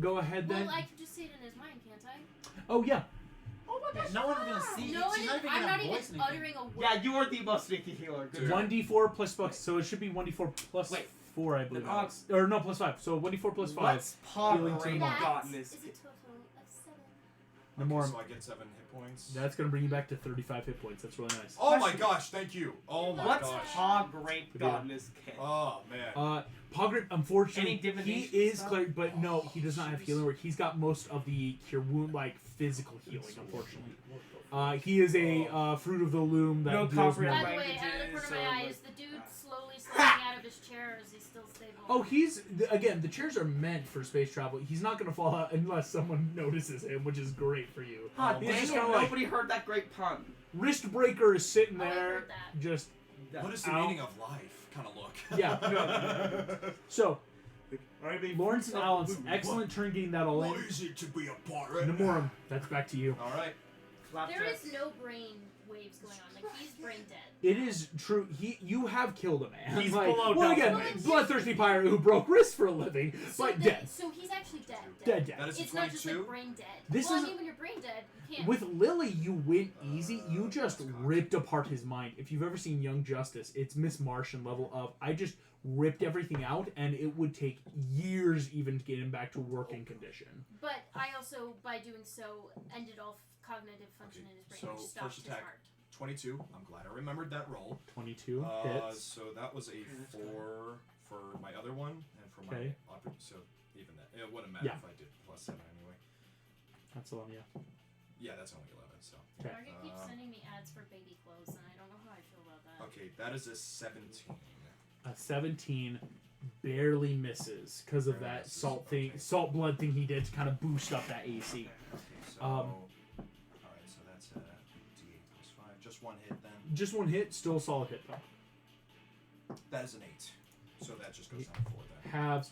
Go ahead then. Well, I can just say it in his mind, can't I? Oh yeah. Oh my Yeah, no one's gonna see. No, She's not even I'm gonna not even voice anything. uttering a word. Yeah, you are the most sneaky healer. Good Dude. job. 1d4 plus bucks. So it should be 1d4 plus Wait. 4, I believe. Then Alex. Or no, plus 5. So 1d4 plus 5. What's Healing to the Pog mind. gotten That this? is a total of 7. No Okay, more. so I get 7 hit points. That's gonna bring you back to 35 hit points. That's really nice. Oh my gosh, thank you. Oh my What's gosh. Pog Rape gotten this kid? Oh man. Pogrip, unfortunately, Any divination he is stuff? cleric, but no, he does not have healing word. He's got most of the cure wound, like physical healing, unfortunately. He is a fruit of the loom that No deals comprehensive more. By the way, out of the corner of my Languages, eye, or is the dude slowly sliding out of his chair, or is he still stable? Oh, again, the chairs are meant for space travel. He's not going to fall out unless someone notices him, which is great for you. Ah, He's dang just it, kinda like- nobody heard that great pun. Wrist breaker is sitting Oh, I there, heard that. just, What is the Ow. meaning of life? Kind of look. yeah. So, Lawrence and Alan's excellent turn getting that all Why in. is it to be a pirate? Namorum, that's back to you. All right. There is no brain waves going on. Like, he's brain dead. It is true. You have killed a man. He's like, below well, Delta again, Waves. bloodthirsty pirate who broke wrists for a living, So, but the- dead. so he's actually dead. Dead. That is a It's not just 22. like brain dead. This well, is- I mean, when you're brain dead, you can't. With Lily, you went easy. You just that's ripped apart his mind. If you've ever seen Young Justice, it's Miss Martian level of I just ripped everything out, and it would take years even to get him back to working condition. But I also, by doing so, ended all cognitive function Okay, in his brain, so which stopped first his attack. heart. 22. I'm glad I remembered that roll. 22 hits. So that was a 4 for my other one, and for Okay. my so even that it wouldn't matter Yeah. if I did plus 7 anyway. That's all. Yeah. Yeah, that's only 11. So Okay. Target keeps sending me ads for baby clothes, and I don't know how I feel about that. okay, that is a 17. A 17 barely misses because of Barely that misses, salt thing, okay. salt blood thing he did to kind of boost up that AC. Okay, so Um, all right, so that's a D8 plus 5. Just one hit then. Just one hit, still a solid hit though. That is an 8. So that just goes down to 4 then. Halves.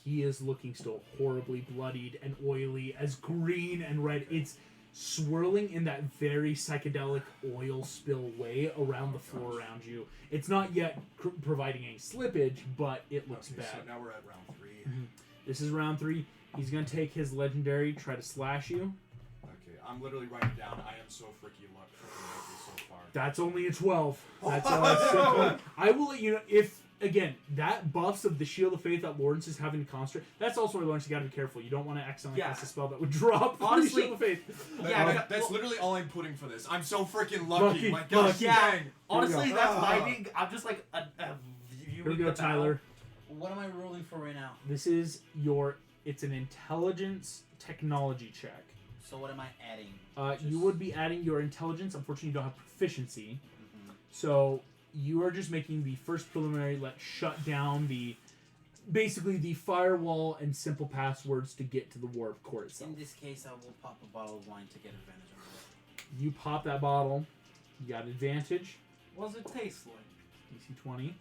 He is looking still horribly bloodied and oily, as green and red. It's swirling in that very psychedelic oil spill way around the floor around you. It's not yet providing any slippage, but it looks Okay, bad. so now we're at round 3. This is round 3. He's gonna take his legendary, try to slash you. Okay, I'm literally writing down. I am so freaking lucky so far. That's only a 12. That's all. I will let you know if. Again, that buffs of the Shield of Faith that Lawrence is having to concentrate. That's also where Lawrence, you gotta be careful. You don't want to accidentally Yeah. cast a spell that would drop Honestly, the Shield of Faith. Yeah, That's well- literally all I'm putting for this. I'm so freaking lucky. Lucky, My gosh, lucky. Yeah, dang. honestly, go. that's my Ah. thing. I'm just like a Here we go, Tyler. What am I rolling for right now? This is it's an intelligence technology check. So what am I adding? You would be adding your intelligence. Unfortunately, you don't have proficiency. Mhm. So you are just making the first preliminary, shut down basically the firewall and simple passwords to get to the warp core itself. In this case, I will pop a bottle of wine to get advantage on You pop that bottle. You got advantage. What does it taste like? DC 20.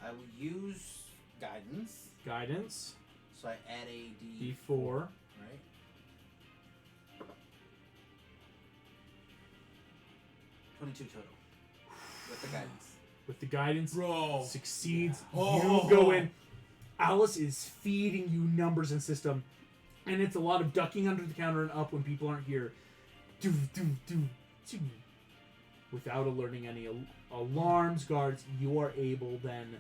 I will use guidance. Guidance. So I add a D4. D4. Right? $22 total. With the guidance. With the guidance, Bro. succeeds. Oh. You go in. Alice is feeding you numbers and system, and it's a lot of ducking under the counter and up when people aren't here. Do, do, do, do. Without alerting any alarms, guards, you are able then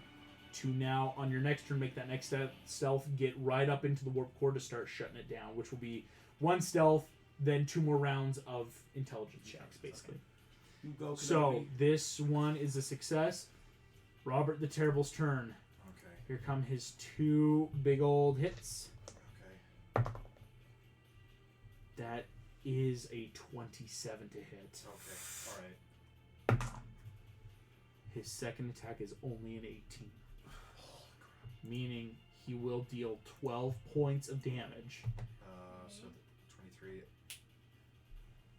to now, on your next turn, make that next stealth, get right up into the warp core to start shutting it down, which will be 1 stealth, then 2 more rounds of intelligence checks, basically. You go, So, Kenobi. this one is a success. Robert the Terrible's turn. Okay. Here come his 2 big old hits. Okay. That is a 27 to hit. Okay. All right. His second attack is only an 18. Meaning he will deal 12 points of damage. So 23.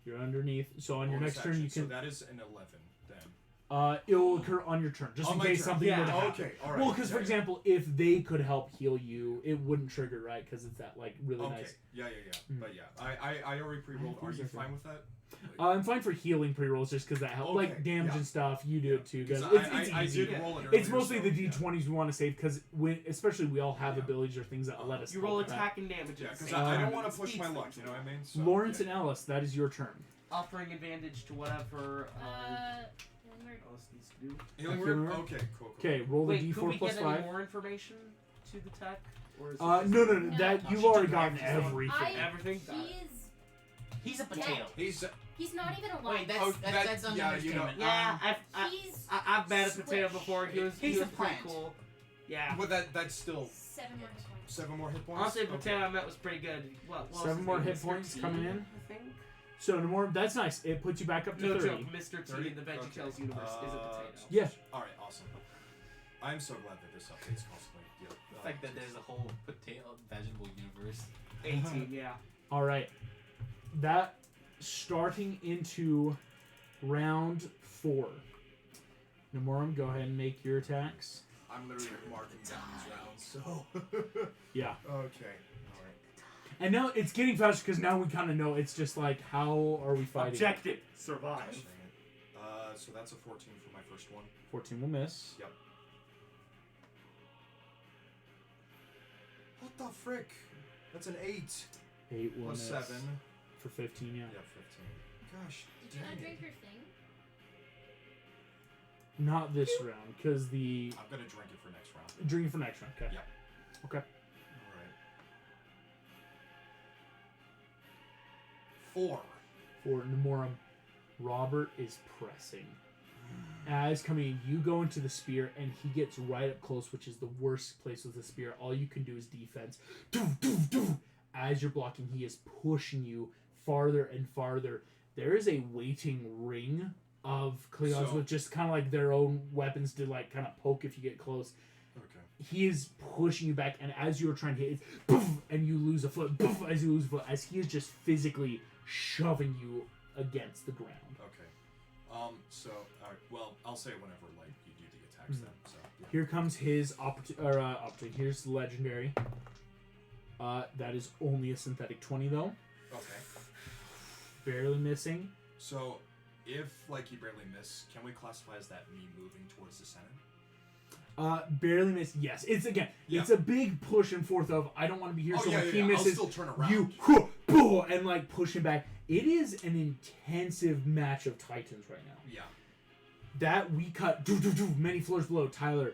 You're underneath. So on your Bonus next turn, you action. can. So that is an 11 then. It will occur on your turn, just On in my case turn. something Yeah. were to happen. Okay. All right. Well, because for Yeah, example, if they could help heal you, it wouldn't trigger, right? Because it's that like really Okay. nice. Yeah. Mm. But yeah, I already pre-rolled. Are these you are fine with that? I'm fine for healing pre-rolls just because that helps. Okay, Like damage yeah. and stuff, you do it too. Because Guys. It's I easy. did roll it It's earlier, mostly so, the yeah. d20s we want to save because especially we all have Yeah. abilities or things that let us. You help roll with that. attack and damage. Yeah, at the because same I time. don't want to It push my speeds luck. things You know what I along. mean? So, Lawrence yeah. and Alice, that is your turn. Offering advantage to whatever Healing word. Alice needs to do. Healing Healing word? word? Okay. Cool. Okay, roll the Wait, could d4 we plus get 5. any more information to the tech? Or is it No, just- no, no. No. That No, you've she already took gotten everything. everything. Everything? Got it. He's a potato. He's not even alive. Wait, that's Oh, that's that- under yeah, you know- understatement. Yeah, He's I've met a potato Squish. before. He was He's a pretty plant. cool. Yeah. But that's still 7 more hit points. 7 more hit points. Honestly, the Okay. potato I met was pretty good. What was 7 his more name? hit Mr. points T, coming in. I think. So no more. That's nice. It puts you back up to No 30. joke. Mr. T 30? in the VeggieTales Okay. universe is a potato. Yeah. All right. Awesome. I'm so glad that this updates constantly. Yeah. The fact that there's a whole potato vegetable universe. 18, yeah. All right. That starting into round 4. Namorum, go ahead and make your attacks. I'm literally marking down these rounds. So. Yeah. Okay. All right. And now it's getting faster because now we kind of know. It's just like, how are we fighting? Objective. Survive. Gosh dang it. So that's a 14 for my first one. 14 will miss. Yep. What the frick? That's an 8. 8 will Plus miss. 7. For 15, yeah. Yeah, 15. Gosh. Did you not dang drink it. your thing? Not this round because the I'm gonna drink it for next round. drinking for next round. Okay. Yep. Okay. Alright. 4. For Namorum, Robert is pressing. As coming in, you go into the spear, and he gets right up close, which is the worst place with the spear. All you can do is defense. As you're blocking, he is pushing you farther and farther. There is a waiting ring of Klingons So- with just kind of like their own weapons to like kind of poke if you get close. Okay. He is pushing you back, and as you're trying to hit, it's poof, and you lose a foot. Poof, as you lose a foot, as he is just physically shoving you against the ground. Okay. So, well, I'll say whenever, like, you do the attacks then. So, yeah. Here comes his opportunity. Here's the legendary. That is only a synthetic 20 though. Okay. Barely missing. So, if, like, you barely miss, can we classify as that me moving towards the center? Barely miss. Yes, it's again. Yeah. It's a big push and forth of I don't want to be here. Oh, so yeah, when yeah, he yeah. misses, I'll still turn around. you and like push him back. It is an intensive match of titans right now. Yeah. That we cut many floors below. Tyler,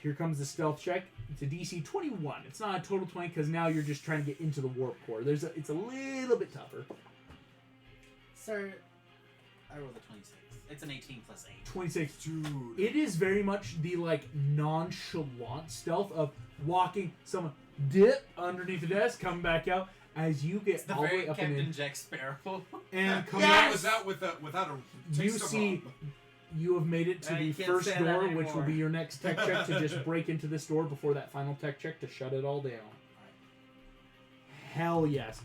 here comes the stealth check. It's a DC 21. It's not a total 20 because now you're just trying to get into the warp core. It's a little bit tougher. Sir, I rolled a 26. It's an 18 plus 8. 26. Dude. It is very much the like nonchalant stealth of walking, someone dip underneath the desk, come back out as you It's get the all the way very up and Captain in, Jack Sparrow. and come That back. was out without a You taste of see, you have made it to Yeah, the you can't first say that door, which will anymore. be your next tech check to just break into this door before that final tech check to shut it all down. Hell yes.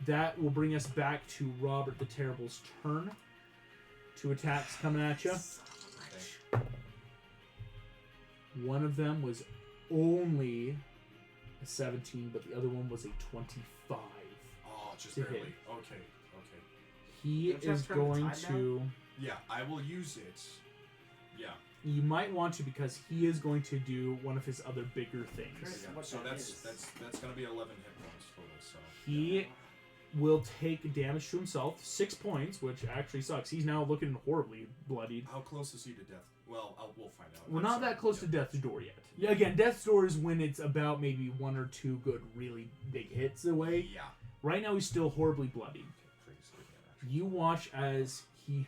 That will bring us back to Robert the Terrible's turn. 2 attacks coming at you. One of them was only a 17, but the other one was a 25. Oh, just To barely. hit. Okay. He Don't you have is to turn the going tide to... Yeah, I will use it. Yeah. You might want to because he is going to do one of his other bigger things. Chris, what So that that's is. gonna be 11 hit points total. So He will take damage to himself, 6 points, which actually sucks. He's now looking horribly bloodied. how close is he to death? Well, we'll find out. We're I'm not sorry. that close to death's door yet. Yeah, again, death's door is when it's about maybe 1 or 2 good, really big hits away. Yeah. Right now, he's still horribly bloodied. Okay, please give me an action. You watch as he...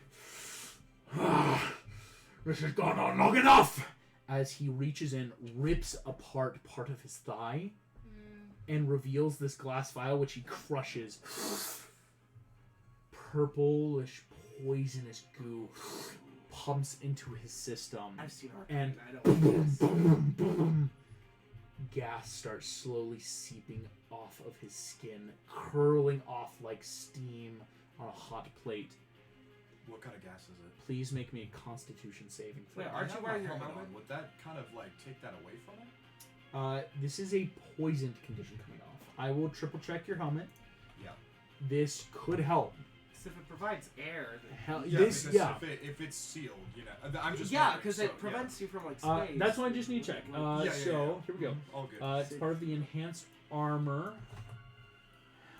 This has gone on long enough! As he reaches in, rips apart part of his thigh, and reveals this glass vial, which he crushes. Purplish, poisonous goo pumps into his system. I've seen our And I don't boom, boom, boom. Gas starts slowly seeping off of his skin, curling off like steam on a hot plate. What kind of gas is it? Please make me a Constitution saving throw. Wait, I aren't have you my wearing your helmet helmet? on. Would that kind of like take that away from it? This is a poisoned condition coming off. I will triple check your helmet. Yeah. This could help. Because if it provides air, then... Hell, Yeah, this, because yeah. if it's sealed, you know, I'm just Yeah, wondering, because so, it prevents you from like space. That's why I just need to check. Yeah, So here we go. All good. It's part of the enhanced armor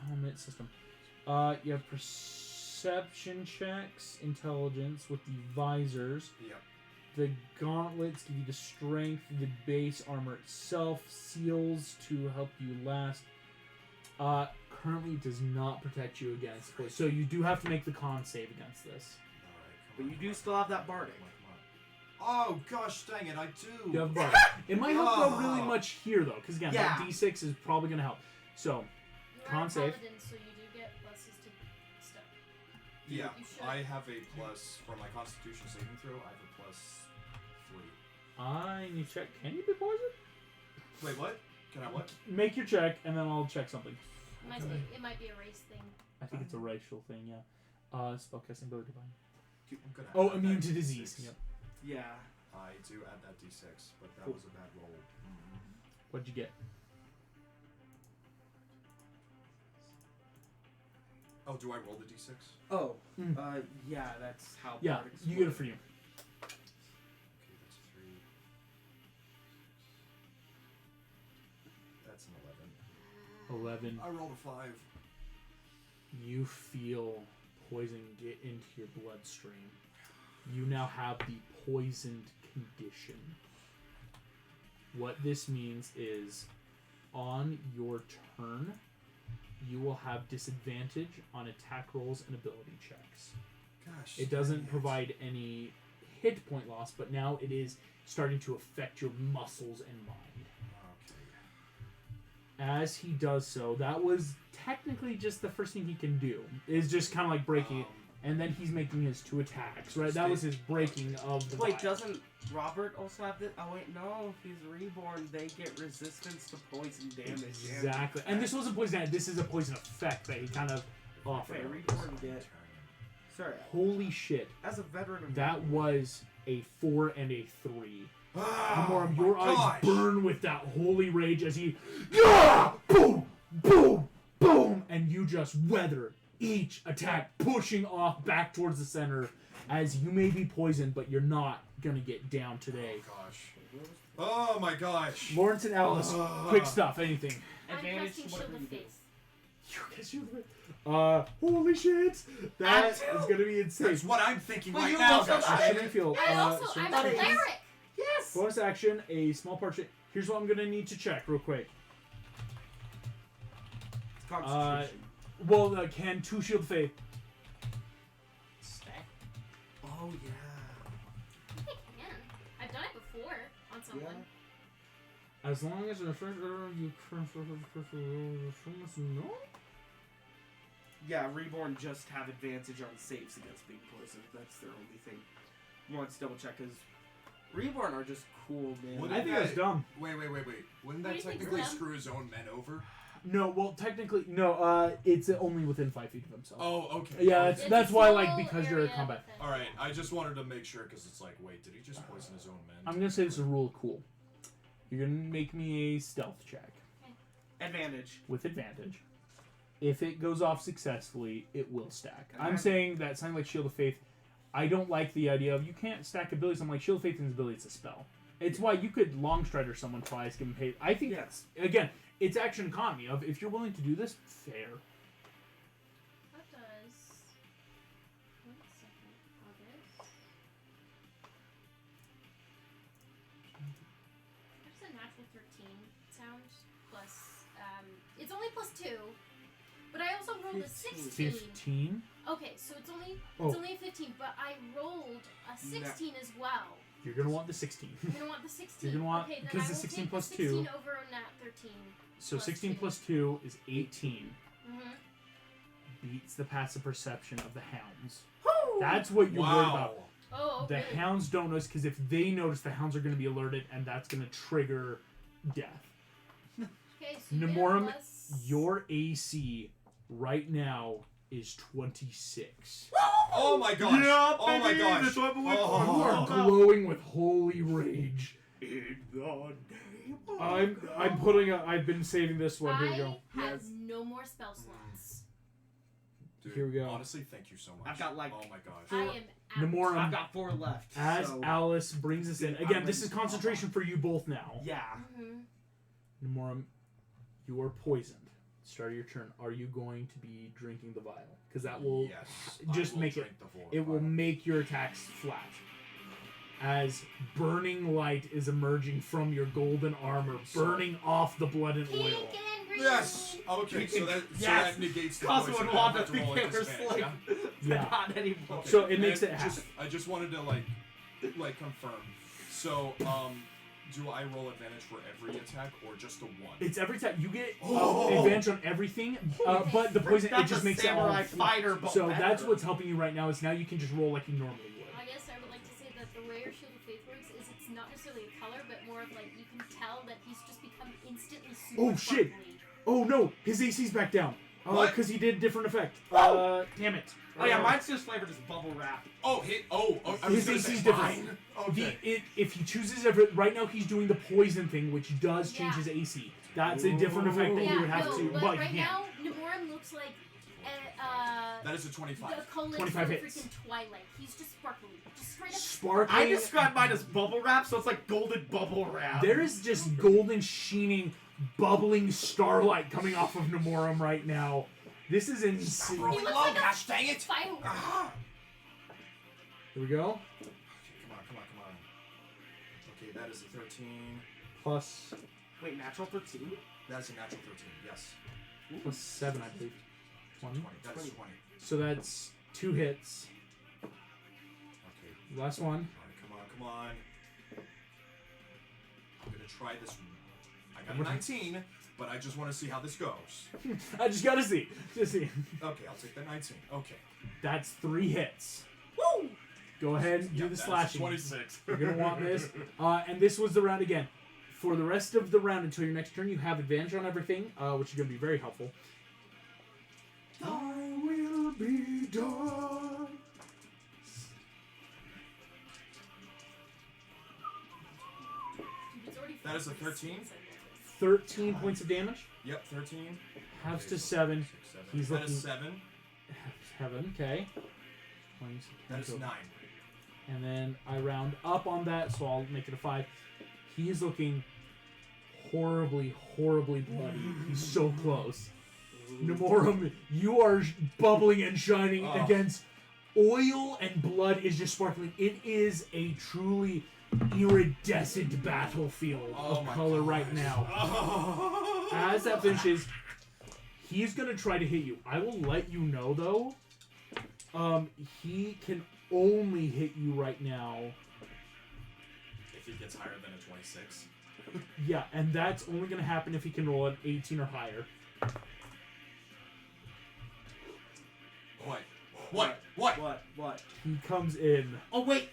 helmet system. You have perception checks, intelligence with the visors. Yep. The gauntlets give you the strength. The base armor itself seals to help you last. Currently does not protect you against poison. So you do have to make the con save against this. But you do still have that Bardic. Oh gosh, dang it! I do. You have Bardic. It might help though really much here though, because again, Yeah. that D6 is probably gonna help. So You Con are a save. paladin, so you do get pluses to stuff. Yeah, You should. I have a plus for my Constitution saving throw. I have a +3. I need to check. Can you be poisoned? Wait, what? Can I what? Make your check, and then I'll check something. It might be a race thing. I think it's a racial thing, yeah. Spellcasting ability divine. I'm gonna Oh, add immune that to D6. disease. Yep. Yeah. I do add that D6, but that Cool. was a bad roll. What'd you get? Oh, do I roll the D6? Oh, Mm. yeah, that's how Yeah, Bardics you get it work. for you. Okay, that's 3. That's an 11. 11. I rolled a 5. You feel poison get into your bloodstream. You now have the poisoned condition. What this means is, on your turn, you will have disadvantage on attack rolls and ability checks. Gosh. It doesn't dang provide any hit point loss, but now it is starting to affect your muscles and mind. Okay. As he does so, that was technically just the first thing he can do. Is just kind of like breaking it. And then he's making his 2 attacks, right? That was his breaking of the Wait, vial. doesn't Robert also have this? Oh, wait, no. If he's reborn, they get resistance to poison damage. Exactly. And this wasn't poison damage, this is a poison effect that he kind of Okay, offered. reborn get. Sorry, Holy shit. as a veteran of That was a 4 and a 3. Oh, Amorum, my your eyes gosh. burn with that holy rage as he... Yeah! Boom! Boom! Boom! And you just weather each attack, pushing off back towards the center as you may be poisoned, but you're not gonna get down today. Oh gosh. Oh my gosh. Lawrence and Alice, quick stuff, anything. I'm Advantage casting to Shield whatever of you do. Faith. Holy shit! That Act is gonna be insane. That's what I'm thinking Well, right you now. also- Gosh, Shouldn't I feel? And also, shouldn't I'm I a feel- cleric! Yes! Bonus action, a small portion. Here's what I'm gonna need to check real quick. Constitution. Well, can 2 shield faith? Stack. Oh, yeah. I think I can. I've done it before on someone. As long as the first you no. Yeah, reborn just have advantage on saves against being poisoned. That's their only thing. I want to double check because reborn are just cool, man. What I think that's dumb. Wait. Wouldn't What do that you think, technically Sam? screw his own men over? No, well, technically, no. It's only within 5 feet of himself. Oh, okay. Yeah, It's that's a why, small because you're in area combat. within- All right, I just wanted to make sure because it's like, wait, did he just poison his own men? I'm gonna say this is a rule of cool. You're gonna make me a stealth check Advantage. with advantage. If it goes off successfully, it will stack. I'm Okay. saying that something like Shield of Faith, I don't like the idea of you can't stack abilities. I'm like, Shield of Faith and ability, it's a spell. It's why you could long strider someone twice, give them hate. I think Yes. again, it's action economy of if you're willing to do this, fair. That does. 1 second. August. That's a natural 13 sound plus. It's only plus 2, but I also rolled a 16. 15. Okay, so it's only Oh. a 15, but I rolled a 16 as well. You're gonna want the 16. I'm gonna want the 16. You're gonna want- okay, then because I the will 16 take plus the 2. 16 over a nat 13. So Plus 16 2. plus 2 is 18. Mm-hmm. Beats the passive perception of the hounds. Woo! That's what you're worried about. Wow. Oh, The really? hounds don't notice because if they notice, the hounds are going to be alerted, and that's going to trigger death. Okay, so you get a Nemorum, plus- your AC right now is 26. Oh my gosh. Yeah, oh my baby, gosh. that's what we went You for. are Oh. glowing with holy rage. In the name of I'm putting. I've been saving this one. Here we go. I have Yes. no more spell slots. Dude, Here we go. Honestly, thank you so much. I've got, like, Oh my gosh. I am out. Nemorum, I've got 4 left. as so, Alice brings us in. I'm Again, this ready is to concentration for you both now. yeah. Mm-hmm. Nemorum, you are poisoned. Start of your turn. Are you going to be drinking the vial? Because that will Yes, just I will make it- drink the full it will vial. make your attacks flat. As burning light is emerging from your golden armor, burning off the blood and Pink oil. and green. Yes. Okay, so that Yes. negates the Cosmo poison. would I want don't to have to roll think at they were disadvantage, like, Yeah. not anymore. So it makes And it half. I just wanted to like confirm. So do I roll advantage for every attack or just the one? It's every time you get Oh. advantage on everything, but the poison it That's just a makes it all. samurai fighter, but So that's better. what's helping you right now. Is now you can just roll like you normally would. I guess I would like to say that the way your Shield of Faith works is it's not necessarily a color, but more of like you can tell that he's just become instantly super Oh, shit. sparkly. Oh no, his AC's back down. What? Because he did a different effect. Damn it. Oh yeah, mine's just flavored as bubble wrap. Oh, hit. Oh, I His was gonna AC's say different. mine. Okay. If he chooses right now, he's doing the poison thing, which does change Yeah. his AC. That's a different effect that Yeah, you would have no, to. but But right he can't. now Nemorum looks like That is a 25. the colors 25 from hits. freaking Twilight. He's just sparkly, just straight up Sparkling. I describe mine as bubble wrap, so it's like golden bubble wrap. There is just golden, sheening, bubbling starlight coming off of Nemorum right now. This is insane. He Rolling looks low, like a gosh dang it! firework. Ah. Here we go. Come on. Okay, that is a 13. Plus Wait, natural 13? That's a natural 13, yes. plus 7, I believe. 20. 20. That is 20. So that's 2 hits. Okay. Last one. Alright, come on. I'm gonna try this one. I got a 19, but I just want to see how this goes. I just gotta see. Just see. Okay, I'll take the 19. Okay. That's 3 hits. Woo! Go ahead and do Yep, the that is slashing. 26. You're gonna want this. And this was the round again. For the rest of the round until your next turn, you have advantage on everything, which is gonna be very helpful. I will be done. Dude, it's already That is a 46 13? 13 points of damage. Yep, 13. Halves Okay, to so 7. 6, 7. He's That is looking- 7. 7, okay. 20, That is 9. And then I round up on that, so I'll make it a 5. He is looking horribly, horribly bloody. He's so close. Nemorum, you are bubbling and shining Oh. against oil, and blood is just sparkling. It is a truly iridescent battlefield of color right now. Oh. As that finishes, he's gonna try to hit you. I will let you know though. He can only hit you right now. If he gets higher than a 26. Yeah, and that's only gonna happen if he can roll an 18 or higher. What? What? He comes in, Oh, wait!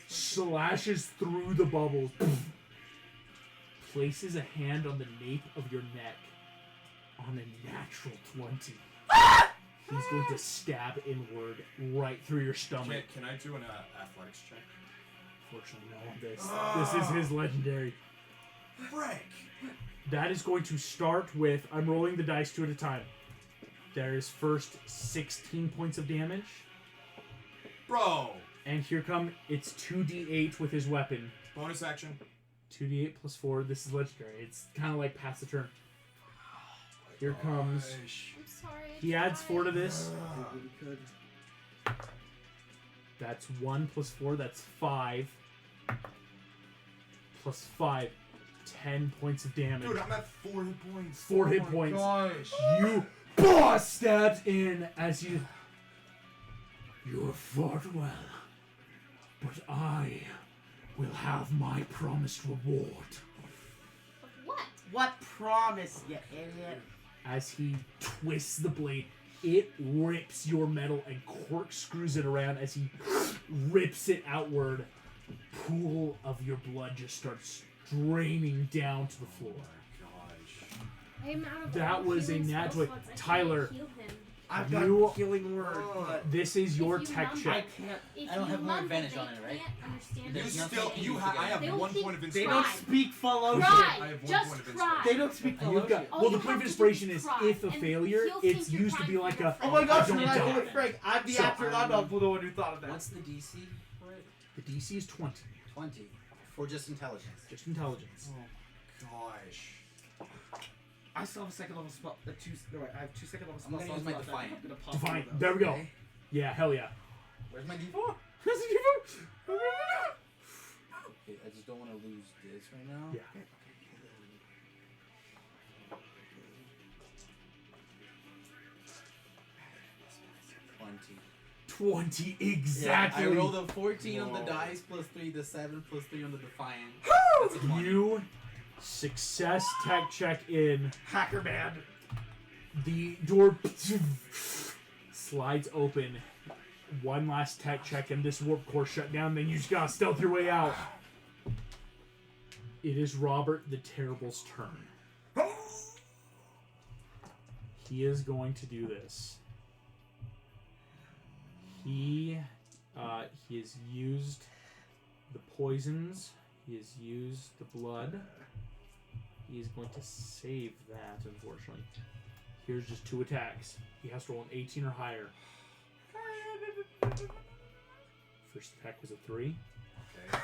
slashes through the bubbles, places a hand on the nape of your neck, on a natural 20. He's going to stab inward right through your stomach. Can I do an athletics check? Fortunately, no on this. This is his legendary. Frick! That is going to start with, I'm rolling the dice 2 at a time. There is first 16 points of damage. Bro! And here come, it's 2d8 with his weapon. Bonus action. 2d8 plus 4. This is legendary. It's kind of like pass the turn. Here comes. I'm sorry. He adds 4 to this. Really could. That's 1 plus 4. That's 5. Plus 5. 10 points of damage. Dude, I'm at 4 hit points. 4 hit Oh my points. Gosh. You stabs in as you. You have fought well, but I will have my promised reward. What? What promise, you idiot? As he twists the blade, it rips your metal and corkscrews it around as he rips it outward. Pool of your blood just starts draining down to the floor. Gosh. I'm out of That all was a healing nat spell 20. slots. I can't Tyler. heal him. I've You- got healing word, but This is your If you tech mumble- I check. can't. If I don't you have more mumble, advantage they on it, right? can't understand You what There's you're nothing saying. you I have They will 1 think- point of They inspiration. don't Cry. speak fellowship. Cry. I have 1 Just point of cry. inspiration. They don't speak And you've fellowship. got, All well, you the point of have to inspiration do is cry, if a and failure, he'll it's think you're used to be crying like for your a. Oh my gosh, don't when I die. told Frank, I'm the So, actor, not the one who thought of that. What's the DC for it? The DC is 20. 20. For just intelligence. Just intelligence. Gosh. I still have a second level spell. I have 2 second level I'm spells. gonna use my left. I think Defiant. I'm gonna pop Define. one of those. There we go. Okay. Yeah, hell yeah. Where's my D4? That's a different- Okay, I just don't want to lose this right now. Yeah. 20 exactly. Yeah, I rolled a 14 on the Whoa. dice, plus 3 to 7, plus 3 on the Defiant. That's a 20. You success tech check in. Hacker man. The door slides open. One last tech check and this warp core shut down. Then you just gotta stealth your way out. It is Robert the Terrible's turn. He is going to do this. He has used the poisons. He has used the blood. He is going to save that, unfortunately. Here's just 2 attacks. He has to roll an 18 or higher. First attack was a 3. Okay.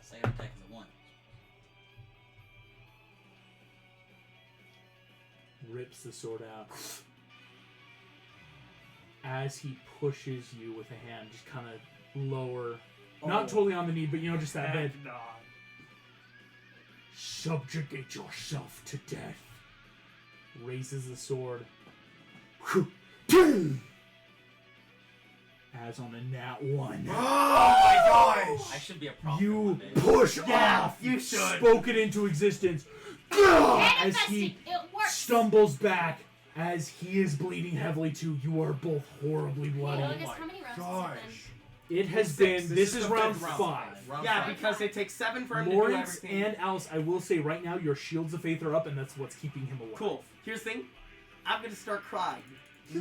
Second attack is a 1. Rips the sword out. As he pushes you with a hand, just kind of lower. Not totally on the knee, but just that bit. Subjugate yourself to death. Raises the sword. As on a nat 1. Oh my gosh! I should be a prophet. You one day. push Yeah, off. you should. Spoke it into existence. As Manifesting. he It works. stumbles back, as he is bleeding heavily too. You are both horribly bloody. Well, I guess how many rounds is it Gosh. It has Six. been. This is is the round fifth round. 5. Round Yeah, five. because it takes 7 for him to do Lawrence everything. and Alice, I will say right now, your shields of faith are up, and that's what's keeping him alive. Cool. Here's the thing. I'm gonna start crying.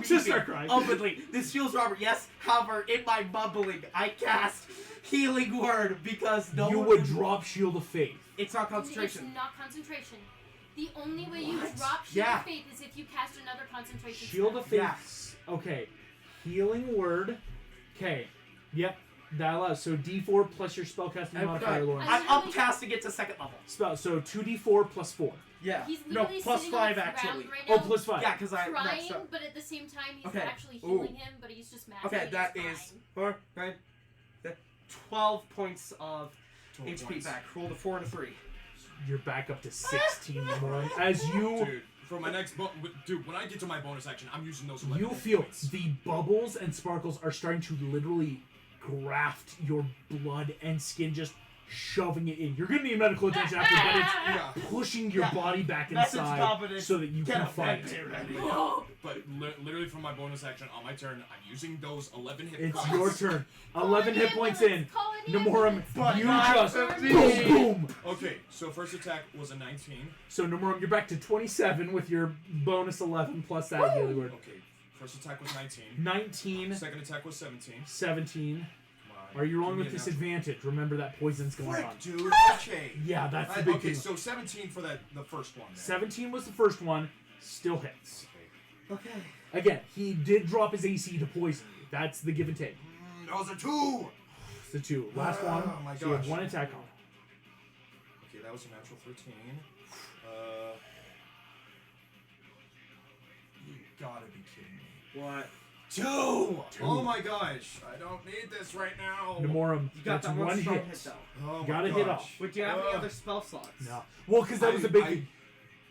Just start crying. Openly. This feels Robert. Yes. However, in my mumbling, I cast healing word because no You one would drop shield of faith. It's not It's concentration. not concentration. The only way you What? drop Shield Yeah. of Faith is if you cast another concentration Shield spell. of faith. Yeah. Okay. Healing word. Okay. Yep. That allows. So D4 plus your spellcasting I'm modifier, done. Lawrence. I- I'm upcasting it to second level. Spell. So 2D4 plus 4. Yeah. He's No, literally plus sitting 5 on the actually. ground right Oh, now, plus 5. Yeah, because I. crying, that's so- but at the same time, he's Okay. not actually Ooh. healing him, but he's just mad. Okay, he's that crying. is 4, 9, 12 points of 12 HP points. back. Rolled a 4 and a 3. You're back up to 16 more. As you Dude, for my next dude, when I get to my bonus action, I'm using those 11 you hit feel points. the bubbles and sparkles are starting to literally graft your blood and skin just shoving it in. You're gonna need medical attention after, but it's pushing your body back Message inside confidence. so that you Get can a fight. vent ready. But literally for my bonus action on my turn, I'm using those 11 hit It's points. your turn. 11 hit points in. Call an Namorum, ambulance. But you not just for me. boom, boom. Okay, so first attack was a 19. So Namorum, you're back to 27 with your bonus 11 plus that healing word. Okay, first attack was 19. 19, Second attack was 17. 17. Come on. Are you rolling Give with me a natural- disadvantage? Remember that poison's going Frick, on. dude. Okay. Yeah, that's the big Okay, thing. so 17 for the first one. Then. 17 was the first one. Still hits. Okay. Okay. Again, he did drop his AC to poison you. That's the give and take. That was a 2. It's the 2. Last one. Oh my So you have gosh. 1 attack on. Okay, that was a natural 13. You gotta be kidding me. What? 2! Oh my gosh. I don't need this right now. Namorum, You got that's that one strong hit. hit though. Oh my Gotta gosh. hit off. Would you have any other spell slots? No. Well, because that was the big thing.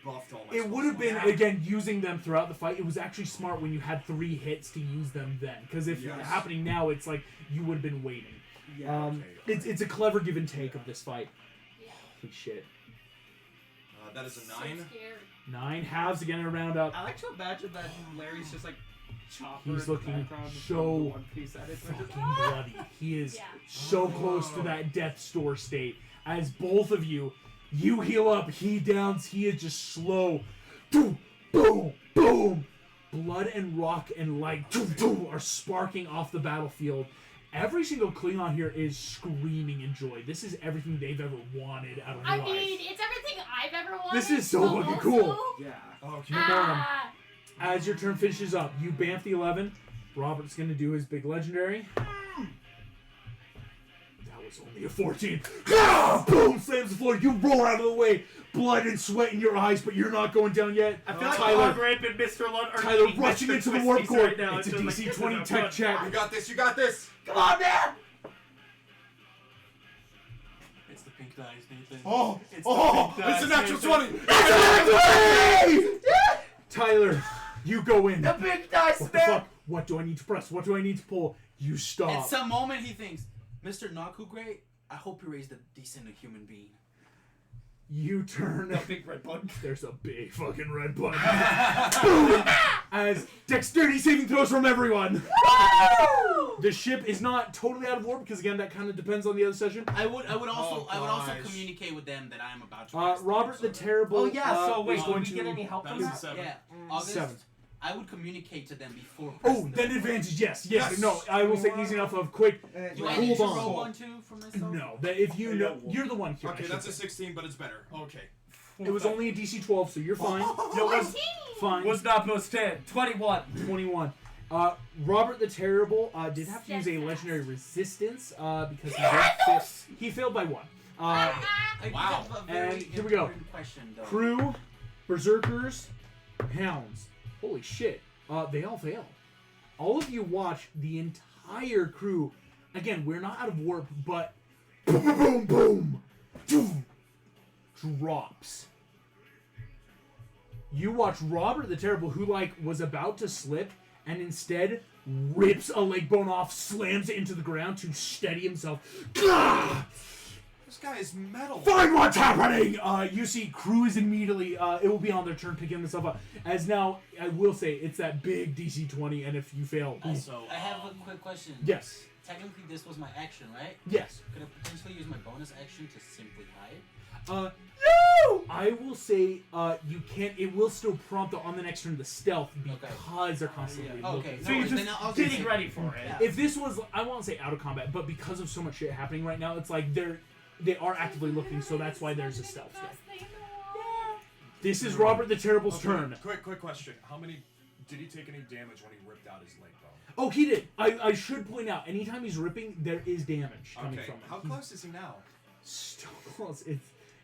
Buffed all my It spell would have slots. been, again, using them throughout the fight. It was actually smart when you had 3 hits to use them then. Because if Yes. happening now, it's like you would have been waiting. Yeah. Okay, It's a clever give and take of this fight. Yeah. Holy shit. That is a So 9. scared. 9 halves again to round up. I like to imagine that Larry's just like chopper He's in looking the background so from the One Piece edit. Fucking bloody. He is Yeah. so close to that death's door state. As both of you heal up, he downs, he is just slow. Boom, boom, boom. Blood and rock and light are sparking off the battlefield. Every single Klingon here is screaming in joy. This is everything they've ever wanted out of I life. mean, it's everything I've ever wanted. This is so but fucking also- cool. Yeah. Okay. Ah, As your turn finishes up, you bamf the 11. Robert's going to do his big legendary. That was only a 14. Ah! Boom! Slams the floor. You roll out of the way. Blood and sweat in your eyes, but you're not going down yet. I feel like Tyler, Hog and Mr. Lund are Tyler eating rushing Mr. into the Twisties warp core. right now. It's a just like, DC this is 20 a tech good check. You got this, you got this! Come on, man! It's the pink dice, Nathan. Oh! It's Oh! the big It's a dice, natural Nathan. 20! Tyler, you go in. The big dice, What the man! fuck? What do I need to press? What do I need to pull? You At stop. some moment, he thinks, Mr. Naku Great, I hope you raised a decent human being. You turn. The big red button. There's a big fucking red button. Boom! As dexterity saving throws from everyone. The ship is not totally out of warp because again that kind of depends on the other session. I would also gosh. communicate with them that I am about to. press them, Robert the so- Terrible. Oh yeah, so wait, is did going we to. get any help That from was that? a 7. Yeah, 7. August. I would communicate to them before. Oh, pressing then them. advantage. Yes. Yes. No, I will say easy enough of quick. Do I Hold need to on. roll one too for myself? No, that if you I know, got one. you're the one here. I Okay, should that's a say. 16, but it's better. Okay. It was only a DC 12, so you're fine. No, was, Fine. was not plus 10. 21. 21. Robert the Terrible did have to use a legendary resistance because he failed by 1. I Wow. have a very And here we go. important question, though. Crew, Berserkers, Hounds. Holy shit. They all fail. All of you watch the entire crew. Again, we're not out of warp, but boom, boom, boom, boom, drops. You watch Robert the Terrible, who was about to slip, and instead rips a leg bone off, slams it into the ground to steady himself. Gah! This guy is metal. Find what's happening! You see, crew is immediately, it will be on their turn picking themselves up. As now, I will say, it's that big DC 20, and if you fail, Also, I have a quick question. yes. Technically, this was my action, right? Yes. Could I potentially use my bonus action to simply hide? No! I will say, you can't, it will still prompt on the next turn the stealth because they're constantly looking. Okay, So you're worries, just then I'll getting say- ready for it. Yeah. If this was, I won't say out of combat, but because of so much shit happening right now, it's like they are actively looking, so that's why there's a stealth step. This is Robert the Terrible's turn. Quick question. How many... Did he take any damage when he ripped out his leg bone? Oh, he did. I should point out, anytime he's ripping, there is damage coming Okay, from it. how He's close is he now? so close.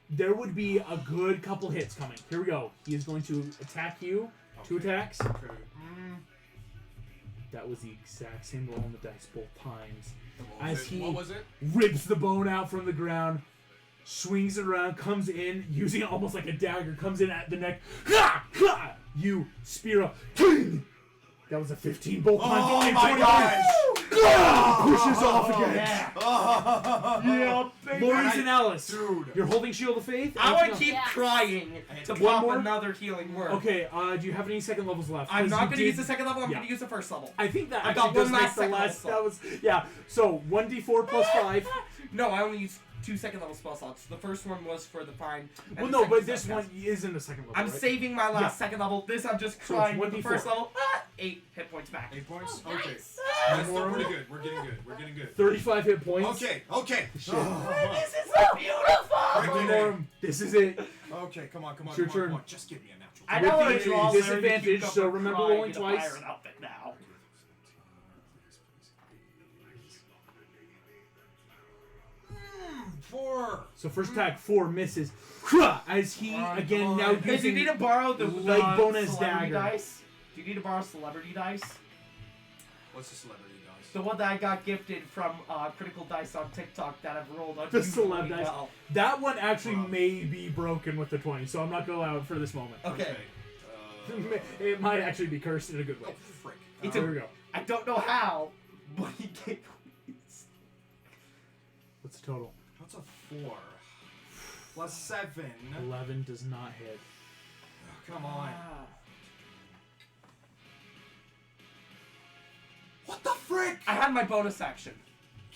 There would be a good couple hits coming. Here we go. He is going to attack you. 2 attacks. Okay. That was the exact same roll on the dice both times. What As was it? he What was it? rips the bone out from the ground, swings it around, comes in, using it almost like a dagger, comes in at the neck. Ha! Ha! You spear up. Ting! That was a 15 bolt time. Oh only my 21. gosh! pushes off again. Yeah, baby. Lawrence and Alice, Dude. you're holding Shield of Faith? I want No. to keep Yes. crying to One pop more? another healing word. Okay, do you have any second levels left? I'm 'Cause not you going to did- use the second level. I'm yeah. going to use the first level. I think that I got actually does one make last the second last. level That was yeah. So 1d4 plus 5. No, I only used 2 second level spell slots. The first one was for the fine. and Well, the no, second but this spell one cast. isn't a second level. I'm right? saving my last Yeah. second level. This I'm just So crying it's with the 1d4. first level. 8 hit points back. 8 points? Oh, Okay. nice. That's still More? pretty good. We're getting good. We're getting good. 35 hit points. Okay, okay. Shit. This is so beautiful! Right. Norm, this is it. Okay, come on, come on, It's your come on, turn. come on. Just give me a natural. I With know the what you all disadvantage, so remember rolling get a twice. pirate outfit now. Four. So first attack 4 misses. As he Come on, again come now on. Hey, do you using need to borrow the leg bonus celebrity dagger. dice? Do you need to borrow celebrity dice? What's the celebrity dice? The one that I got gifted from Critical Dice on TikTok that I've rolled on The celeb dice. well. That one actually Wow. may be broken with the 20, so I'm not gonna allow it for this moment. Okay. It might actually be cursed in a good Oh, way. frick. It's Here we go. I don't know how, but he gave me. What's the total? What's a 4? Plus 7. 11 does not hit. Come on. What the frick? I had my bonus action.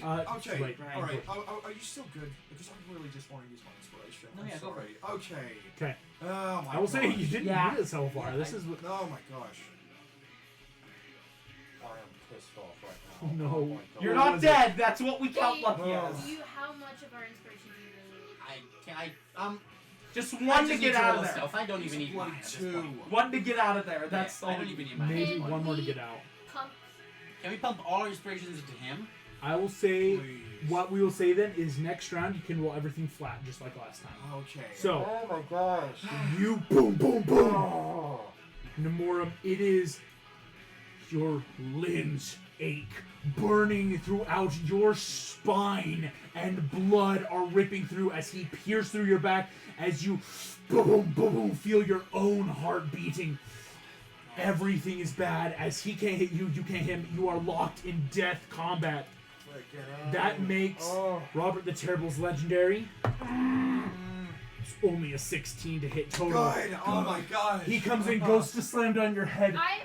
Okay, wait, alright. Are you still good? Because I really just want to use my inspiration. No, I'm yeah, go for sorry. Okay. Okay. Oh my I will say gosh. you didn't Yeah. need it so far. Yeah, This is what. Oh my gosh. I am pissed off right now. No. Oh my God. You're What not was it? dead. That's what we count Wait, lucky Oh. as. How much of our inspiration do you really need? Just I one to just get need out roll of there. Stuff. I don't even need Bloody mine at this 2. point. One to get out of there. That's I all. don't even need mine. Maybe Can one more to we- get out. Pump. Can we pump all our inspirations into him? I will say Please. what we will say then is next round you can roll everything flat just like last time. Okay. So Oh my gosh. you boom boom boom. Oh. Namorum, it is your limbs ache, burning throughout your spine, and blood are ripping through as he pierces through your back as you boom boom boom feel your own heart beating. Everything is bad as he can't hit you, you can't hit him. You are locked in death combat. That makes Robert the Terrible's legendary. It's only a 16 to hit total. Good. Oh my gosh. He comes in, goes to slam down your head. I-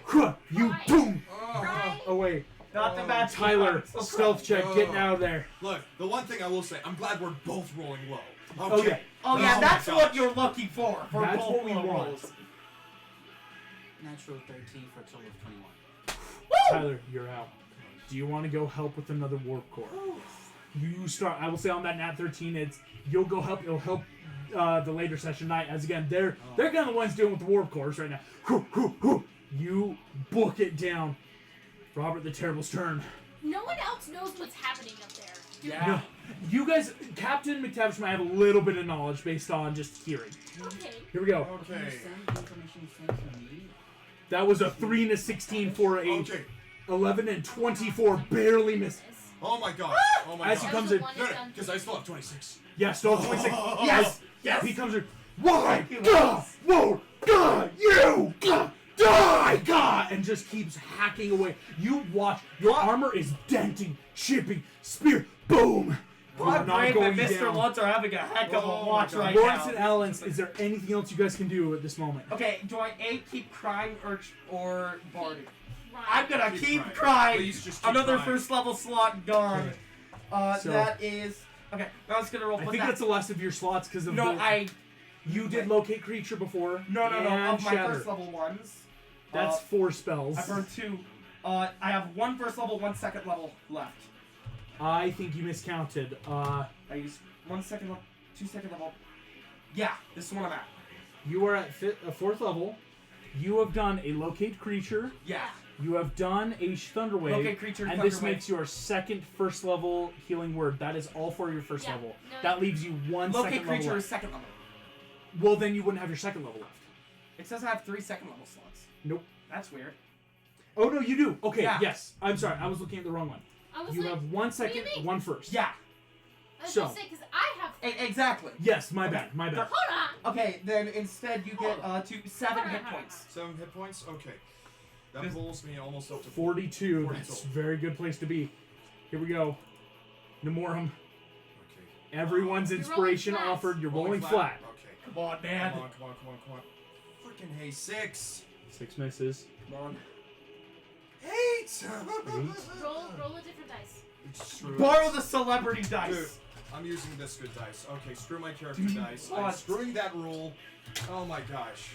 You Right. boom Right. away. Not the match. Tyler, stealth check, getting out of there. Look, the one thing I will say, I'm glad we're both rolling low. Oh, Okay. yeah. Oh yeah, Oh that's my what gosh. you're looking for. That's both what we low want. rolls. Natural 13 for a total of 21. Tyler, you're out. Do you want to go help with another warp core? You start. I will say on that nat 13, it's you'll go help. You'll help the later session night. As again, they're kind of the ones dealing with the warp cores right now. You book it down. Robert the Terrible's turn. No one else knows what's happening up there. Do Yeah. No, you guys, Captain McTavish might have a little bit of knowledge based on just hearing. Okay. Here we go. Can you Okay. send the information you sent to me? That was a 3 and a 16 for a Okay. 11 and 24. Barely missed. Oh my gosh. Oh my As he gosh. comes That was in. the one No, that's no, done because I still have 26. Yeah, still 26. Yes. Yes. He comes in. Why? He God, was. whoa, God, you, God, die, God, and just keeps hacking away. You watch. Your armor is denting, chipping, spear, boom. You're I'm not brave going that Mr. down. Lutz are having a heck of Oh a my watch God. right Lawrence now. and Allens, is there anything else you guys can do at this moment? Okay, do I A, keep crying or Bard? Right. I'm gonna Keep keep crying. crying. Please just keep Another crying. first level slot gone. So- That is okay. I was gonna roll. I What's think that? that's the last of your slots because of No, the, you did locate creature before. No. and Of my shatter. first level ones. That's 4 spells. I burned 2. I have 1 first level, 1 second level left. I think you miscounted. I used 1 second level, 2 second level. Yeah, this is one I'm at. You are at 4th level. You have done a locate creature. Yeah. You have done a Thunder Wave. Locate creature, and Thunder this Wave. makes your second first level healing word. That is all for your first Yeah, level. no, That leaves you one second Locate level creature is left. second level. Well, then you wouldn't have your second level left. It says I have 3 second level slots. Nope. That's weird. Oh, no, you do. Okay, Yeah. yes. I'm sorry. I was looking at the wrong one. I was You like, have 1 second, do you mean? 1 first. Yeah. I was so- gonna say, because I have. Exactly. Yes, my Okay. bad. My bad. Hold on. Okay, then instead you get 7 hit Hold on. points. 7 hit points? Okay. That This- pulls me almost up to 42. 40 That's a total. very good place to be. Here we go. Nemorum. Okay. Everyone's You're rolling inspiration flat. offered. You're rolling flat. Okay. Come on, man. Come on. Freaking hey, 6. 6 misses. Come on. 8. Roll a different dice. Screw Borrow it. the celebrity Dude, dice. I'm using this good dice. Okay, screw my character Dude, dice. what? I'm screwing that rule. Oh my gosh.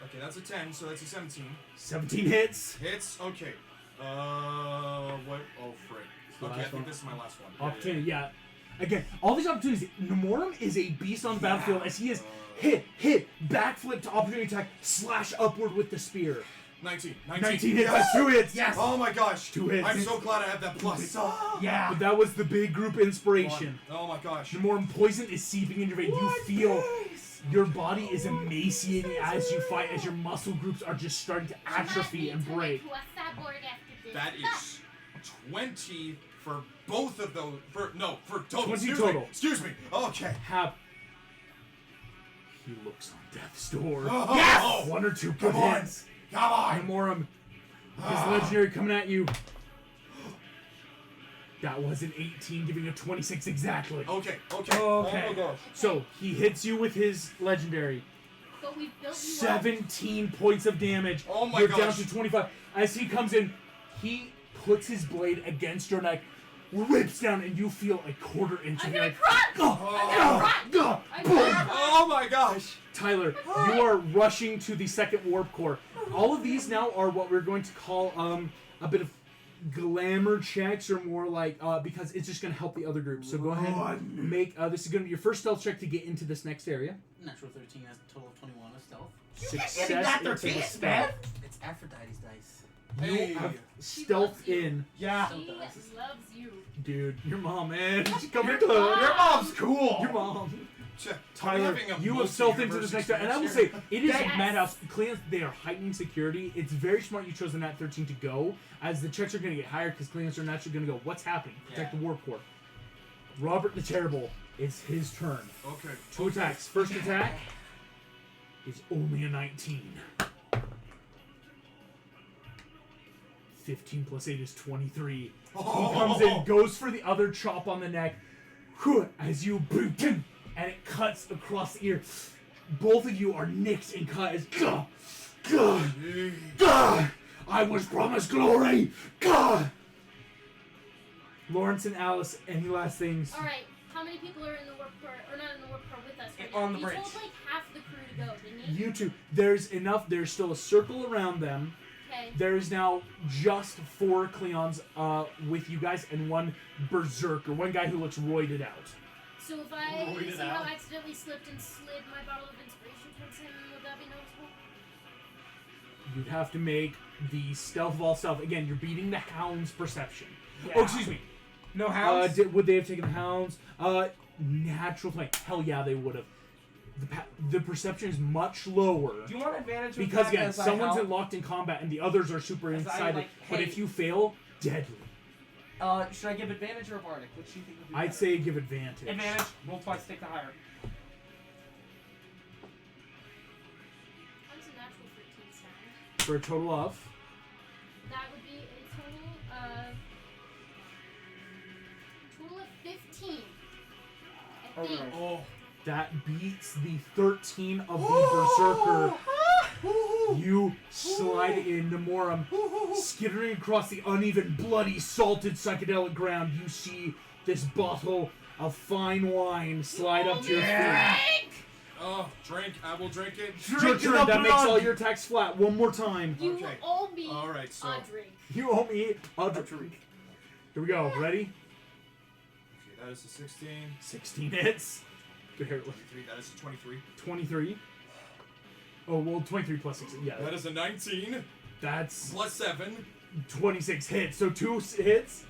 Okay, that's a 10, so that's a 17. 17 hits. Hits. Okay. What? Oh, frick. the Okay, I last think one. this is my last one. Opportunity, yeah. Again, all these opportunities. Nemorum is a beast on the battlefield as he is hit, backflip to opportunity attack, slash upward with the spear. 19. 19 hits, that's 2 hits. Yes. Oh my gosh. 2 hits. I'm so glad I have that plus. Yeah. But that was the big group inspiration. Oh my gosh. Nemorum, poison is seeping into your vein. You feel your body is emaciating as you fight, as your muscle groups are just starting to atrophy and break. That is 20 for both of those. For total. 20 Excuse total. Me. Excuse me. Okay. He looks on death's door. Oh, Yes! oh, 1 or 2 good Come on. hits. Come on. Nemorum, his legendary coming at you. That was an 18, giving a 26 exactly. Okay. Okay. Oh my gosh. So he hits you with his legendary. But we've built you up. 17 points of damage. Oh my You're gosh. down to 25. As he comes in, he puts his blade against your neck, whips down, and you feel a quarter inch I'm of your gonna neck. cry! Go! I'm Boom! gonna cry! Oh my gosh. Tyler, you are rushing to the second warp core. All of these now are what we're going to call a bit of glamour checks, or more like because it's just going to help the other groups. So go ahead and make this is going to be your first stealth check to get into this next area. Natural 13 has a total of 21 of stealth. Success Getting that into the 13, stealth. man. It's Aphrodite's dice. You Hey. have She stealth loves you. in, Yeah. She loves you. dude. Your mom, man. Come here, Your mom. Your mom's cool. Your mom. Tyler, Tyler, you have stealth into this next area, and I will say it is a Yes. madhouse. Klingons, they are heightening security. It's very smart you chose the Nat 13 to go, as the checks are going to get higher because Klingons are naturally going to go. What's happening? Protect Yeah. the warp core. Robert the Terrible. It's his turn. Okay. 2 attacks. First attack is only a 19. 15 plus 8 is 23. He comes in, goes for the other chop on the neck, as you boom, and it cuts across the ear. Both of you are nicked and cut as I was promised glory. Lawrence and Alice, any last things? Alright, how many people are in the warp core, or not in the warp core with us right On now? the bridge. He told like half the crew to go, didn't he? You two. There's enough. There's still a circle around them. Okay. There is now just 4 Klingons with you guys and 1 berserker, one guy who looks roided out. So if I Roid it somehow out. accidentally slipped and slid my bottle of inspiration towards him, would that be noticeable? You'd have to make the stealth of all stealth. Again, you're beating the hound's perception. Yeah. Oh, excuse me. No hounds. Would they have taken the hounds? Natural 20. Hell yeah, they would have. The perception is much lower. Do you want advantage with Because that again, as I someone's help? locked in combat and the others are super As I, inside. like, But hey- if you fail, deadly. Should I give advantage or bardic? Which do you think would be I'd better? say give advantage. Advantage. Roll twice, take the higher. How does a natural 13 sound? For a total of. That would be a total of 15. I think. Alright. Oh. That beats the 13 of the Berserker. You slide in, Nemorum, skittering across the uneven, bloody, salted, psychedelic ground. You see this bottle of fine wine slide up to your feet. Oh, drink. I will drink it. Your turn. That makes all your attacks flat. One more time. You Okay. owe me Alright, so. a drink. You owe me a drink. Here we go. Ready? Okay, that is a 16. 16 hits. Good hair. 23. That is a 23. 23. Oh, well, 23 plus 6. Yeah. That is a 19. That's Plus 7. 26 hits. So 2 hits.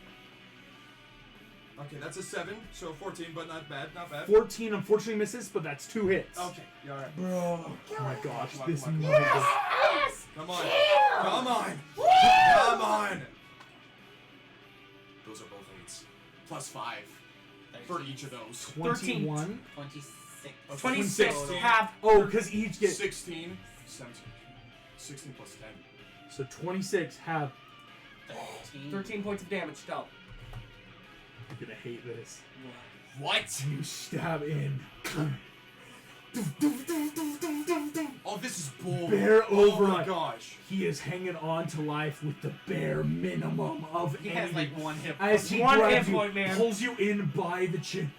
Okay, that's a 7. So 14, but not bad. Not bad. 14 unfortunately misses, but that's 2 hits. Okay. Yeah, alright. Bro. Oh my gosh, Come on, this come on, mother. Yes! Come on. Come on. Come on. Those are both 8s. Plus 5 for each of those. 21. 26. 26. Total. Half. Oh, because each get 16. 17. 16 plus 10. so 26 have 13 points of damage. Go. You're gonna hate this. What? You stab in. Oh, this is bull. Bear Oh my override. gosh. He is hanging on to life with the bare minimum of He has anything. like 1 hit. As he One grabs hit you, point, man. pulls you in by the chin.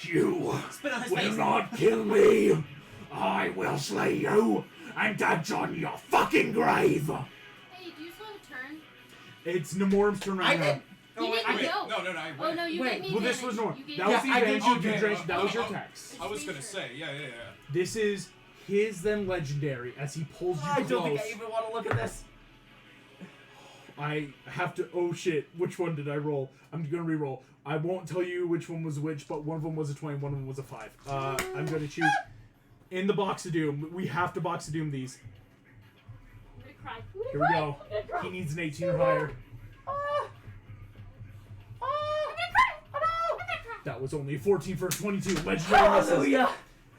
You Spit on his will face. not kill me. I will slay you and dance on your fucking grave. Hey, do you still have a turn? It's Nemorum's turn right I now. did. You wait, didn't Wait, go. no, I Oh no, you Wait, gave me Well, this advantage. was normal. You gave That me was the I advantage gave you you did. advantage. That was your Oh, oh. text. I was gonna Just say, yeah. This is his then legendary as he pulls you I close. don't think I even want to look at this. I have to. Oh shit! Which one did I roll? I'm gonna re-roll. I won't tell you which one was which, but one of them was a 20, one of them was a 5. I'm gonna choose in the box of doom. We have to box of doom these. I'm gonna cry. Here we go. He needs an 18 or higher. That was only a 14 for a 22. Legendary misses. Hallelujah.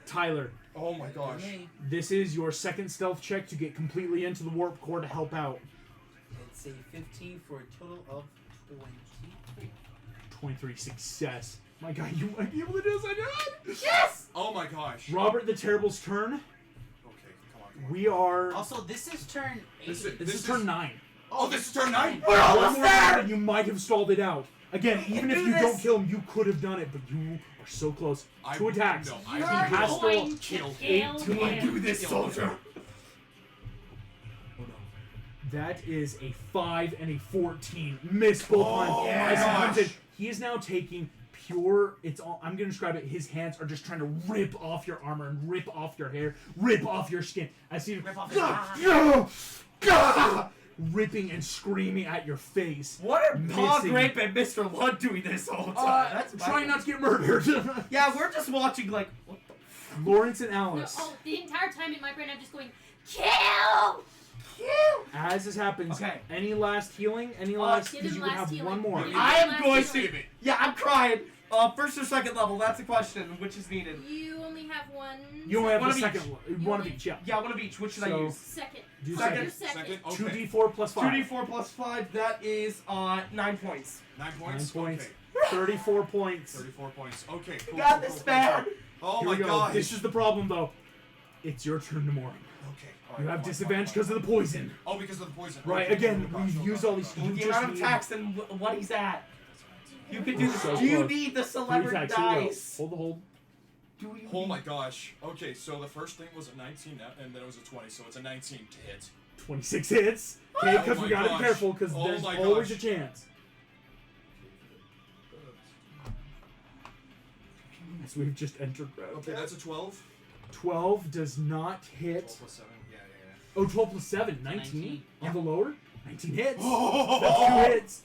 Tyler, Oh my gosh. Me. this is your second stealth check to get completely into the warp core to help out. It's a 15 for a total of 23. 23 success. My God, you might be able to do this on your own. Yes. Oh my gosh. Robert the Terrible's turn. Okay, come on. We are. Also, this is turn 8. This This is turn 9. Oh, this is turn 9. We're One almost more time there. and you might have stalled it out. Again, even if do you this. don't kill him, you could have done it, but you are so close. I- 2 attacks. no, He You're has to roll going to kill. kill 18. him. Do this, soldier. That is a 5 and a 14. Miss both Oh times. my As he comes gosh. in, he is now taking pure. It's all. I'm gonna describe it. His hands are just trying to rip off your armor and rip off your hair, rip off your skin. As he Rip off his ripping and screaming at your face. What are Paul Missing. Grape and Mr. Ludd doing this whole time? That's trying not to get murdered. Yeah, we're just watching like. What the Lawrence and No, Alice. oh, the entire time in my brain I'm just going, kill! As this happens, Okay. any last healing? Any last? give Because him you would last have healing. one more. Give him I am last going healing. to. Yeah, I'm crying. First or second level? That's the question. Which is needed? You only have one. You only have One the of second each. one. You One of only- each, yeah. Yeah, one of each. Which should I So- use? Second. Do Second. Second. Okay. 2d4 plus 5. 2d4 plus 5. That is 9 points. 9 9 points. points. Okay. 34 points. 34 points. Okay. You Cool, got cool, this, cool, cool. man. Oh Here my we go. gosh. This is the problem, though. It's your turn tomorrow. Okay. all You right, have come on, disadvantage come on, because of the poison. come on. Oh, because of the poison. Right, Okay, again, oh gosh, we've oh used gosh, all these- oh gosh. With the just amount of need- attacks and what he's at. You can do this. So Do you close. need the 3 celebrity attacks. Here we go. dice? Hold the hold. Do you Oh need- my gosh. Okay, so the first thing was a 19, and then it was a 20, so it's a 19 to hit. 26 hits. Okay, because Oh we my gotta gosh. be careful because Oh there's my always a gosh. chance. So we've just entered round. Okay, that's a 12. 12 does not 12 hit. plus 7. Yeah. Oh, 12 plus 7. 19? On the lower? 19 hits. Oh! That's 2 hits.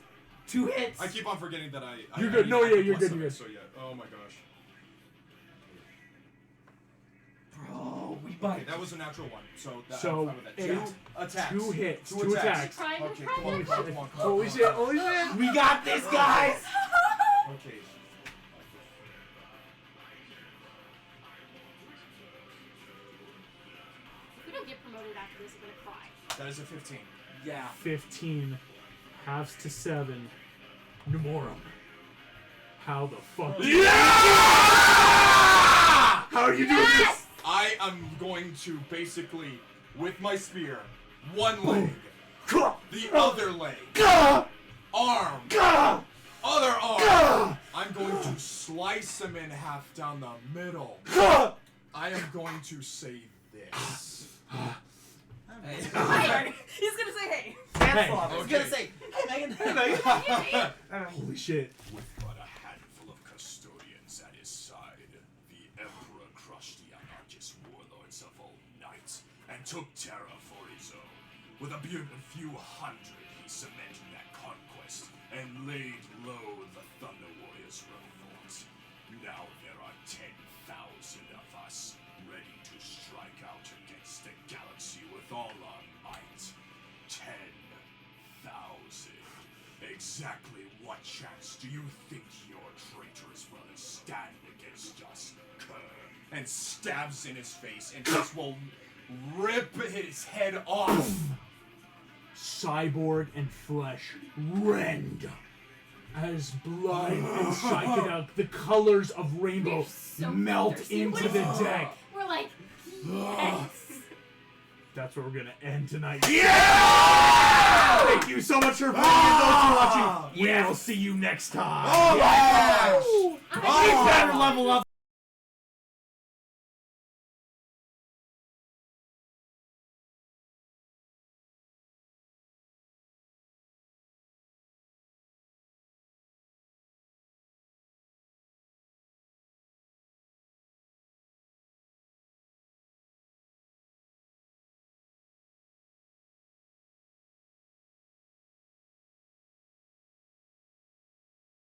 2 hits. I keep on forgetting that I. You're I good. need No, to yeah, add you're plus good, you're 7, So yeah. Oh my gosh. Bro, we Okay, might. that was a natural one. So that, So, I'm fine with that. 8, Attacks. 2 hits. 2 2 attacks. attacks. Try and Okay, try come on, and- come on, come on, come on. Holy come shit, on. holy shit. We got this, guys. Okay. If we don't get promoted after this, I'm gonna cry. That is a 15. Yeah. 15 halves to 7. Nemorum. How the fuck? How are you doing this? I am going to basically, with my spear, one leg, the other leg, arm, other arm. I'm going to slice him in half down the middle. I am going to say this. He's gonna say hey. Manslaughter. Hey, He's gonna okay. say hey Megan. Holy shit. With but a handful of custodians at his side, the Emperor crushed the anarchist warlords of old night and took Terra for his own. With a few hundred, he cemented that conquest and laid low the Thunder Warriors' revolt. Now there are 10,000 of us, ready to strike out against the galaxy with all our might. 10,000. Exactly what chance do you think your traitorous brothers stand against us? Kerr, and stabs in his face and just will rip his head off. cyborg and flesh rend as blood and psychedelic, the colors of rainbow We're so melt thirsty. into We're the so- deck. We're like, yes. That's where we're gonna end tonight. Yeah! Thank you so much for playing, and those who are watching. We will see you next time. Oh my gosh! I You better level up.